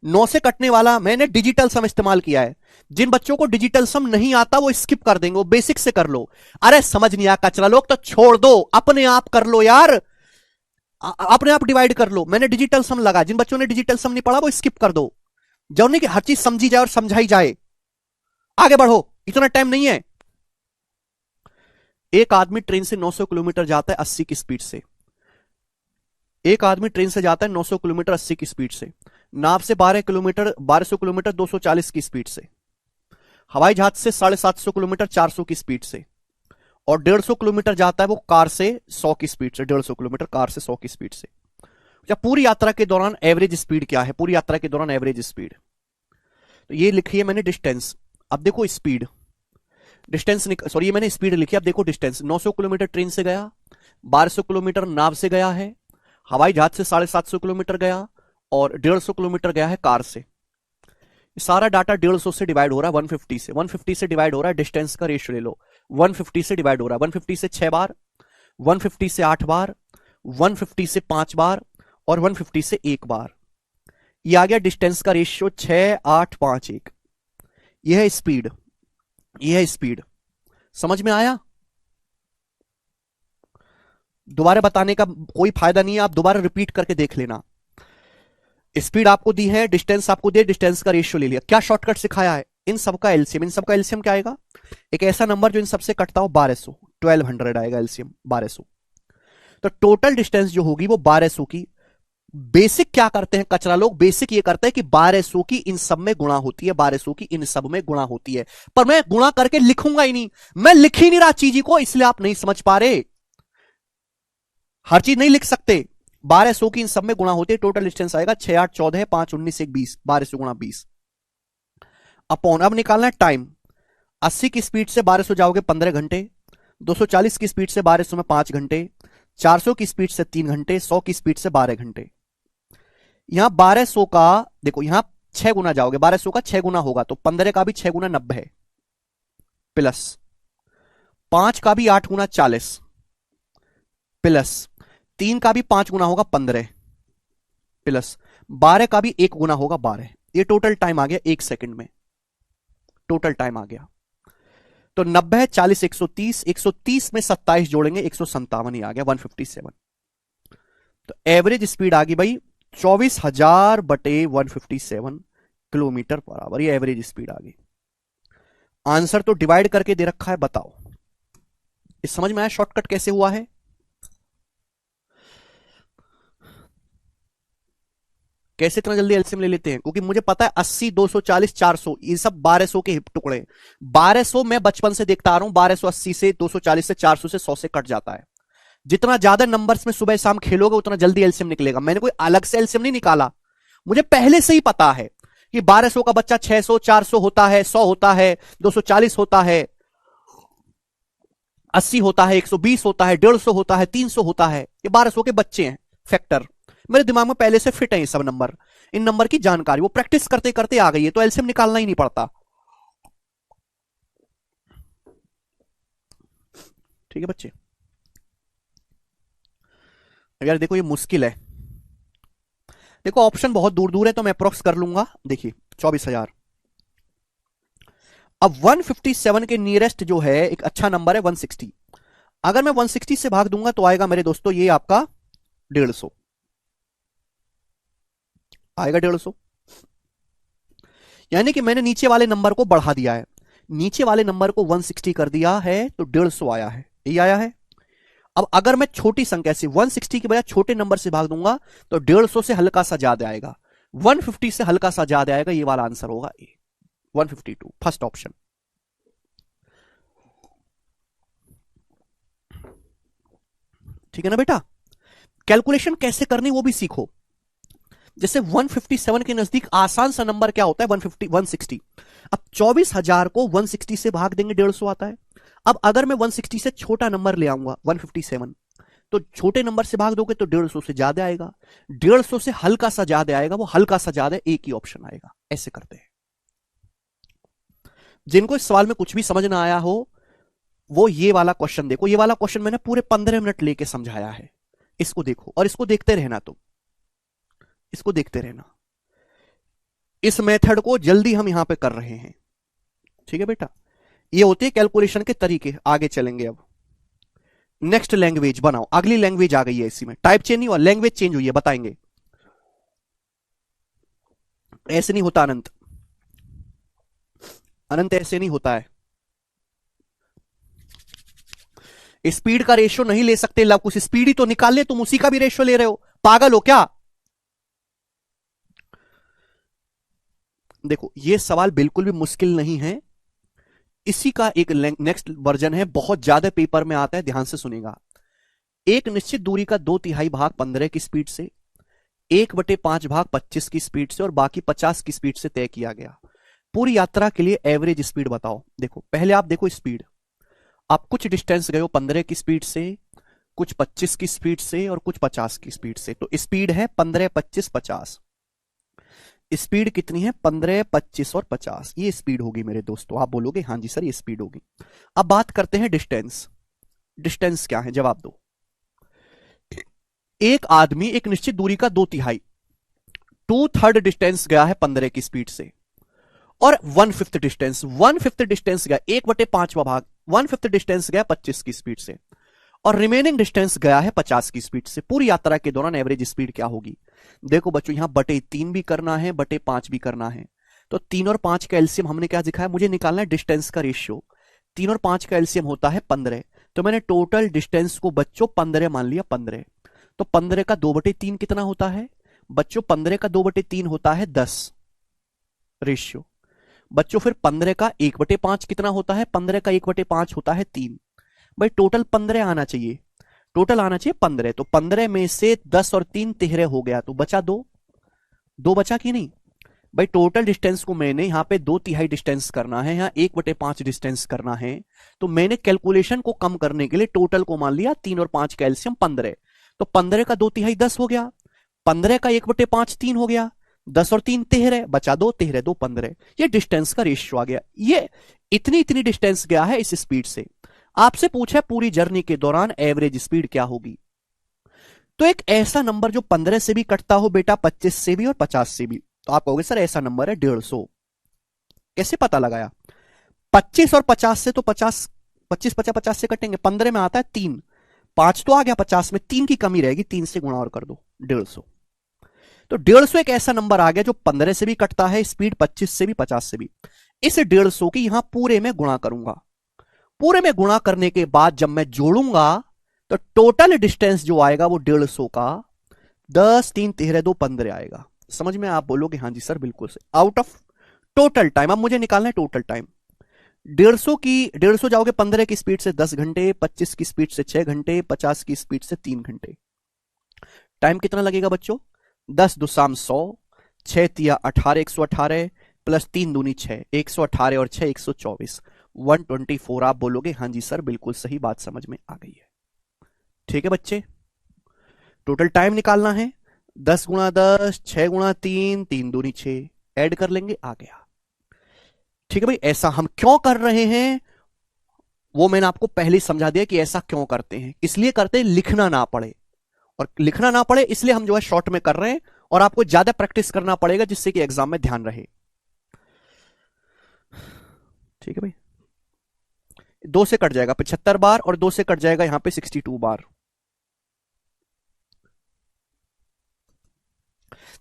[SPEAKER 1] 9 से कटने वाला मैंने डिजिटल सम इस्तेमाल किया है। जिन बच्चों को डिजिटल सम नहीं आता वो स्किप कर देंगे, वो बेसिक से कर लो। अरे समझ नहीं आया कचरा लोग तो छोड़ दो, अपने आप कर लो यार, अपने आप डिवाइड कर लो। मैंने डिजिटल सम लगा, जिन बच्चों ने डिजिटल सम नहीं पढ़ा वो स्किप कर दो। जब नहीं कि हर चीज समझी जाए और समझाई जाए, आगे बढ़ो, इतना टाइम नहीं है। एक आदमी ट्रेन से 900 किलोमीटर जाता है 80 की स्पीड से, एक आदमी ट्रेन से जाता है 900 किलोमीटर 80 की स्पीड से, नाव से 1200 किलोमीटर 240 की स्पीड से, हवाई जहाज से 750 किलोमीटर 400 की स्पीड से, और 150 किलोमीटर जाता है वो कार से 100 की स्पीड से, 150 किलोमीटर कार से 100 की स्पीड से। या पूरी यात्रा के दौरान एवरेज स्पीड क्या है, पूरी यात्रा के दौरान एवरेज स्पीड। तो ये लिखी है मैंने डिस्टेंस। अब देखो स्पीड, डिस्टेंस सॉरी ये मैंने स्पीड लिखी। अब देखो डिस्टेंस, 900 किलोमीटर ट्रेन से गया, 1200 किलोमीटर नाव से गया है, हवाई जहाज से 750 किलोमीटर गया, और 150 किलोमीटर गया है कार से। सारा डाटा 150 से डिवाइड हो रहा है 150 से, 150 से डिवाइड हो रहा है, डिस्टेंस का रेशियो ले लो, 150 से डिवाइड हो रहा है, 150 से 6 बार, 150 से 8 बार, 150 से 5 बार, और 150 से 1 बार। ये आ गया डिस्टेंस का रेशियो 6 8 5 1। यह है स्पीड, यह है स्पीड। समझ में आया? दोबारा बताने का कोई फायदा नहीं है, आप दोबारा रिपीट करके देख लेना। स्पीड आपको दी है, डिस्टेंस आपको दे, डिस्टेंस का रेशियो ले लिया। क्या शॉर्टकट सिखाया है? इन सबका एलसीएम। इन सबका एलसीएम क्या आएगा? एक ऐसा नंबर जो इन सबसे कटता हो 1200, 1200 आएगा एलसीएम 1200। तो टोटल डिस्टेंस जो होगी वो 1200 की। बेसिक क्या करते हैं कचरा लोग? बेसिक ये करते हैं कि 1200 की इन सब में गुणा होती है, 1200 की इन सब में गुणा होती है। पर मैं गुणा करके लिखूंगा ही नहीं, मैं लिख ही नहीं रहा चीज को, इसलिए आप नहीं समझ पा रहे। हर चीज नहीं लिख सकते। 1200 की इन सब में गुणा होती है, टोटल डिस्टेंस आएगा 6 8 14 5 19 1 20, 1200 गुणा 20 अपॉन। अब निकालना है टाइम। 80 की स्पीड से 1200 जाओगे 15 घंटे, 240 की स्पीड से 1200 में 5 घंटे, 400 की स्पीड से 3 घंटे, 100 की स्पीड से 12 घंटे। यहां 1200 का देखो, यहां 6 गुना जाओगे, 1200 का 6 गुना होगा तो 15 का भी 6 गुना 90 है, प्लस 5 का भी 8 गुना 40, प्लस 3 का भी 5 गुना होगा 15, प्लस 12 का भी 1 गुना होगा 12। ये टोटल टाइम आ गया 1 सेकंड में, टोटल टाइम आ गया। तो 90 40 130, 130 में 27 जोड़ेंगे 157 ही आ गया, 157। तो एवरेज स्पीड आ गई भाई 24,000 बटे 157 किलोमीटर पर आवर। ये एवरेज स्पीड आ गई। आंसर तो डिवाइड करके दे रखा है, बताओ इस समझ में आया शॉर्टकट कैसे हुआ है? कैसे इतना जल्दी एलसीएम ले लेते हैं? क्योंकि मुझे पता है 80 240 400 ये सब 1200 के टुकड़े। 1200 मैं बचपन से देखता आ रहा हूं, 1280 से 240 से 400 से 100 से कट जाता है। जितना ज्यादा नंबर्स में सुबह शाम खेलोगे उतना जल्दी एलसीएम निकलेगा। मैंने कोई अलग से एलसीएम नहीं निकाला, मुझे पहले से ही पता है कि 1200 का बच्चा 600 400 होता है, 100 होता है, 240 होता है, 80 होता है, 120 होता है, 150 होता है, 300 होता है। ये 1200 के बच्चे हैं फैक्टर। मेरे दिमाग में पहले से फिट है ये सब नंबर, इन नंबर की जानकारी वो प्रैक्टिस करते करते आ गई है, तो एलसीएम निकालना ही नहीं पड़ता। ठीक है बच्चे? यार देखो ये मुश्किल है, देखो ऑप्शन बहुत दूर दूर है तो मैं अप्रोक्स कर लूंगा। देखिए 24,000। अब 157 के नियरेस्ट जो है एक अच्छा नंबर है 160। अगर मैं 160 से भाग दूंगा तो आएगा मेरे दोस्तों ये आपका 150 आएगा, 150। यानी कि मैंने नीचे वाले नंबर को बढ़ा दिया है, नीचे वाले नंबर को 160 कर दिया है तो 150 आया है, यही आया है। अब अगर मैं छोटी संख्या से 160 के बजाय छोटे नंबर से भाग दूंगा तो 150 से हल्का सा ज्यादा आएगा, 150 से हल्का सा ज्यादा आएगा, ये वाला आंसर होगा ए 152, फर्स्ट ऑप्शन। ठीक है ना बेटा? कैलकुलेशन कैसे करनी वो भी सीखो। जैसे 157 के नजदीक आसान सा नंबर क्या होता है? 150 160। अब 24,000 को 160 से भाग देंगे 150 आता है। अब अगर मैं 160 से छोटा नंबर ले आऊंगा 157, तो छोटे नंबर से भाग दोगे तो 150 से ज्यादा आएगा, 150 से हल्का सा ज्यादा आएगा, वो हल्का सा ज्यादा एक ही ऑप्शन आएगा। ऐसे करते हैं। जिनको इस सवाल में कुछ भी समझ ना आया हो वो ये वाला क्वेश्चन देखो, ये वाला क्वेश्चन मैंने पूरे 15 मिनट लेके समझाया है। इसको देखो और इसको देखते रहना, तुम इसको देखते रहना। इस मेथड को जल्दी हम यहां पे कर रहे हैं। ठीक है बेटा? ये होते हैं कैलकुलेशन के तरीके। आगे चलेंगे। अब नेक्स्ट लैंग्वेज बनाओ, अगली लैंग्वेज आ गई है इसी में। टाइप चेंज नहीं हुआ, लैंग्वेज चेंज हुई है, बताएंगे। ऐसे नहीं होता अनंत, अनंत ऐसे नहीं होता है। स्पीड का रेशियो नहीं ले सकते, लव कुछ स्पीड ही तो निकाल ले, तुम उसी का भी रेशियो ले रहे हो, पागल हो क्या? देखो ये सवाल बिल्कुल भी मुश्किल नहीं है, इसी का एक नेक्स्ट वर्जन है, बहुत ज्यादा पेपर में आता है, ध्यान से सुनेगा। एक निश्चित दूरी का 2/3 भाग 15 की स्पीड से 1/5 भाग 25 की स्पीड से और बाकी 50 की स्पीड से तय किया गया। पूरी यात्रा के लिए एवरेज स्पीड बताओ। देखो पहले आप देखो स्पीड, आप कुछ डिस्टेंस गए हो 15 की स्पीड से, कुछ 25 की स्पीड से और कुछ 50 की स्पीड से। तो स्पीड है 15, 25, 50। स्पीड कितनी है? 15, 25 और 50। ये स्पीड होगी मेरे दोस्तों। आप बोलोगे हाँ जी सर ये स्पीड होगी। अब बात करते हैं डिस्टेंस। डिस्टेंस क्या है? जवाब दो। एक आदमी एक निश्चित दूरी का 2/3, 2/3 डिस्टेंस गया है 15 की स्पीड से, और 1/5 डिस्टेंस गया, 1/5वां भाग 1/5 डिस्टेंस गया 25 की स्पीड से, और रिमेनिंग डिस्टेंस गया है 50 की स्पीड से। पूरी यात्रा के दौरान एवरेज स्पीड क्या होगी? देखो बच्चों यहां बटे 3 भी करना है, बटे 5 भी करना है। तो 3 और 5 का एलसीएम हमने क्या दिखाया? मुझे निकालना है डिस्टेंस का रेशियो। 3 और 5 का एलसीएम होता है 15। तो मैंने टोटल डिस्टेंस को बच्चों 15 मान लिया। 15 तो 15 का 2/3 कितना होता है बच्चों? 15 का 2/3 होता है 10 रेशियो। बच्चों फिर 15 का 1/5 कितना होता है? 15 का 1/5 होता है 3। भाई टोटल 15 आना चाहिए, टोटल आना चाहिए 15। तो 15 में से 10 और 3 13 हो गया, तो बचा 2। 2 बचा कि नहीं? भाई टोटल डिस्टेंस को मैंने यहां पे 2/3 डिस्टेंस करना है, यहां 1/5 डिस्टेंस करना है। तो मैंने कैलकुलेशन को कम करने के लिए टोटल को मान लिया 3 और 5 का एलसीएम 15। तो 15 का 2/3 10 हो गया, 15 का 1/5 3 हो गया, 10 और 3 13, बचा 2, 13 2 15। ये डिस्टेंस का रेशियो आ गया। ये इतनी इतनी डिस्टेंस गया है इस स्पीड से। आपसे पूछा पूरी जर्नी के दौरान एवरेज स्पीड क्या होगी? तो एक ऐसा नंबर जो 15 से भी कटता हो बेटा, 25 से भी और 50 से भी। तो आप कहोगे सर ऐसा नंबर है 150। कैसे पता लगाया? 25 और 50 से तो 50, 25 50 50 से कटेंगे। 15 में आता है 3, 5 तो आ गया, 50 में 3 की कमी रहेगी, 3 से गुणा और कर दो, 150। तो 150 एक ऐसा नंबर आ गया जो 15 से भी कटता है स्पीड, 25 से भी 50 से भी। इस 150 की यहां पूरे में गुणा करूंगा। पूरे में गुणा करने के बाद जब मैं जोड़ूंगा तो टोटल डिस्टेंस जो आएगा वो 150 का 10 3 13 2 15 आएगा। समझ में? आप बोलोगे हाँ जी सर बिल्कुल से। आउट ऑफ टोटल टाइम, अब मुझे निकालना है टोटल टाइम। 150 जाओगे 15 की स्पीड से 10 घंटे, 25 की स्पीड से 6 घंटे, 50 की स्पीड से 3 घंटे। टाइम कितना लगेगा बच्चों? 10 दो शाम 100, 6 तिया 18, 118 प्लस 3 दूनी 6, 118 और 6 124, 124। आप बोलोगे हाँ जी सर बिल्कुल सही बात समझ में आ गई है। ठीक है बच्चे, टोटल टाइम निकालना है। 10 गुणा 10, 6 गुणा 3, 3 दूनी 6, ऐड कर लेंगे, आ गया। ठीक है भाई, ऐसा हम क्यों कर रहे हैं वो मैंने आपको पहले ही समझा दिया कि ऐसा क्यों करते हैं। इसलिए करते हैं लिखना ना पड़े, और लिखना ना पड़े इसलिए हम जो है शॉर्ट में कर रहे हैं, और आपको ज्यादा प्रैक्टिस करना पड़ेगा जिससे कि एग्जाम में ध्यान रहे। ठीक है भाई, 2 से कट जाएगा 75 बार और 2 से कट जाएगा यहां पे 62 बार।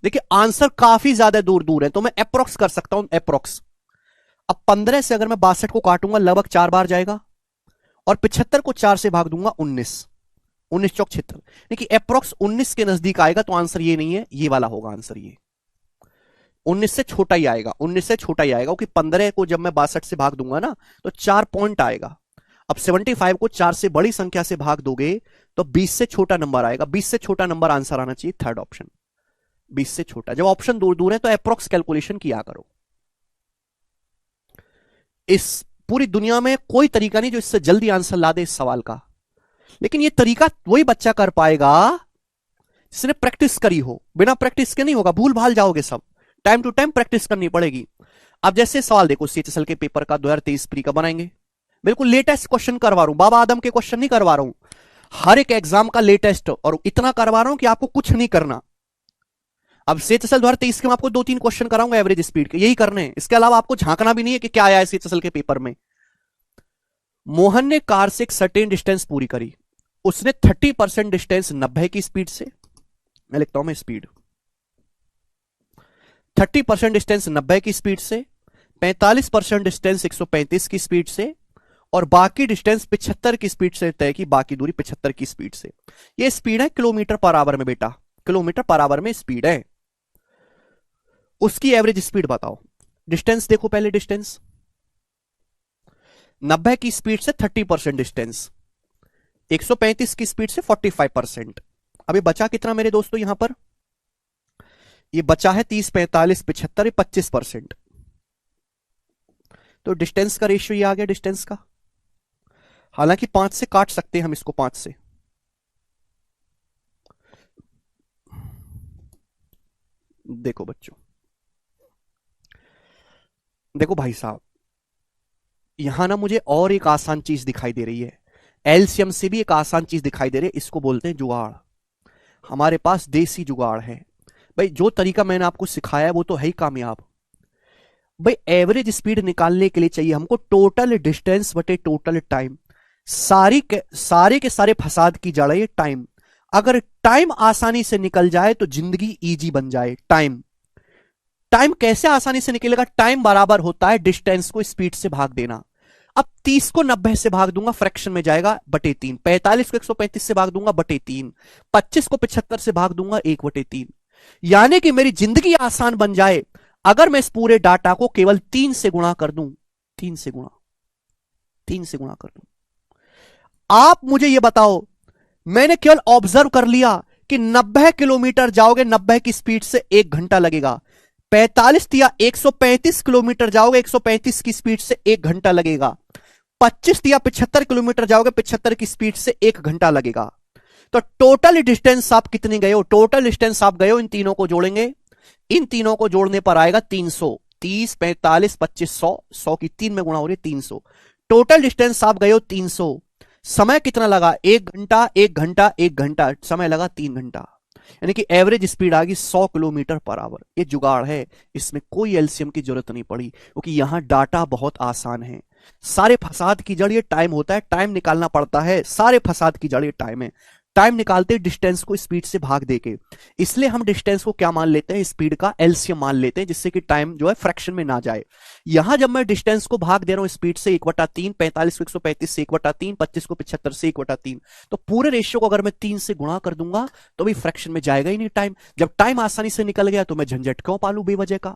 [SPEAKER 1] देखिए आंसर काफी ज्यादा दूर दूर है, तो मैं अप्रोक्स कर सकता हूं, अप्रोक्स। अब 15 से अगर मैं 62 को काटूंगा लगभग 4 बार जाएगा, और 75 को 4 से भाग दूंगा 19, 19 चौक 76। देखिए अप्रोक्स 19 के नजदीक आएगा, तो आंसर ये नहीं है, ये वाला होगा आंसर। ये 19 से छोटा ही आएगा, 19 से छोटा ही आएगा, क्योंकि 15 को जब मैं 62 से भाग दूंगा ना तो 4 पॉइंट आएगा। अब 75 को 4 से बड़ी संख्या से भाग दोगे तो 20 से छोटा नंबर आएगा। 20 से छोटा नंबर आंसर आना चाहिए थर्ड ऑप्शन, 20 से छोटा। जब ऑप्शन दूर दूर है तो अप्रोक्स कैलकुलेशन किया करो। इस पूरी दुनिया में कोई तरीका नहीं जो इससे जल्दी आंसर ला दे इस सवाल का, लेकिन ये तरीका वही बच्चा कर पाएगा जिसने प्रैक्टिस करी हो। बिना प्रैक्टिस के नहीं होगा, भूल भाल जाओगे सब। टाइम टू टाइम प्रैक्टिस करनी पड़ेगी। अब जैसे सवाल देखो सीएचएसएल के पेपर का 2023 प्री का बनाएंगे, बिल्कुल लेटेस्ट क्वेश्चन करवा रहा हूं, बाबा आदम के क्वेश्चन नहीं करवा रहा हूं, हर एक एग्जाम का लेटेस्ट, और इतना करवा रहा हूं कि आपको कुछ नहीं करना। अब सीएचएसएल 2023 के मैं आपको 2-3 क्वेश्चन कराऊंगा एवरेज स्पीड के, यही करने हैं। इसके अलावा आपको झांकना भी नहीं है कि क्या आया है सीएचएसएल के पेपर में। मोहन ने कार से एक सर्टेन डिस्टेंस पूरी करी, उसने 30% डिस्टेंस 90 की स्पीड से, मैं लिखता हूं मैं स्पीड, 30% डिस्टेंस 90 की स्पीड से, 45% डिस्टेंस 135 की स्पीड से, और बाकी डिस्टेंस 75 की स्पीड से तय की, बाकी दूरी 75 की स्पीड से। ये स्पीड है किलोमीटर पर आवर में बेटा, किलोमीटर पर आवर में स्पीड है। उसकी एवरेज स्पीड बताओ। डिस्टेंस देखो पहले, डिस्टेंस 90 की स्पीड से 30% डिस्टेंस, 135 की स्पीड से 45%। अभी बचा कितना मेरे दोस्तों यहां पर? ये बचा है 30, 45, 75, 25%। तो डिस्टेंस का रेशियो ये आ गया डिस्टेंस का। हालांकि 5 से काट सकते हैं हम इसको, 5 से। देखो बच्चों, देखो भाई साहब, यहां ना मुझे और एक आसान चीज दिखाई दे रही है। एलसीएम से भी एक आसान चीज दिखाई दे रही है, इसको बोलते हैं जुगाड़। हमारे पास देसी जुगाड़ है भाई। जो तरीका मैंने आपको सिखाया है वो तो है ही कामयाब भाई। एवरेज स्पीड निकालने के लिए चाहिए हमको टोटल डिस्टेंस बटे टोटल टाइम। सारे के सारे फसाद की जड़ है ये टाइम। अगर टाइम आसानी से निकल जाए तो जिंदगी इजी बन जाए। टाइम टाइम कैसे आसानी से निकलेगा? टाइम बराबर होता है डिस्टेंस को स्पीड से भाग देना। अब 30 को 90 से भाग दूंगा, फ्रैक्शन में जाएगा, बटे 3। 45 को 135 से भाग दूंगा, बटे 3। 25 को 75 से भाग दूंगा, 1 बटे 3। यानी कि मेरी जिंदगी आसान बन जाए अगर मैं इस पूरे डाटा को केवल 3 से गुणा कर दूं। 3 से गुणा, 3 से गुणा कर दूं। आप मुझे यह बताओ, मैंने केवल ऑब्जर्व कर लिया कि 90 किलोमीटर जाओगे 90 की स्पीड से 1 घंटा लगेगा। 45 या 135 किलोमीटर जाओगे 135 की स्पीड से 1 घंटा लगेगा। 25 या 75 किलोमीटर जाओगे 75 की स्पीड से 1 घंटा लगेगा। तो टोटल डिस्टेंस आप कितनी गए हो? टोटल डिस्टेंस आप गए हो, इन तीनों को जोड़ेंगे, इन तीनों को जोड़ने पर आएगा 300। 30, 45, 25, 100, 100 की 3 में गुणा हो रही है 300। टोटल डिस्टेंस आप गए हो 300। समय कितना लगा? 1 घंटा, 1 घंटा, 1 घंटा, समय लगा 3 घंटा। यानी कि एवरेज स्पीड आ गई 100 किलोमीटर पर आवर। ये जुगाड़ है, इसमें कोई एलसीएम की जरूरत नहीं पड़ी, क्योंकि यहां डाटा बहुत आसान है। सारे फसाद की जड़ ये टाइम होता है, टाइम निकालना पड़ता है। सारे फसाद की जड़ ये टाइम है। टाइम निकालते डिस्टेंस को स्पीड से भाग देके, इसलिए हम डिस्टेंस को क्या मान लेते हैं? स्पीड का एलसीएम मान लेते हैं, जिससे कि टाइम जो है फ्रैक्शन में ना जाए। यहां जब मैं डिस्टेंस को भाग दे रहा हूं स्पीड से 1/3, 45 को 135 से 1/3, 25 को 75 से 1/3, तो पूरे रेशियो को अगर मैं 3 से गुणा कर दूंगा तो भी फ्रैक्शन में जाएगा ही नहीं टाइम। जब टाइम आसानी से निकल गया तो मैं झंझट क्यों पालू बेवजह का?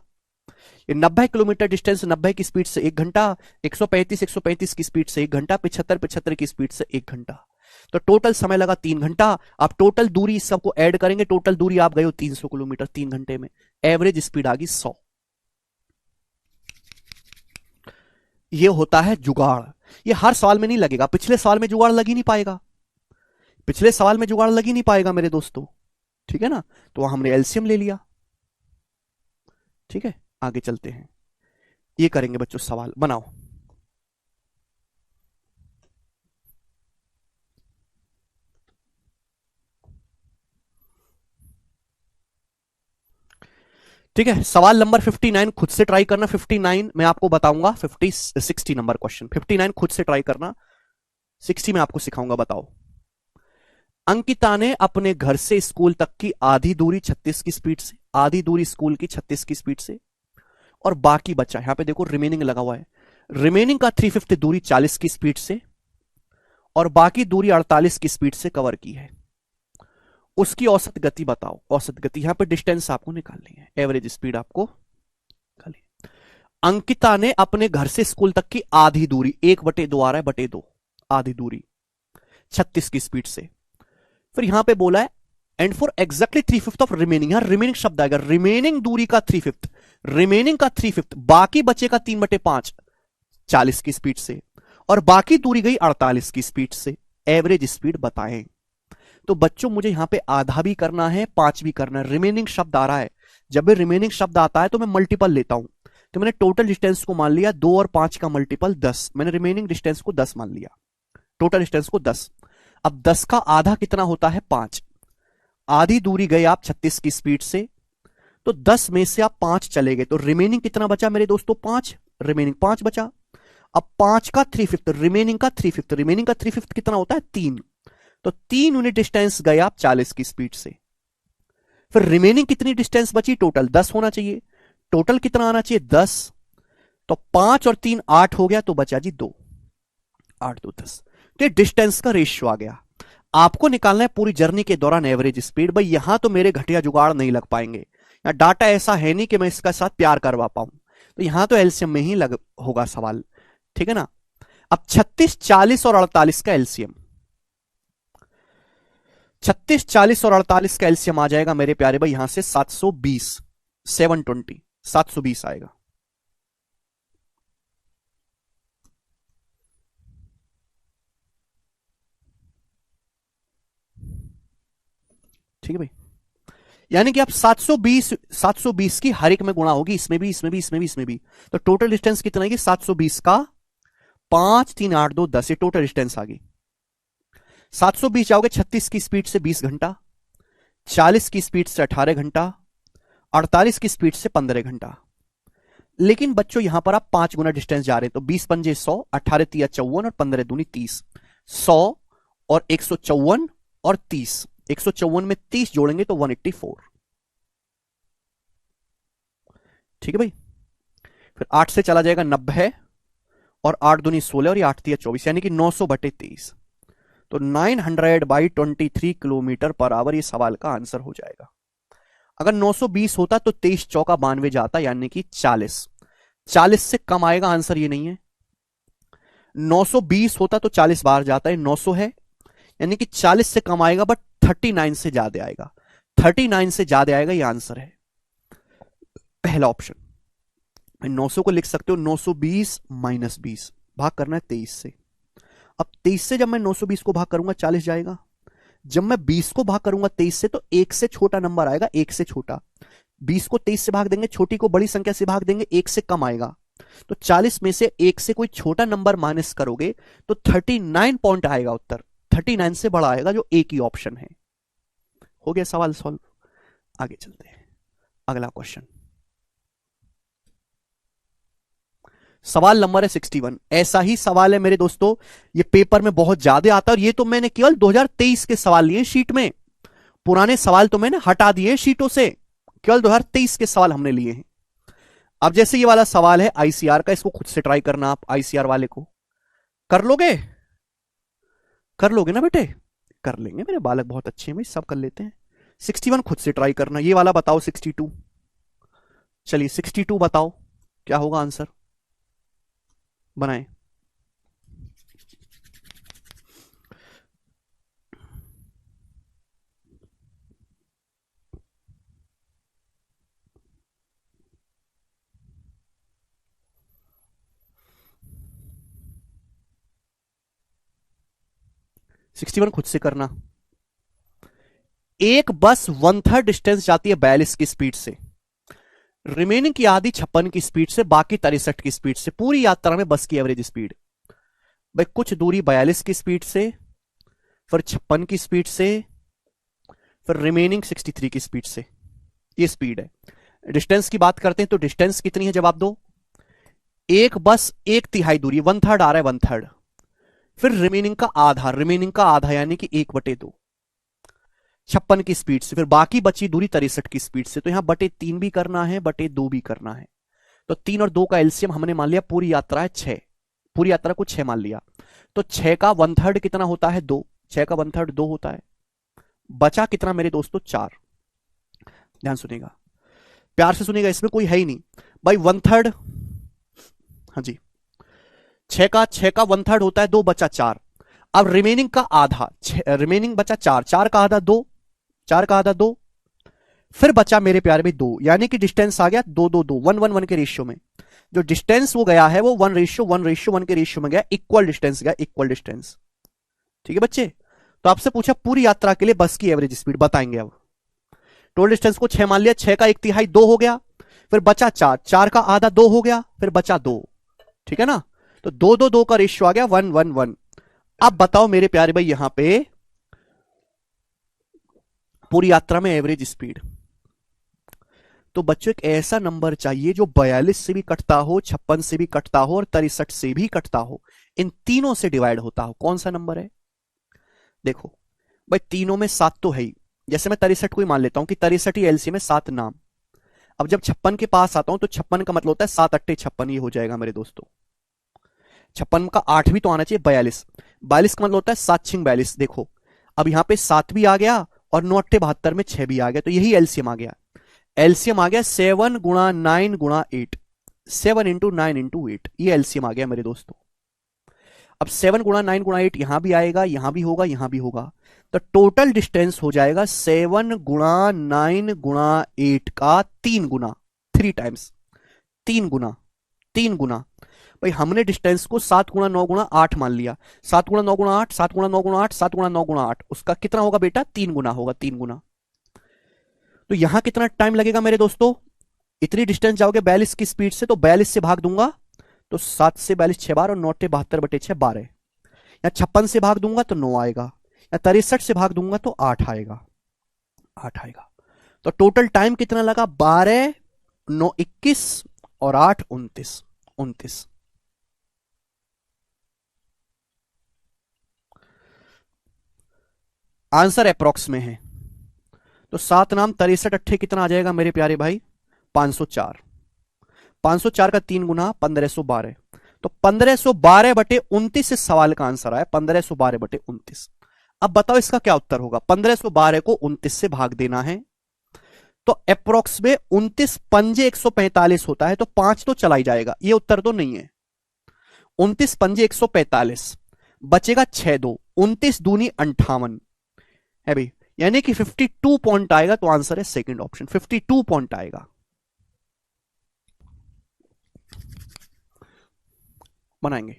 [SPEAKER 1] ये 90 किलोमीटर डिस्टेंस 90 की स्पीड से 1 घंटा, 135 की स्पीड से 1 घंटा, 75 की स्पीड से 1 घंटा, तो टोटल समय लगा 3 घंटा। आप टोटल दूरी इस सबको ऐड करेंगे, टोटल दूरी आप गए हो 300 किलोमीटर 3 घंटे में। एवरेज स्पीड आ गई 100। ये होता है जुगाड़। ये हर सवाल में नहीं लगेगा, पिछले सवाल में जुगाड़ लग ही नहीं पाएगा, पिछले सवाल में जुगाड़ लग ही नहीं पाएगा मेरे दोस्तों, ठीक है ना? तो हमने एलसीएम ले लिया। ठीक है, आगे चलते हैं। ये करेंगे बच्चों, सवाल बनाओ। ठीक है, सवाल नंबर 59 खुद से ट्राई करना। 59 मैं आपको बताऊंगा, 60 नंबर क्वेश्चन। 59 खुद से ट्राई करना, 60 में आपको सिखाऊंगा। बताओ, अंकिता ने अपने घर से स्कूल तक की आधी दूरी 36 की स्पीड से, आधी दूरी स्कूल की 36 की स्पीड से, और बाकी बचा, यहां पे देखो रिमेनिंग लगा हुआ है, रिमेनिंग का 3/5 दूरी 40 की स्पीड से और बाकी दूरी 48 की स्पीड से कवर की है। उसकी औसत गति बताओ। औसत गति, यहां पे डिस्टेंस आपको निकालनी है, एवरेज स्पीड आपको निकालनी है। अंकिता ने अपने घर से स्कूल तक की आधी दूरी, 1/2 आ रहा है, बटे 2, आधी दूरी 36 की स्पीड से। फिर यहां पे बोला है and for exactly 3/5 of remaining, यहां रिमेनिंग शब्द आएगा, रिमेनिंग दूरी का 3/5, रिमेनिंग का 3/5, बाकी बचेगा 3/5 40 की स्पीड से, और बाकी दूरी गई 48 की स्पीड से। एवरेज स्पीड बताएं। तो बच्चों मुझे यहां पे आधा भी करना है, 5 भी करना है। रिमेनिंग शब्द आ रहा है, जब भी रिमेनिंग शब्द आता है तो मैं मल्टीपल लेता हूं। तो मैंने टोटल डिस्टेंस को मान लिया 2 और 5 का मल्टीपल 10, मैंने रिमेनिंग डिस्टेंस को 10 मान लिया, टोटल डिस्टेंस को 10। अब 10 का आधा कितना होता है? 5। आधी दूरी गए आप 36 की स्पीड से, तो 10 में से आप 5 चले गए, तो रिमेनिंग कितना बचा मेरे दोस्तों? 5। रिमेनिंग 5 बचा। अब 5 का 3/5, रिमेनिंग का 3/5, रिमेनिंग का 3/5 कितना होता है? 3। तो 3 यूनिट डिस्टेंस गए आप 40 की स्पीड से। फिर रिमेनिंग कितनी डिस्टेंस बची? टोटल 10 होना चाहिए, टोटल कितना आना चाहिए? 10। तो 5 और 3 8 हो गया, तो बचा जी 2, 8 2 10। तो डिस्टेंस का रेशियो आ गया। आपको निकालना है पूरी जर्नी के दौरान एवरेज स्पीड। भाई यहां तो मेरे घटिया जुगाड़ नहीं लग पाएंगे, यहां डाटा ऐसा है नहीं कि मैं इसका साथ प्यार करवा पाऊं, तो यहां तो एलसीएम में ही लग होगा सवाल, ठीक है ना? अब 36, 40 और 48 का एलसीएम। 36, 40 और 48 का एलसीएम आ जाएगा मेरे प्यारे भाई यहां से 720, 720, 720 आएगा। ठीक है भाई, यानी कि आप 720, 720 की हर एक में गुणा होगी, इसमें भी, इसमें भी, इसमें भी, इसमें भी। तो टोटल डिस्टेंस कितना है कि 720 का 5, 3, 8, 2, 10, ये टोटल डिस्टेंस आ गई। 720 जाओगे 36 की स्पीड से 20 घंटा, 40 की स्पीड से 18 घंटा, 48 की स्पीड से 15 घंटा। लेकिन बच्चों यहां पर आप 5 गुना डिस्टेंस जा रहे हैं, तो 20 पंजे 100, 18 तिया 54 और 15 दूनी 30, 100 और 154 और 30, 154 में 30 जोड़ेंगे तो 184। ठीक है भाई, फिर 8 से चला जाएगा 90 और 8 दूनी 16 और ये 8 तिया 24, यानी कि 900/23। तो 900/23 किलोमीटर पर आवर ये सवाल का आंसर हो जाएगा। अगर 920 होता तो 23 चौका 92 जाता, यानी कि 40। 40 से कम आएगा आंसर, ये नहीं है। 920 होता तो 40 बार जाता है, 900 है, यानी कि 40 से कम आएगा, बट 39 से ज्यादा आएगा। 39 से ज्यादा आएगा, ये आंसर है पहला ऑप्शन। 900 को लिख सकते हो 920 माइनस 20, भाग करना है 23 से। अब 23 से जब मैं 920 को भाग करूंगा 40 जाएगा, जब मैं 20 को भाग करूंगा 23 से तो 1 से छोटा नंबर आएगा, 1 से छोटा। 20 को 23 से भाग देंगे, छोटी को बड़ी संख्या से भाग देंगे, 1 से कम आएगा। तो 40 में से 1 से कोई छोटा नंबर माइनस करोगे तो 39 पॉइंट आएगा उत्तर, 39 से बड़ा आएगा, जो एक ही ऑप्शन है। हो गया सवाल सॉल्व। आगे चलते हैं, अगला क्वेश्चन। सवाल नंबर है 61। ऐसा ही सवाल है मेरे दोस्तों, ये पेपर में बहुत ज्यादा आता है, और ये तो मैंने केवल 2023 के सवाल लिए शीट में, पुराने सवाल तो मैंने हटा दिए शीटों से, केवल 2023 के सवाल हमने लिए हैं। अब जैसे ये वाला सवाल है आईसीआर का, इसको खुद से ट्राई करना आप, आईसीआर वाले को कर लोगे, कर लोगे ना बेटे? कर लेंगे, मेरे बालक बहुत अच्छे हैं भाई, सब कर लेते हैं। 61 खुद से ट्राई करना। ये वाला बताओ 62, चलिए 62 बताओ क्या होगा आंसर, बनाए। सिक्सटी वन खुद से करना। एक बस 1/3 डिस्टेंस जाती है 42 की स्पीड से, रिमेनिंग की आधी 56 की स्पीड से, बाकी 63 की स्पीड से। पूरी यात्रा में बस की एवरेज स्पीड भाई, कुछ दूरी 42 की स्पीड से, फिर 56 की स्पीड से, फिर रिमेनिंग 63 की स्पीड से, ये स्पीड है। डिस्टेंस की बात करते हैं तो डिस्टेंस कितनी है, जवाब दो। एक बस 1/3 दूरी, 1/3 आ रहा है, 1/3, फिर रिमेनिंग का आधा, रिमेनिंग का आधा यानी कि 1/2, 56 की स्पीड से, फिर बाकी बची दूरी 63 की स्पीड से। तो यहां 3/3 भी करना है, 2/2 भी करना है। तो 3 और 2 का एलसीएम हमने मान लिया, पूरी यात्रा है 6, पूरी यात्रा को 6 मान लिया। तो 6 का 1/3 कितना होता है, 2, 6 का 1/3 2 होता है। बचा कितना मेरे दोस्तों, 4। ध्यान सुनिएगा, प्यार से सुनिएगा, इसमें कोई है ही नहीं भाई। 1/3, हाँ जी, 6 का 1/3 होता है 2, बचा 4। अब रिमेनिंग का आधा, रिमेनिंग बचा 4, 4 का आधा 2, 4 का आधा 2, फिर बचा मेरे प्यारे में 2, यानी कि डिस्टेंस आ गया 2 2 2, 1 1 1 के रेशियो में। जो डिस्टेंस वो गया है वो 1:1:1 के रेशियो में गया, इक्वल डिस्टेंस गया, इक्वल डिस्टेंस। ठीक है बच्चे, तो आपसे पूछा पूरी यात्रा के लिए बस की एवरेज स्पीड बताएंगे। अब टोटल डिस्टेंस को 6 मान लिया, 6 का 1/3 2 हो गया, फिर बचा 4, 4 का आधा 2 हो गया, फिर बचा 2। ठीक है ना, तो 2 2 2 का रेशियो आ गया 1 1 1। अब बताओ मेरे प्यारे भाई, यहां पे पूरी यात्रा में एवरेज स्पीड, तो बच्चों एक ऐसा नंबर चाहिए जो 42 से भी कटता हो, 56 से भी कटता हो और 63 से भी कटता हो, इन तीनों से डिवाइड होता हो। कौन सा नंबर है? देखो भाई, तीनों में 7 तो है ही, जैसे मैं 63 को ही मान लेता हूं कि 63 ही एलसीएम में 7 नाम। अब जब 56 के पास आता हूं तो 56 का मतलब होता है 7 8 56, ये हो जाएगा मेरे दोस्तों। 56 का 8 भी तो आना चाहिए, 42, 42 का मतलब होता है 7 6 42। देखो अब यहां पे 7 भी आ गया और 9 8 72 में 6 भी आ गया, तो यही एलसीएम आ गया। एलसीएम आ गया 7 गुणा 9 गुणा 8, 7 इंटू 9 इंटू 8, ये एलसीएम आ गया मेरे दोस्तों। अब 7 गुणा 9 गुणा 8 यहां भी आएगा, यहां भी होगा, यहां भी होगा, तो टोटल डिस्टेंस हो जाएगा 7 गुणा 9 गुणा 8 का 3 गुना, 3 टाइम्स, 3 गुना, 3 गुना। भाई हमने डिस्टेंस को 7 गुणा 9 गुणा 8 मान लिया, 7 गुणा 9 गुणा 8, 7 गुणा 9 गुणा 8, 7 गुणा 9 गुणा 8, उसका कितना होगा बेटा? 3 गुना होगा, 3 गुना। तो यहां कितना टाइम लगेगा मेरे दोस्तों? इतनी डिस्टेंस जाओगे 42 की स्पीड से, तो 42 से भाग दूंगा तो 7 से 42 6 बार, और 9 72 बटे 6 12। या 56 से भाग दूंगा तो 9 आएगा, या 63 से भाग दूंगा तो 8 आएगा, 8 आएगा। तो टोटल टाइम कितना लगा? 12 9 21 और 8 29, 29। आंसर अप्रोक्स में है, तो 7 नाम 63 अट्ठे कितना आ जाएगा मेरे प्यारे भाई? 504। 504 का 3 गुना 1512, तो 1512 बटे 29 इस सवाल का आंसर आया, 1512 बटे 29। अब बताओ इसका क्या उत्तर होगा? 1512 को 29 से भाग देना है, तो अप्रोक्स में 29 पंजे 145 होता है, तो 5 तो चला ही जाएगा, ये उत्तर तो नहीं है। 29 पंजे 145, बचेगा 6 2, 29 दूनी 58 है भाई, यानी कि 52 पॉइंट आएगा, तो आंसर है सेकंड ऑप्शन, 52 पॉइंट आएगा। बनाएंगे।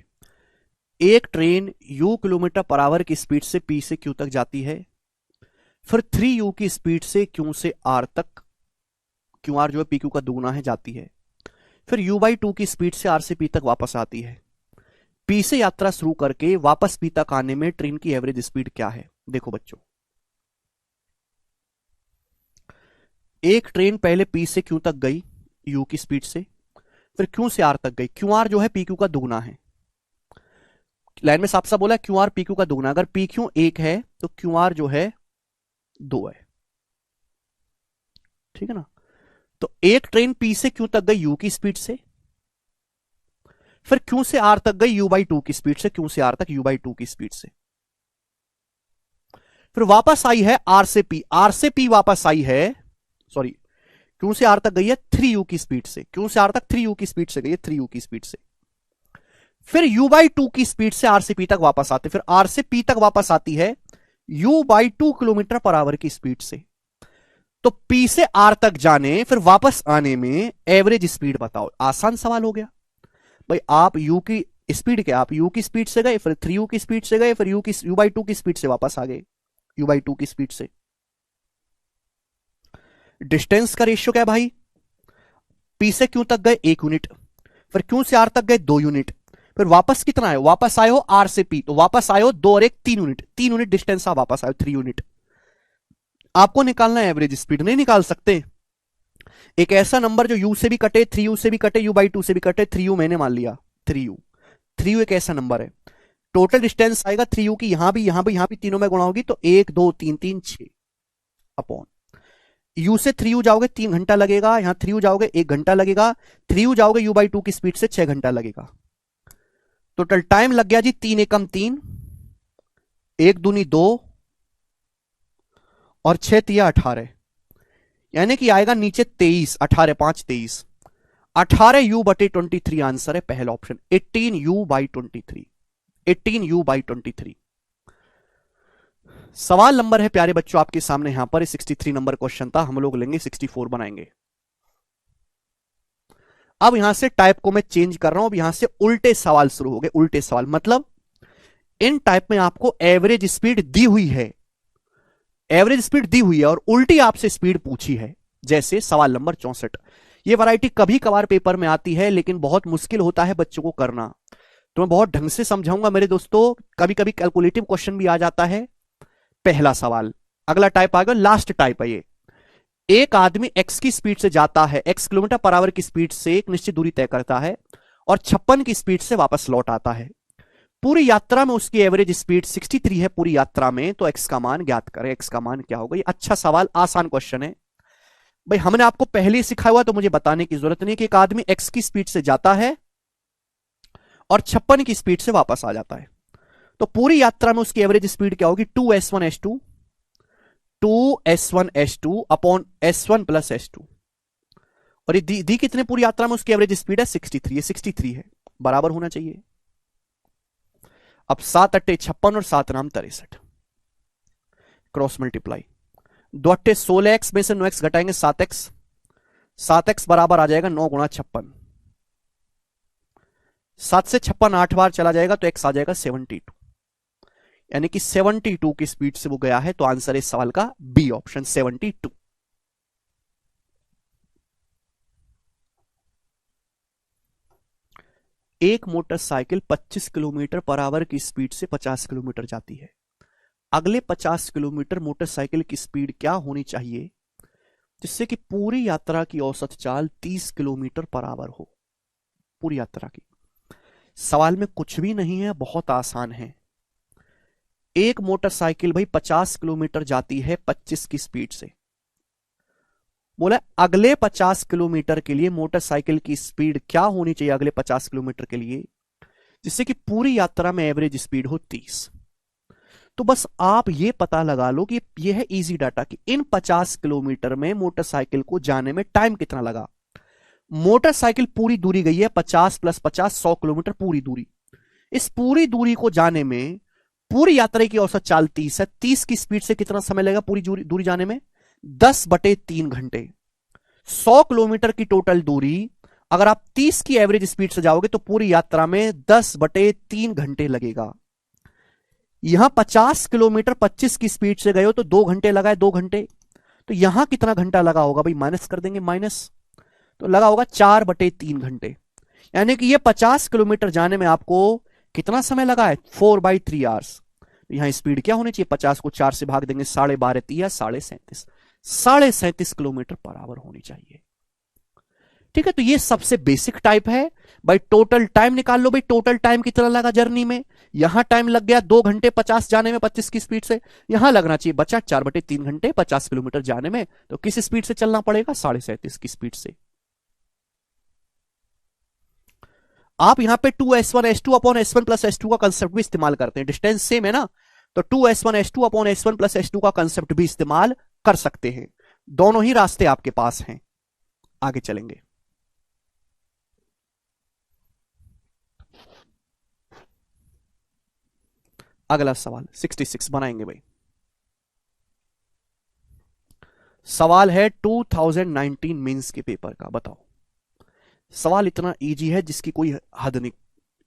[SPEAKER 1] एक train u kilometre per hour की स्पीड से p से q तक जाती है, फिर 3u की स्पीड से q से r तक, qr जो है pq का दुगुना है, जाती है, फिर u/2 की स्पीड से r से p तक वापस आती है। p से यात्रा शुरू करके वापस p तक आने में ट्रेन की एवरेज स्पीड क्या है? देखो बच्चों, एक ट्रेन पहले p से q तक गई u की स्पीड से, फिर q से r तक गई, qr जो है pq का दुगुना है, लाइन में साफ साफ बोला क्यू आर पी क्यू का दुगना, अगर पी क्यू 1 है तो क्यू आर जो है 2 है, ठीक है ना। तो एक ट्रेन पी से क्यू तक गई यू की स्पीड से, फिर क्यू से आर तक गई u/2 की स्पीड से, क्यू से आर तक u/2 की स्पीड से, फिर वापस आई है आर से पी, आर से पी वापस आई है, सॉरी, क्यू से आर तक गई है 3u की स्पीड से, क्यू से आर तक 3u की स्पीड से गई है, 3u की स्पीड से, फिर u/2 की स्पीड से आर से पी तक वापस आते, फिर आर से पी तक वापस आती है u/2 किलोमीटर पर आवर की स्पीड से। तो पी से आर तक जाने फिर वापस आने में एवरेज स्पीड बताओ। आसान सवाल हो गया भाई। आप यू की स्पीड क्या, आप यू की स्पीड से गए, फिर 3u की स्पीड से गए, फिर u/2 की स्पीड से वापस आ गए, u/2 की स्पीड से। डिस्टेंस का रेशियो क्या है भाई? पी से क्यू तक गए 1 यूनिट, फिर क्यू से आर तक गए 2 यूनिट, फिर वापस कितना आए? वापस आए हो आर से पी, तो वापस आए हो 2 और 1 3 यूनिट, 3 यूनिट डिस्टेंस आप वापस आए 3 यूनिट। आपको निकालना है एवरेज स्पीड, नहीं निकाल सकते। एक ऐसा नंबर जो u से भी कटे, 3u से भी कटे, u/2 से भी कटे, 3u मैंने मान लिया, 3u, 3u एक ऐसा नंबर है। टोटल डिस्टेंस आएगा 3u की, यहां भी यहां भी यहां भी तीनों में गुणा होगी, तो 1 2 3 3 6 अपॉन u से 3u जाओगे 3 घंटा लगेगा, यहां 3u जाओगे 1 घंटा लगेगा, 3u जाओगे u/2 की स्पीड से 6 घंटा लगेगा। टोटल टाइम लग गया जी 3 एकम 3, 1 दूनी 2 और 6 तिया 18, यानी कि आएगा नीचे 23, 18 5 23, 18u/23 आंसर है पहला ऑप्शन, 18u/23, 18u/23। सवाल नंबर है प्यारे बच्चों आपके सामने, यहां पर 63 नंबर क्वेश्चन था, हम लोग लेंगे 64 बनाएंगे। अब यहां से टाइप को मैं चेंज कर रहा हूं, अब यहां से उल्टे सवाल शुरू हो गए। उल्टे सवाल मतलब इन टाइप में आपको एवरेज स्पीड दी हुई है, एवरेज स्पीड दी हुई है और उल्टी आपसे स्पीड पूछी है, जैसे सवाल नंबर 64। ये वैरायटी कभी कभार पेपर में आती है, लेकिन बहुत मुश्किल होता है बच्चों को करना, तो मैं बहुत ढंग से समझाऊंगा मेरे दोस्तों। कभी कभी कैलकुलेटिव क्वेश्चन भी आ जाता है। पहला सवाल, अगला टाइप आ गया, लास्ट टाइप है ये। एक आदमी x की स्पीड से जाता है, x किलोमीटर पर आवर की स्पीड से एक निश्चित दूरी तय करता है और 56 की स्पीड से वापस लौट आता है। पूरी यात्रा में उसकी एवरेज स्पीड 63 है पूरी यात्रा में, तो x का मान ज्ञात करें। x का मान क्या होगा? ये अच्छा सवाल, आसान क्वेश्चन है भाई। हमने आपको पहले ही सिखाया हुआ, तो मुझे बताने की जरूरत नहीं कि एक आदमी x की स्पीड से जाता है और 56 की स्पीड से वापस आ जाता है, तो पूरी यात्रा में उसकी एवरेज स्पीड क्या होगी? 2s1s2 2s1s2 upon s1 plus s2, और ये दी कितने पूरी यात्रा में उसकी एवरेज स्पीड है? 63, ये 63 है, बराबर होना चाहिए। अब 7 × 8 = 56 और 7 नाम 63, क्रॉस मल्टीप्लाई, 2 × 8 = 16x में से 9x घटाएंगे 7x, 7x बराबर आ जाएगा 9 × 56, 7 से 56 8 बार चला जाएगा तो x आ जाएगा 72, यानी कि 72 की स्पीड से वो गया है। तो आंसर इस सवाल का बी ऑप्शन 72। एक मोटरसाइकिल 25 किलोमीटर पर आवर की स्पीड से 50 किलोमीटर जाती है। अगले 50 किलोमीटर मोटरसाइकिल की स्पीड क्या होनी चाहिए जिससे कि पूरी यात्रा की औसत चाल 30 किलोमीटर पर आवर हो? पूरी यात्रा की। सवाल में कुछ भी नहीं है, बहुत आसान है। एक मोटरसाइकिल भाई 50 किलोमीटर जाती है 25 की स्पीड से। बोला अगले 50 किलोमीटर के लिए मोटरसाइकिल की स्पीड क्या होनी चाहिए अगले 50 किलोमीटर के लिए जिससे कि पूरी यात्रा में एवरेज स्पीड हो 30। तो बस आप ये पता लगा लो कि ये है इजी डाटा कि इन 50 किलोमीटर में मोटरसाइकिल को जाने में टाइम कितना लगा। मोटरसाइकिल पूरी दूरी गई है 50 + 50 100 किलोमीटर पूरी दूरी। इस पूरी दूरी को जाने में पूरी यात्रा की औसत चाल 30 है। 30 की स्पीड से कितना समय लगेगा पूरी दूरी जाने में? 10/3 घंटे। 100 किलोमीटर की टोटल दूरी अगर आप 30 की एवरेज स्पीड से जाओगे तो पूरी यात्रा में 10/3 घंटे लगेगा। यहां 50 किलोमीटर 25 की स्पीड से गए हो तो 2 घंटे लगाए, 2 घंटे। तो यहां कितना घंटा लगा होगा भाई? माइनस कर देंगे, माइनस, तो लगा होगा 4/3 घंटे। यानी कि ये 50 किलोमीटर जाने में आपको कितना समय लगा है? 4/3 आवर्स। यहां स्पीड क्या होनी चाहिए? 50 को 4 से भाग देंगे, 12.5 3 37.5, 37.5 किलोमीटर पर आवर होनी चाहिए। ठीक है, तो ये सबसे बेसिक टाइप है भाई। टोटल टाइम निकाल लो भाई, टोटल टाइम कितना लगा जर्नी में। यहां टाइम लग गया 2 घंटे 50 जाने में 25 की स्पीड से। यहां लगना चाहिए बचा 4/3 घंटे 50 किलोमीटर जाने में। तो किस स्पीड से चलना पड़ेगा? 37.5 की स्पीड से। आप यहां पे 2s1 s2 upon s1 plus s2 का कंसेप्ट भी इस्तेमाल करते हैं। डिस्टेंस सेम है ना, तो 2s1 s2 upon s1 plus s2 का कंसेप्ट भी इस्तेमाल कर सकते हैं। दोनों ही रास्ते आपके पास हैं। आगे चलेंगे। अगला सवाल 66 बनाएंगे भाई। सवाल है 2019 मेंस के पेपर का। बताओ, सवाल इतना इजी है जिसकी कोई हद नहीं।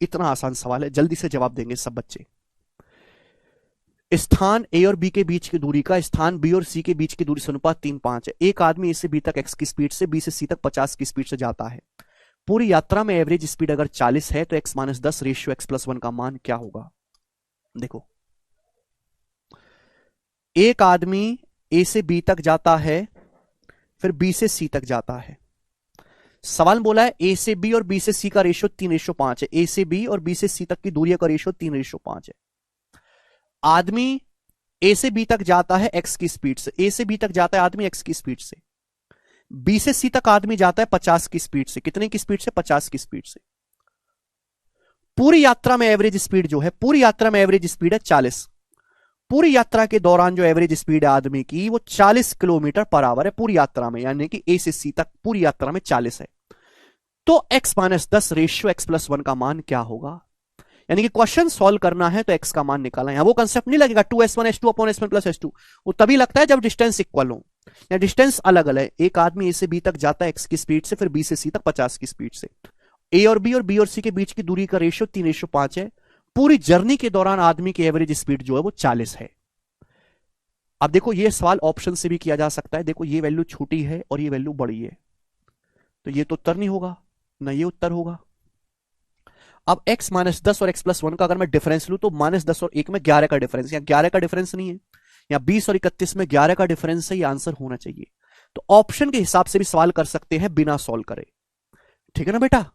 [SPEAKER 1] इतना आसान सवाल है, जल्दी से जवाब देंगे सब बच्चे। स्थान ए और बी के बीच की दूरी का स्थान बी और सी के बीच की दूरी से अनुपात 3:5 है। एक आदमी ए से बी तक x की स्पीड से बी से सी तक 50 की स्पीड से जाता है। पूरी यात्रा में एवरेज स्पीड अगर 40 है तो x - 10 रेशियो x+1 का मान क्या होगा? देखो, एक आदमी ए से बी तक जाता है, फिर बी से सी तक जाता है। सवाल बोला है ए से बी और बी से सी का रेशियो 3:5 है। ए से बी और बी से सी तक की दूरी का रेशियो 3:5 है। आदमी ए से बी तक जाता है x की स्पीड से। ए से बी तक जाता है आदमी x की स्पीड से। बी से सी तक आदमी जाता है 50 की स्पीड से। कितने की स्पीड से? 50 की स्पीड से। पूरी यात्रा में एवरेज स्पीड जो है, पूरी यात्रा में एवरेज स्पीड है 40। पूरी यात्रा के दौरान जो एवरेज स्पीड है आदमी की वो 40 किलोमीटर पर आवर है पूरी यात्रा में, यानी कि ए से सी तक पूरी यात्रा में 40 है। तो x - 10 रेशियो x+1 का मान क्या होगा? यानी कि क्वेश्चन सॉल्व करना है तो x का मान निकालना है। वो कंसेप्ट नहीं लगेगा 2s1 s2 upon s1 plus s2। वो तभी लगता है जब डिस्टेंस इक्वल हो या डिस्टेंस अलग अलग है। एक आदमी ए से बी तक जाता है x की स्पीड से, फिर बी से सी तक 50 की स्पीड से। ए और बी और सी के बीच की दूरी का रेशियो 3:5 है। पूरी जर्नी के दौरान आदमी की एवरेज स्पीड जो है वो 40 है। अब देखो, ये सवाल ऑप्शन से भी किया जा सकता है। देखो, ये वैल्यू छोटी है और ये वैल्यू बड़ी है, तो ये तो उत्तर नहीं होगा ना, ये उत्तर होगा। अब x - 10 और x+1 का अगर मैं डिफरेंस लूं तो -10 और 1 में 11 का डिफरेंस, या 11 का डिफरेंस नहीं है, या 20 और 31 में 11 का डिफरेंस है, ये आंसर होना चाहिए। तो ऑप्शन के हिसाब से भी सवाल कर सकते हैं बिना सॉल्व करे। ठीक है ना बेटा?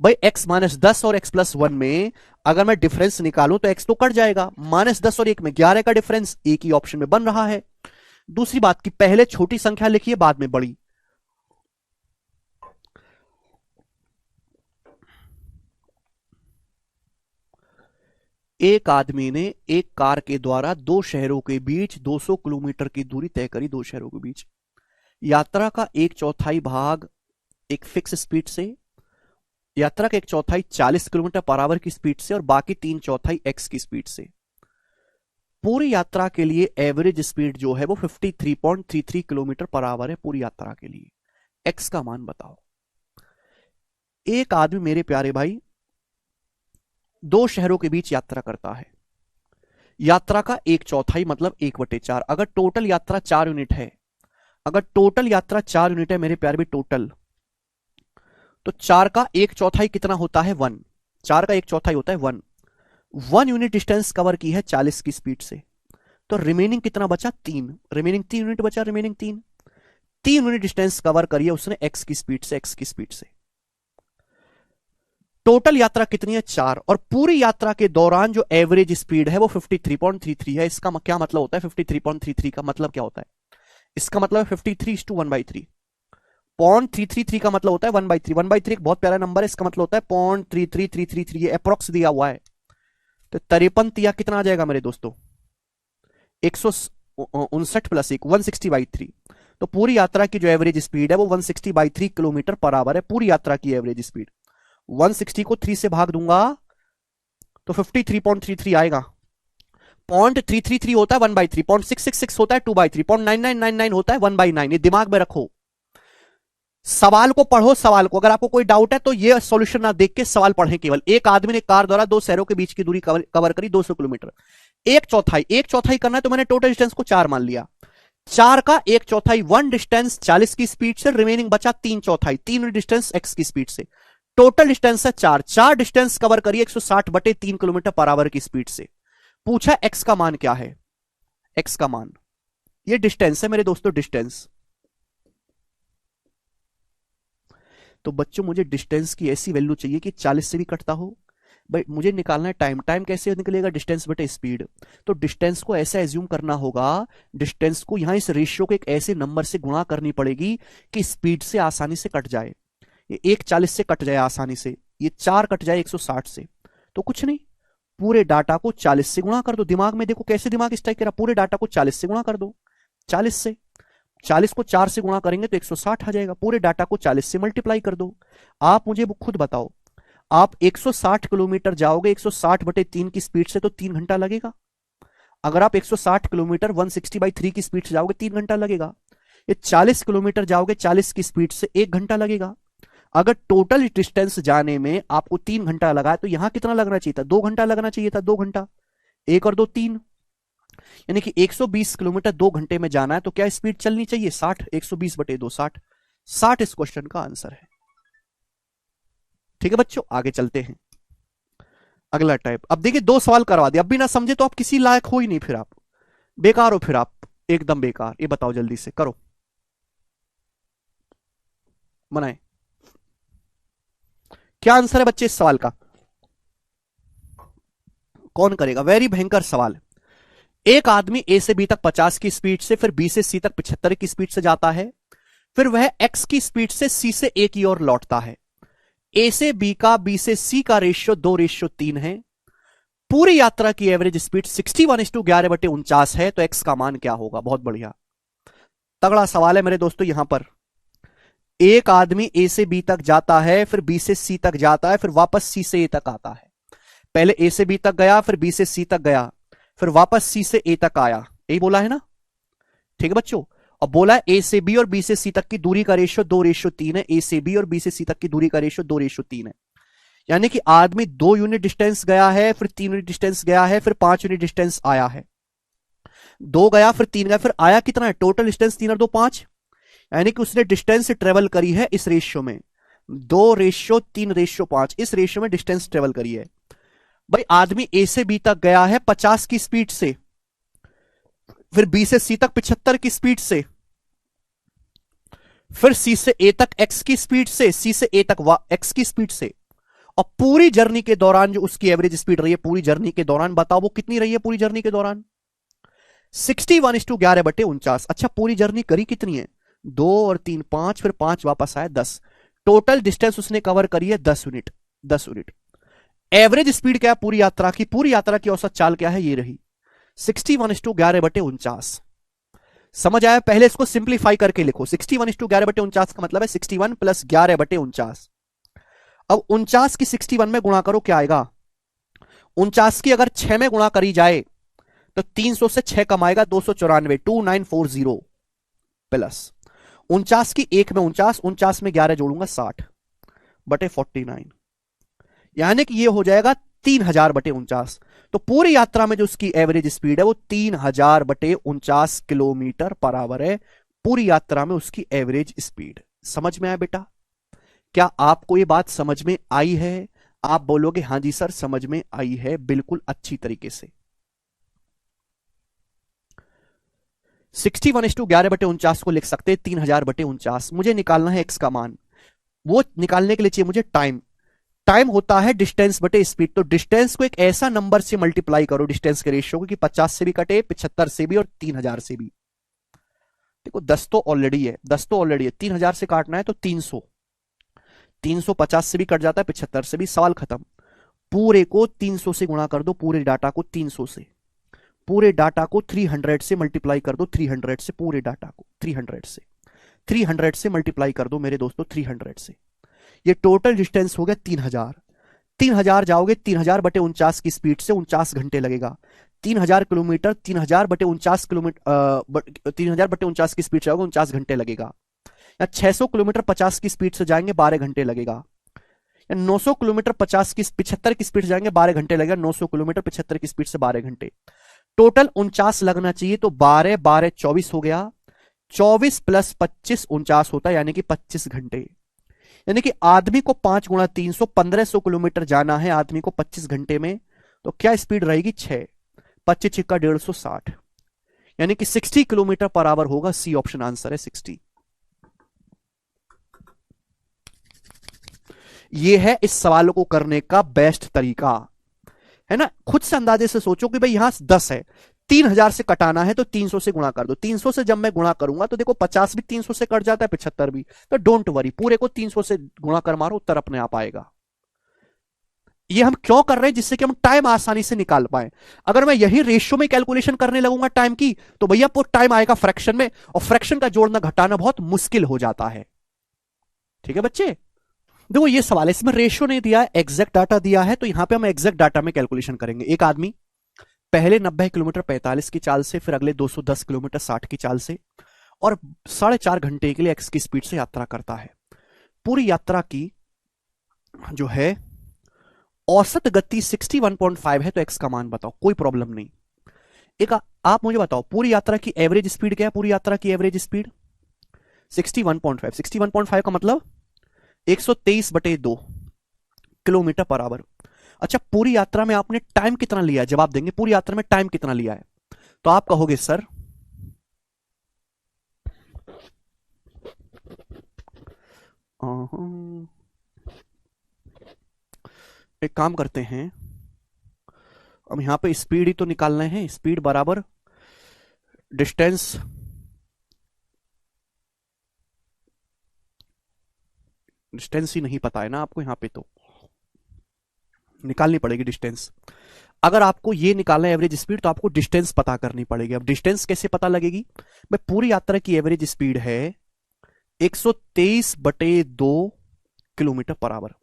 [SPEAKER 1] भाई x - 10 और x+1 में अगर मैं डिफरेंस निकालूं तो x तो कट जाएगा। -10 और 1 में 11 का डिफरेंस एक ही ऑप्शन में बन रहा है। दूसरी बात की पहले छोटी संख्या लिखिए, बाद में बड़ी। एक आदमी ने एक कार के द्वारा 2 शहरों के बीच 200 किलोमीटर की दूरी तय करी। 2 शहरों के बीच यात्रा का 1/4 भाग एक फिक्स स्पीड से, यात्रा का एक चौथाई 40 किलोमीटर पर आवर की स्पीड से और बाकी 3/4 एक्स की स्पीड से। पूरी यात्रा के लिए एवरेज स्पीड जो है वो 53.33 किलोमीटर पर आवर है पूरी यात्रा के लिए। एक्स का मान बताओ। एक आदमी मेरे प्यारे भाई दो शहरों के बीच यात्रा करता है। यात्रा का एक चौथाई मतलब 1/4। अगर टोटल यात्रा 4 यूनिट है, अगर टोटल यात्रा 4 यूनिट है मेरे प्यारे भाई टोटल, तो 4 का एक चौथाई कितना होता है 1। 4 का एक चौथाई होता है 1। 1 यूनिट डिस्टेंस कवर की है 40 की स्पीड से, तो रिमेनिंग कितना बचा 3। रिमेनिंग 3 यूनिट बचा, रिमेनिंग 3 यूनिट डिस्टेंस कवर करिए उसने एक्स की स्पीड से, एक्स की स्पीड से। टोटल यात्रा कितनी है 4, और पूरी यात्रा के दौरान जो एवरेज स्पीड है वो 53.33 है। इसका क्या मतलब होता है 53.33 का मतलब क्या होता है? इसका मतलब है 53:1/3। 0.333 का मतलब होता है 1/3। 1/3 एक बहुत प्यारा नंबर है, इसका मतलब होता है 0.33333। ये अप्रोक्स दिया हुआ है, तो 53 तिया कितना आ जाएगा मेरे दोस्तों 159 + 1 160/3। तो पूरी यात्रा की जो एवरेज स्पीड है वो 160/3 किलोमीटर पर आवर है पूरी यात्रा की एवरेज स्पीड। 160 को 3 से भाग दूंगा तो 53.33 आएगा। 0.333 होता है 1/3, 0.666 होता है 2/3, 0.9999 होता है 1/9। ये दिमाग में रखो, सवाल को पढ़ो। सवाल को अगर आपको कोई डाउट है तो ये सॉल्यूशन ना देख के सवाल पढ़ें केवल। एक आदमी ने कार द्वारा दो शहरों के बीच की दूरी कवर करी 200 किलोमीटर। एक चौथाई करना है तो मैंने टोटल डिस्टेंस को 4 मान लिया। 4 का एक चौथाई 1 डिस्टेंस 40 की स्पीड से, रिमेनिंग बचा 3/4 3 डिस्टेंस एक्स की स्पीड से। टोटल डिस्टेंस है 4 डिस्टेंस कवर करिए 160/3 किलोमीटर पर आवर की स्पीड से। पूछा एक्स का मान क्या है। एक्स का मान, ये डिस्टेंस है मेरे दोस्तों, डिस्टेंस। तो बच्चों मुझे डिस्टेंस की ऐसी वैल्यू चाहिए कि 40 से भी कटता हो। भाई मुझे निकालना है टाइम। टाइम कैसे निकलेगा? डिस्टेंस बटे स्पीड। तो डिस्टेंस को ऐसा एज्यूम करना होगा, डिस्टेंस को यहां इस रेशियो को एक ऐसे नंबर से गुणा करनी पड़ेगी कि स्पीड से आसानी से कट जाए। ये 1 40 से कट जाए आसानी से, ये 4 कट जाए 160 से। तो कुछ नहीं, पूरे डाटा को 40 से गुणा कर दो। दिमाग में देखो कैसे दिमाग स्ट्राइक करा, पूरे डाटा को 40 से गुणा कर दो। 40 से 40 को 4 से गुणा करेंगे तो 160 आ जाएगा। पूरे डाटा को 40 से मल्टीप्लाई कर दो। आप मुझे खुद बताओ, आप 160 किलोमीटर जाओगे 160/3 की स्पीड से तो 3 घंटा लगेगा। अगर आप 160 किलोमीटर 160/3 की स्पीड से जाओगे 3 घंटा लगेगा। ये 40 किलोमीटर जाओगे 40 की स्पीड से 1 घंटा लगेगा। अगर टोटल डिस्टेंस जाने में आपको 3 घंटा लगा है तो यहां कितना लगना चाहिए था? 2 घंटा लगना चाहिए था। 2 घंटा, 1 और 2 3, यानी कि 120 किलोमीटर 2 घंटे में जाना है तो क्या स्पीड चलनी चाहिए 60। 120/2 60। 60 इस क्वेश्चन का आंसर है। ठीक है बच्चों, आगे चलते हैं। अगला टाइप। अब देखिए 2 सवाल करवा दिया, अब भी ना समझे तो आप किसी लायक हो ही नहीं, फिर आप बेकार हो, फिर आप एकदम बेकार। ये बताओ जल्दी से करो, बनाए क्या आंसर है बच्चे इस सवाल का? कौन करेगा? वेरी भयंकर सवाल। एक आदमी ए से बी तक 50 की स्पीड से, फिर बी से सी तक 75 की स्पीड से जाता है, फिर वह एक्स की स्पीड से सी से ए की ओर लौटता है। ए से बी का बी से सी का रेशियो 2:3 है। पूरी यात्रा की एवरेज स्पीड 61:11/49 है, तो एक्स का मान क्या होगा? बहुत बढ़िया, तगड़ा सवाल है मेरे दोस्तों। यहां पर एक आदमी ए से बी तक जाता है, फिर बी से सी तक जाता है, फिर वापस सी से ए तक आता है। पहले ए से बी तक गया, फिर बी से सी तक गया, फिर वापस सी से ए तक आया। यही बोला है ना? ठीक है बच्चों। अब बोला है ए से बी और बी से सी तक की दूरी का रेशियो 2:3 है। ए से बी और बी से सी तक की दूरी का रेशियो 2:3 है। यानी कि आदमी 2 यूनिट डिस्टेंस गया है, फिर 3 यूनिट डिस्टेंस गया है, फिर 5 यूनिट डिस्टेंस आया है। 2 गया, फिर 3 गया, फिर आया कितना है? टोटल डिस्टेंस 3 और 2 5, यानी कि उसने डिस्टेंस ट्रेवल करी है इस रेशियो में 2:3:5, इस रेशियो में डिस्टेंस ट्रेवल करी है। भाई आदमी ए से बी तक गया है 50 की स्पीड से, फिर बी से सी तक 75 की स्पीड से, फिर सी से ए तक एक्स की स्पीड से, सी से ए तक एक्स की स्पीड से। और पूरी जर्नी के दौरान जो उसकी एवरेज स्पीड रही है पूरी जर्नी के दौरान, बताओ वो कितनी रही है पूरी जर्नी के दौरान? 61:11/49। अच्छा पूरी जर्नी करी कितनी है? 2 और 3 5, फिर 5 वापस आया 10। टोटल डिस्टेंस उसने कवर करी है 10 यूनिट। 10 यूनिट। एवरेज स्पीड क्या है पूरी यात्रा की? पूरी यात्रा की औसत चाल क्या है? ये रही 61:11/49। समझ आया? पहले इसको सिंप्लीफाई करके लिखो। 61:11/49 का मतलब है 61 + 11/49। अब 49 की 61 में गुणा करो, क्या आएगा? 49 की अगर 6 में गुणा करी जाए तो 300 से 6 कमाएगा 294, 2940 प्लस 49 की 1 में 49, 49 में 11 जोड़ूंगा 60 बटे 49, यानी कि ये हो जाएगा 3000 बटे 49। तो पूरी यात्रा में जो उसकी एवरेज स्पीड है वो 3000 बटे 49 किलोमीटर पर आवर है, पूरी यात्रा में उसकी एवरेज स्पीड। समझ में आया बेटा? क्या आपको ये बात समझ में आई है? आप बोलोगे हां जी सर समझ में आई है, बिल्कुल अच्छी तरीके से। 61:11 बटे 49 को लिख सकते हैं 3000 बटे 49। मुझे निकालना है एक्स का मान, वो निकालने के लिए चाहिए मुझे टाइम। टाइम होता है डिस्टेंस बटे स्पीड, तो डिस्टेंस को एक ऐसा नंबर से मल्टीप्लाई करो, डिस्टेंस के रेशियो को, कि 50 से भी कटे, 75 से भी और 3000 से भी। देखो 10 तो ऑलरेडी है, 10 तो ऑलरेडी है, 3000 से काटना है तो 300, 350 से भी कट जाता है, 75 से भी, सवाल खत्म। पूरे को 300 से गुणा कर दो, पूरे डाटा को 300 से, पूरे डाटा को 300 से मल्टीप्लाई कर दो, 300 से, पूरे डाटा को 300 से मल्टीप्लाई कर दो मेरे दोस्तों, 300 से। ये टोटल डिस्टेंस हो गया 3000। 3000 जाओगे 3000 बटे 49 की स्पीड से 49 घंटे लगेगा। 3000 किलोमीटर 3000 बटे 49 किलोमीटर 3000 बटे 49 की स्पीड से जाओगे 49 घंटे लगेगा। या 600 किलोमीटर 50 की स्पीड से जाएंगे 12 घंटे लगेगा। या 900 किलोमीटर 50 की 75 की स्पीड से जाएंगे 12 घंटे लगेगा। 900 किलोमीटर 75 की स्पीड से 12 घंटे, टोटल 49 लगना चाहिए। तो 12 12 24 हो गया, 24 प्लस 25 49 होता है, यानी कि 25 घंटे। यानी कि आदमी को 5 गुणा 300 1500 किलोमीटर जाना है आदमी को 25 घंटे में। तो क्या स्पीड रहेगी? 6, 25 छिक्का 150, यानी कि 60 किलोमीटर पर आवर होगा। सी ऑप्शन आंसर है 60। यह है इस सवाल को करने का बेस्ट तरीका, है ना? खुद से अंदाजे से सोचो कि भाई यहां 10 है, 3000 से कटाना है तो 300 से गुणा कर दो। 300 से जब मैं गुणा करूंगा तो देखो 50 भी 300 से कट जाता है, 75 भी, तो डोंट वरी, पूरे को 300 से गुणा कर मारो, उत्तर अपने आप आएगा। ये हम क्यों कर रहे हैं? जिससे कि हम टाइम आसानी से निकाल पाए। अगर मैं यही रेशियो में कैलकुलेशन करने लगूंगा टाइम की, तो भैया वो टाइम आएगा फ्रैक्शन में, और फ्रैक्शन का जोड़ना घटाना बहुत मुश्किल हो जाता है। ठीक है बच्चे? देखो ये सवाल है, इसमें रेशियो नहीं दिया है, एग्जैक्ट डाटा दिया है, तो यहां पे हम एग्जैक्ट डाटा में कैलकुलेशन करेंगे। एक आदमी पहले 90 किलोमीटर 45 की चाल से, फिर अगले 210 किलोमीटर 60 की चाल से, और 4.5 घंटे के लिए एक्स की स्पीड से यात्रा करता है। पूरी यात्रा की जो है औसत गति 61.5 है, तो एक्स का मान बताओ, कोई प्रॉब्लम नहीं। एक आप मुझे बताओ पूरी यात्रा की एवरेज स्पीड क्या है? पूरी यात्रा की एवरेज स्पीड 61.5, 61.5 का मतलब 123/2 किलोमीटर पर आवर। अच्छा, पूरी यात्रा में आपने टाइम कितना लिया है? जवाब देंगे पूरी यात्रा में टाइम कितना लिया है, तो आप कहोगे सर एक काम करते हैं, अब यहां पे स्पीड ही तो निकालना है। स्पीड बराबर डिस्टेंस, डिस्टेंस ही नहीं पता है ना आपको, यहां पे तो निकालनी पड़ेगी डिस्टेंस। अगर आपको ये निकालना है एवरेज स्पीड, तो आपको डिस्टेंस पता करनी पड़ेगी। अब डिस्टेंस कैसे पता लगेगी? भाई पूरी यात्रा की एवरेज स्पीड है 123/2 किलोमीटर पर आवर।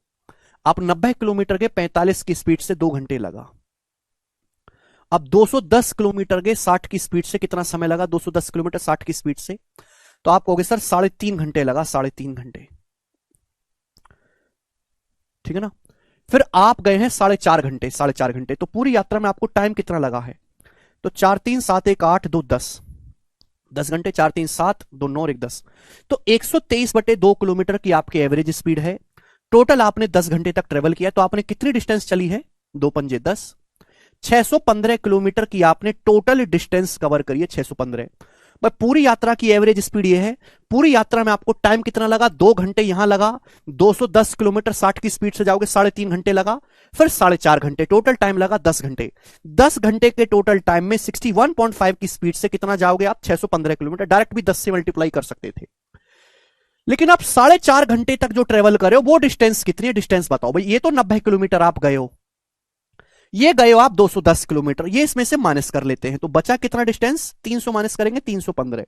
[SPEAKER 1] आप 90 किलोमीटर के 45 की स्पीड से 2 घंटे लगा। अब 210 किलोमीटर के 60 की स्पीड से कितना समय लगा? 210 किलोमीटर 60 की स्पीड से, तो आप कहोगे सर 3.5 घंटे लगा, 3.5 घंटे। ठीक है ना? फिर आप गए हैं 4.5 घंटे, 4.5 घंटे, तो पूरी यात्रा में आपको टाइम कितना लगा है? तो 4 3 7 1 8 2 10, 10 घंटे, 4 3 7 2 9 1 10, तो 123/2 किलोमीटर की आपकी एवरेज स्पीड है। टोटल आपने 10 घंटे तक ट्रेवल किया, तो आपने कितनी डिस्टेंस चली है? 2 पंजे 10, 615 किलोमीटर की आपने टोटल डिस्टेंस कवर करी है, 615। भाई पूरी यात्रा की एवरेज स्पीड ये है। पूरी यात्रा में आपको टाइम कितना लगा? 2 घंटे यहां लगा, 210 किलोमीटर 60 की स्पीड से जाओगे 3.5 घंटे लगा, फिर 4.5 घंटे, टोटल टाइम लगा 10 घंटे। 10 घंटे के टोटल टाइम में 61.5 की स्पीड से कितना जाओगे आप? 615 किलोमीटर। डायरेक्ट भी 10 से मल्टीप्लाई कर सकते थे, लेकिन आप 4.5 घंटे तक जो ट्रेवल करे हो वो डिस्टेंस कितनी है? डिस्टेंस बताओ भाई। ये तो 90 किलोमीटर आप गए हो, ये गए हो आप 210 किलोमीटर, ये इसमें से माइनस कर लेते हैं, तो बचा कितना डिस्टेंस? 300 माइनस करेंगे 315,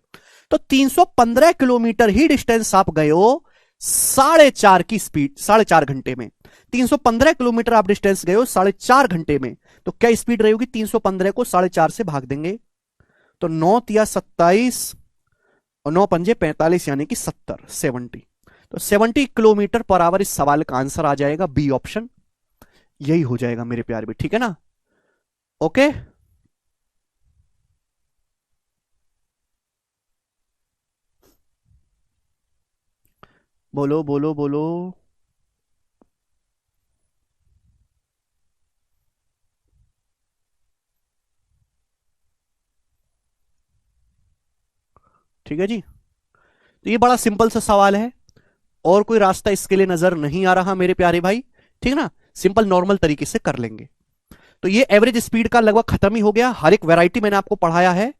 [SPEAKER 1] तो 315 किलोमीटर ही डिस्टेंस आप गए हो 4.5 की स्पीड, 4.5 घंटे में। 315 किलोमीटर आप डिस्टेंस गए हो 4.5 घंटे में, तो क्या स्पीड रहेगी? 315 को 4.5 से भाग देंगे तो 9 या 27 और 9 पंजे 45 यानी कि 70। तो 70 किलोमीटर पर आवर इस सवाल का आंसर आ जाएगा, बी ऑप्शन यही हो जाएगा मेरे प्यारे भी, ठीक है ना? ओके, बोलो बोलो बोलो। ठीक है जी, तो ये बड़ा सिंपल सा सवाल है, और कोई रास्ता इसके लिए नजर नहीं आ रहा मेरे प्यारे भाई, ठीक है ना? सिंपल नॉर्मल तरीके से कर लेंगे। तो ये एवरेज स्पीड का लगभग खत्म ही हो गया, हर एक वैरायटी मैंने आपको पढ़ाया है।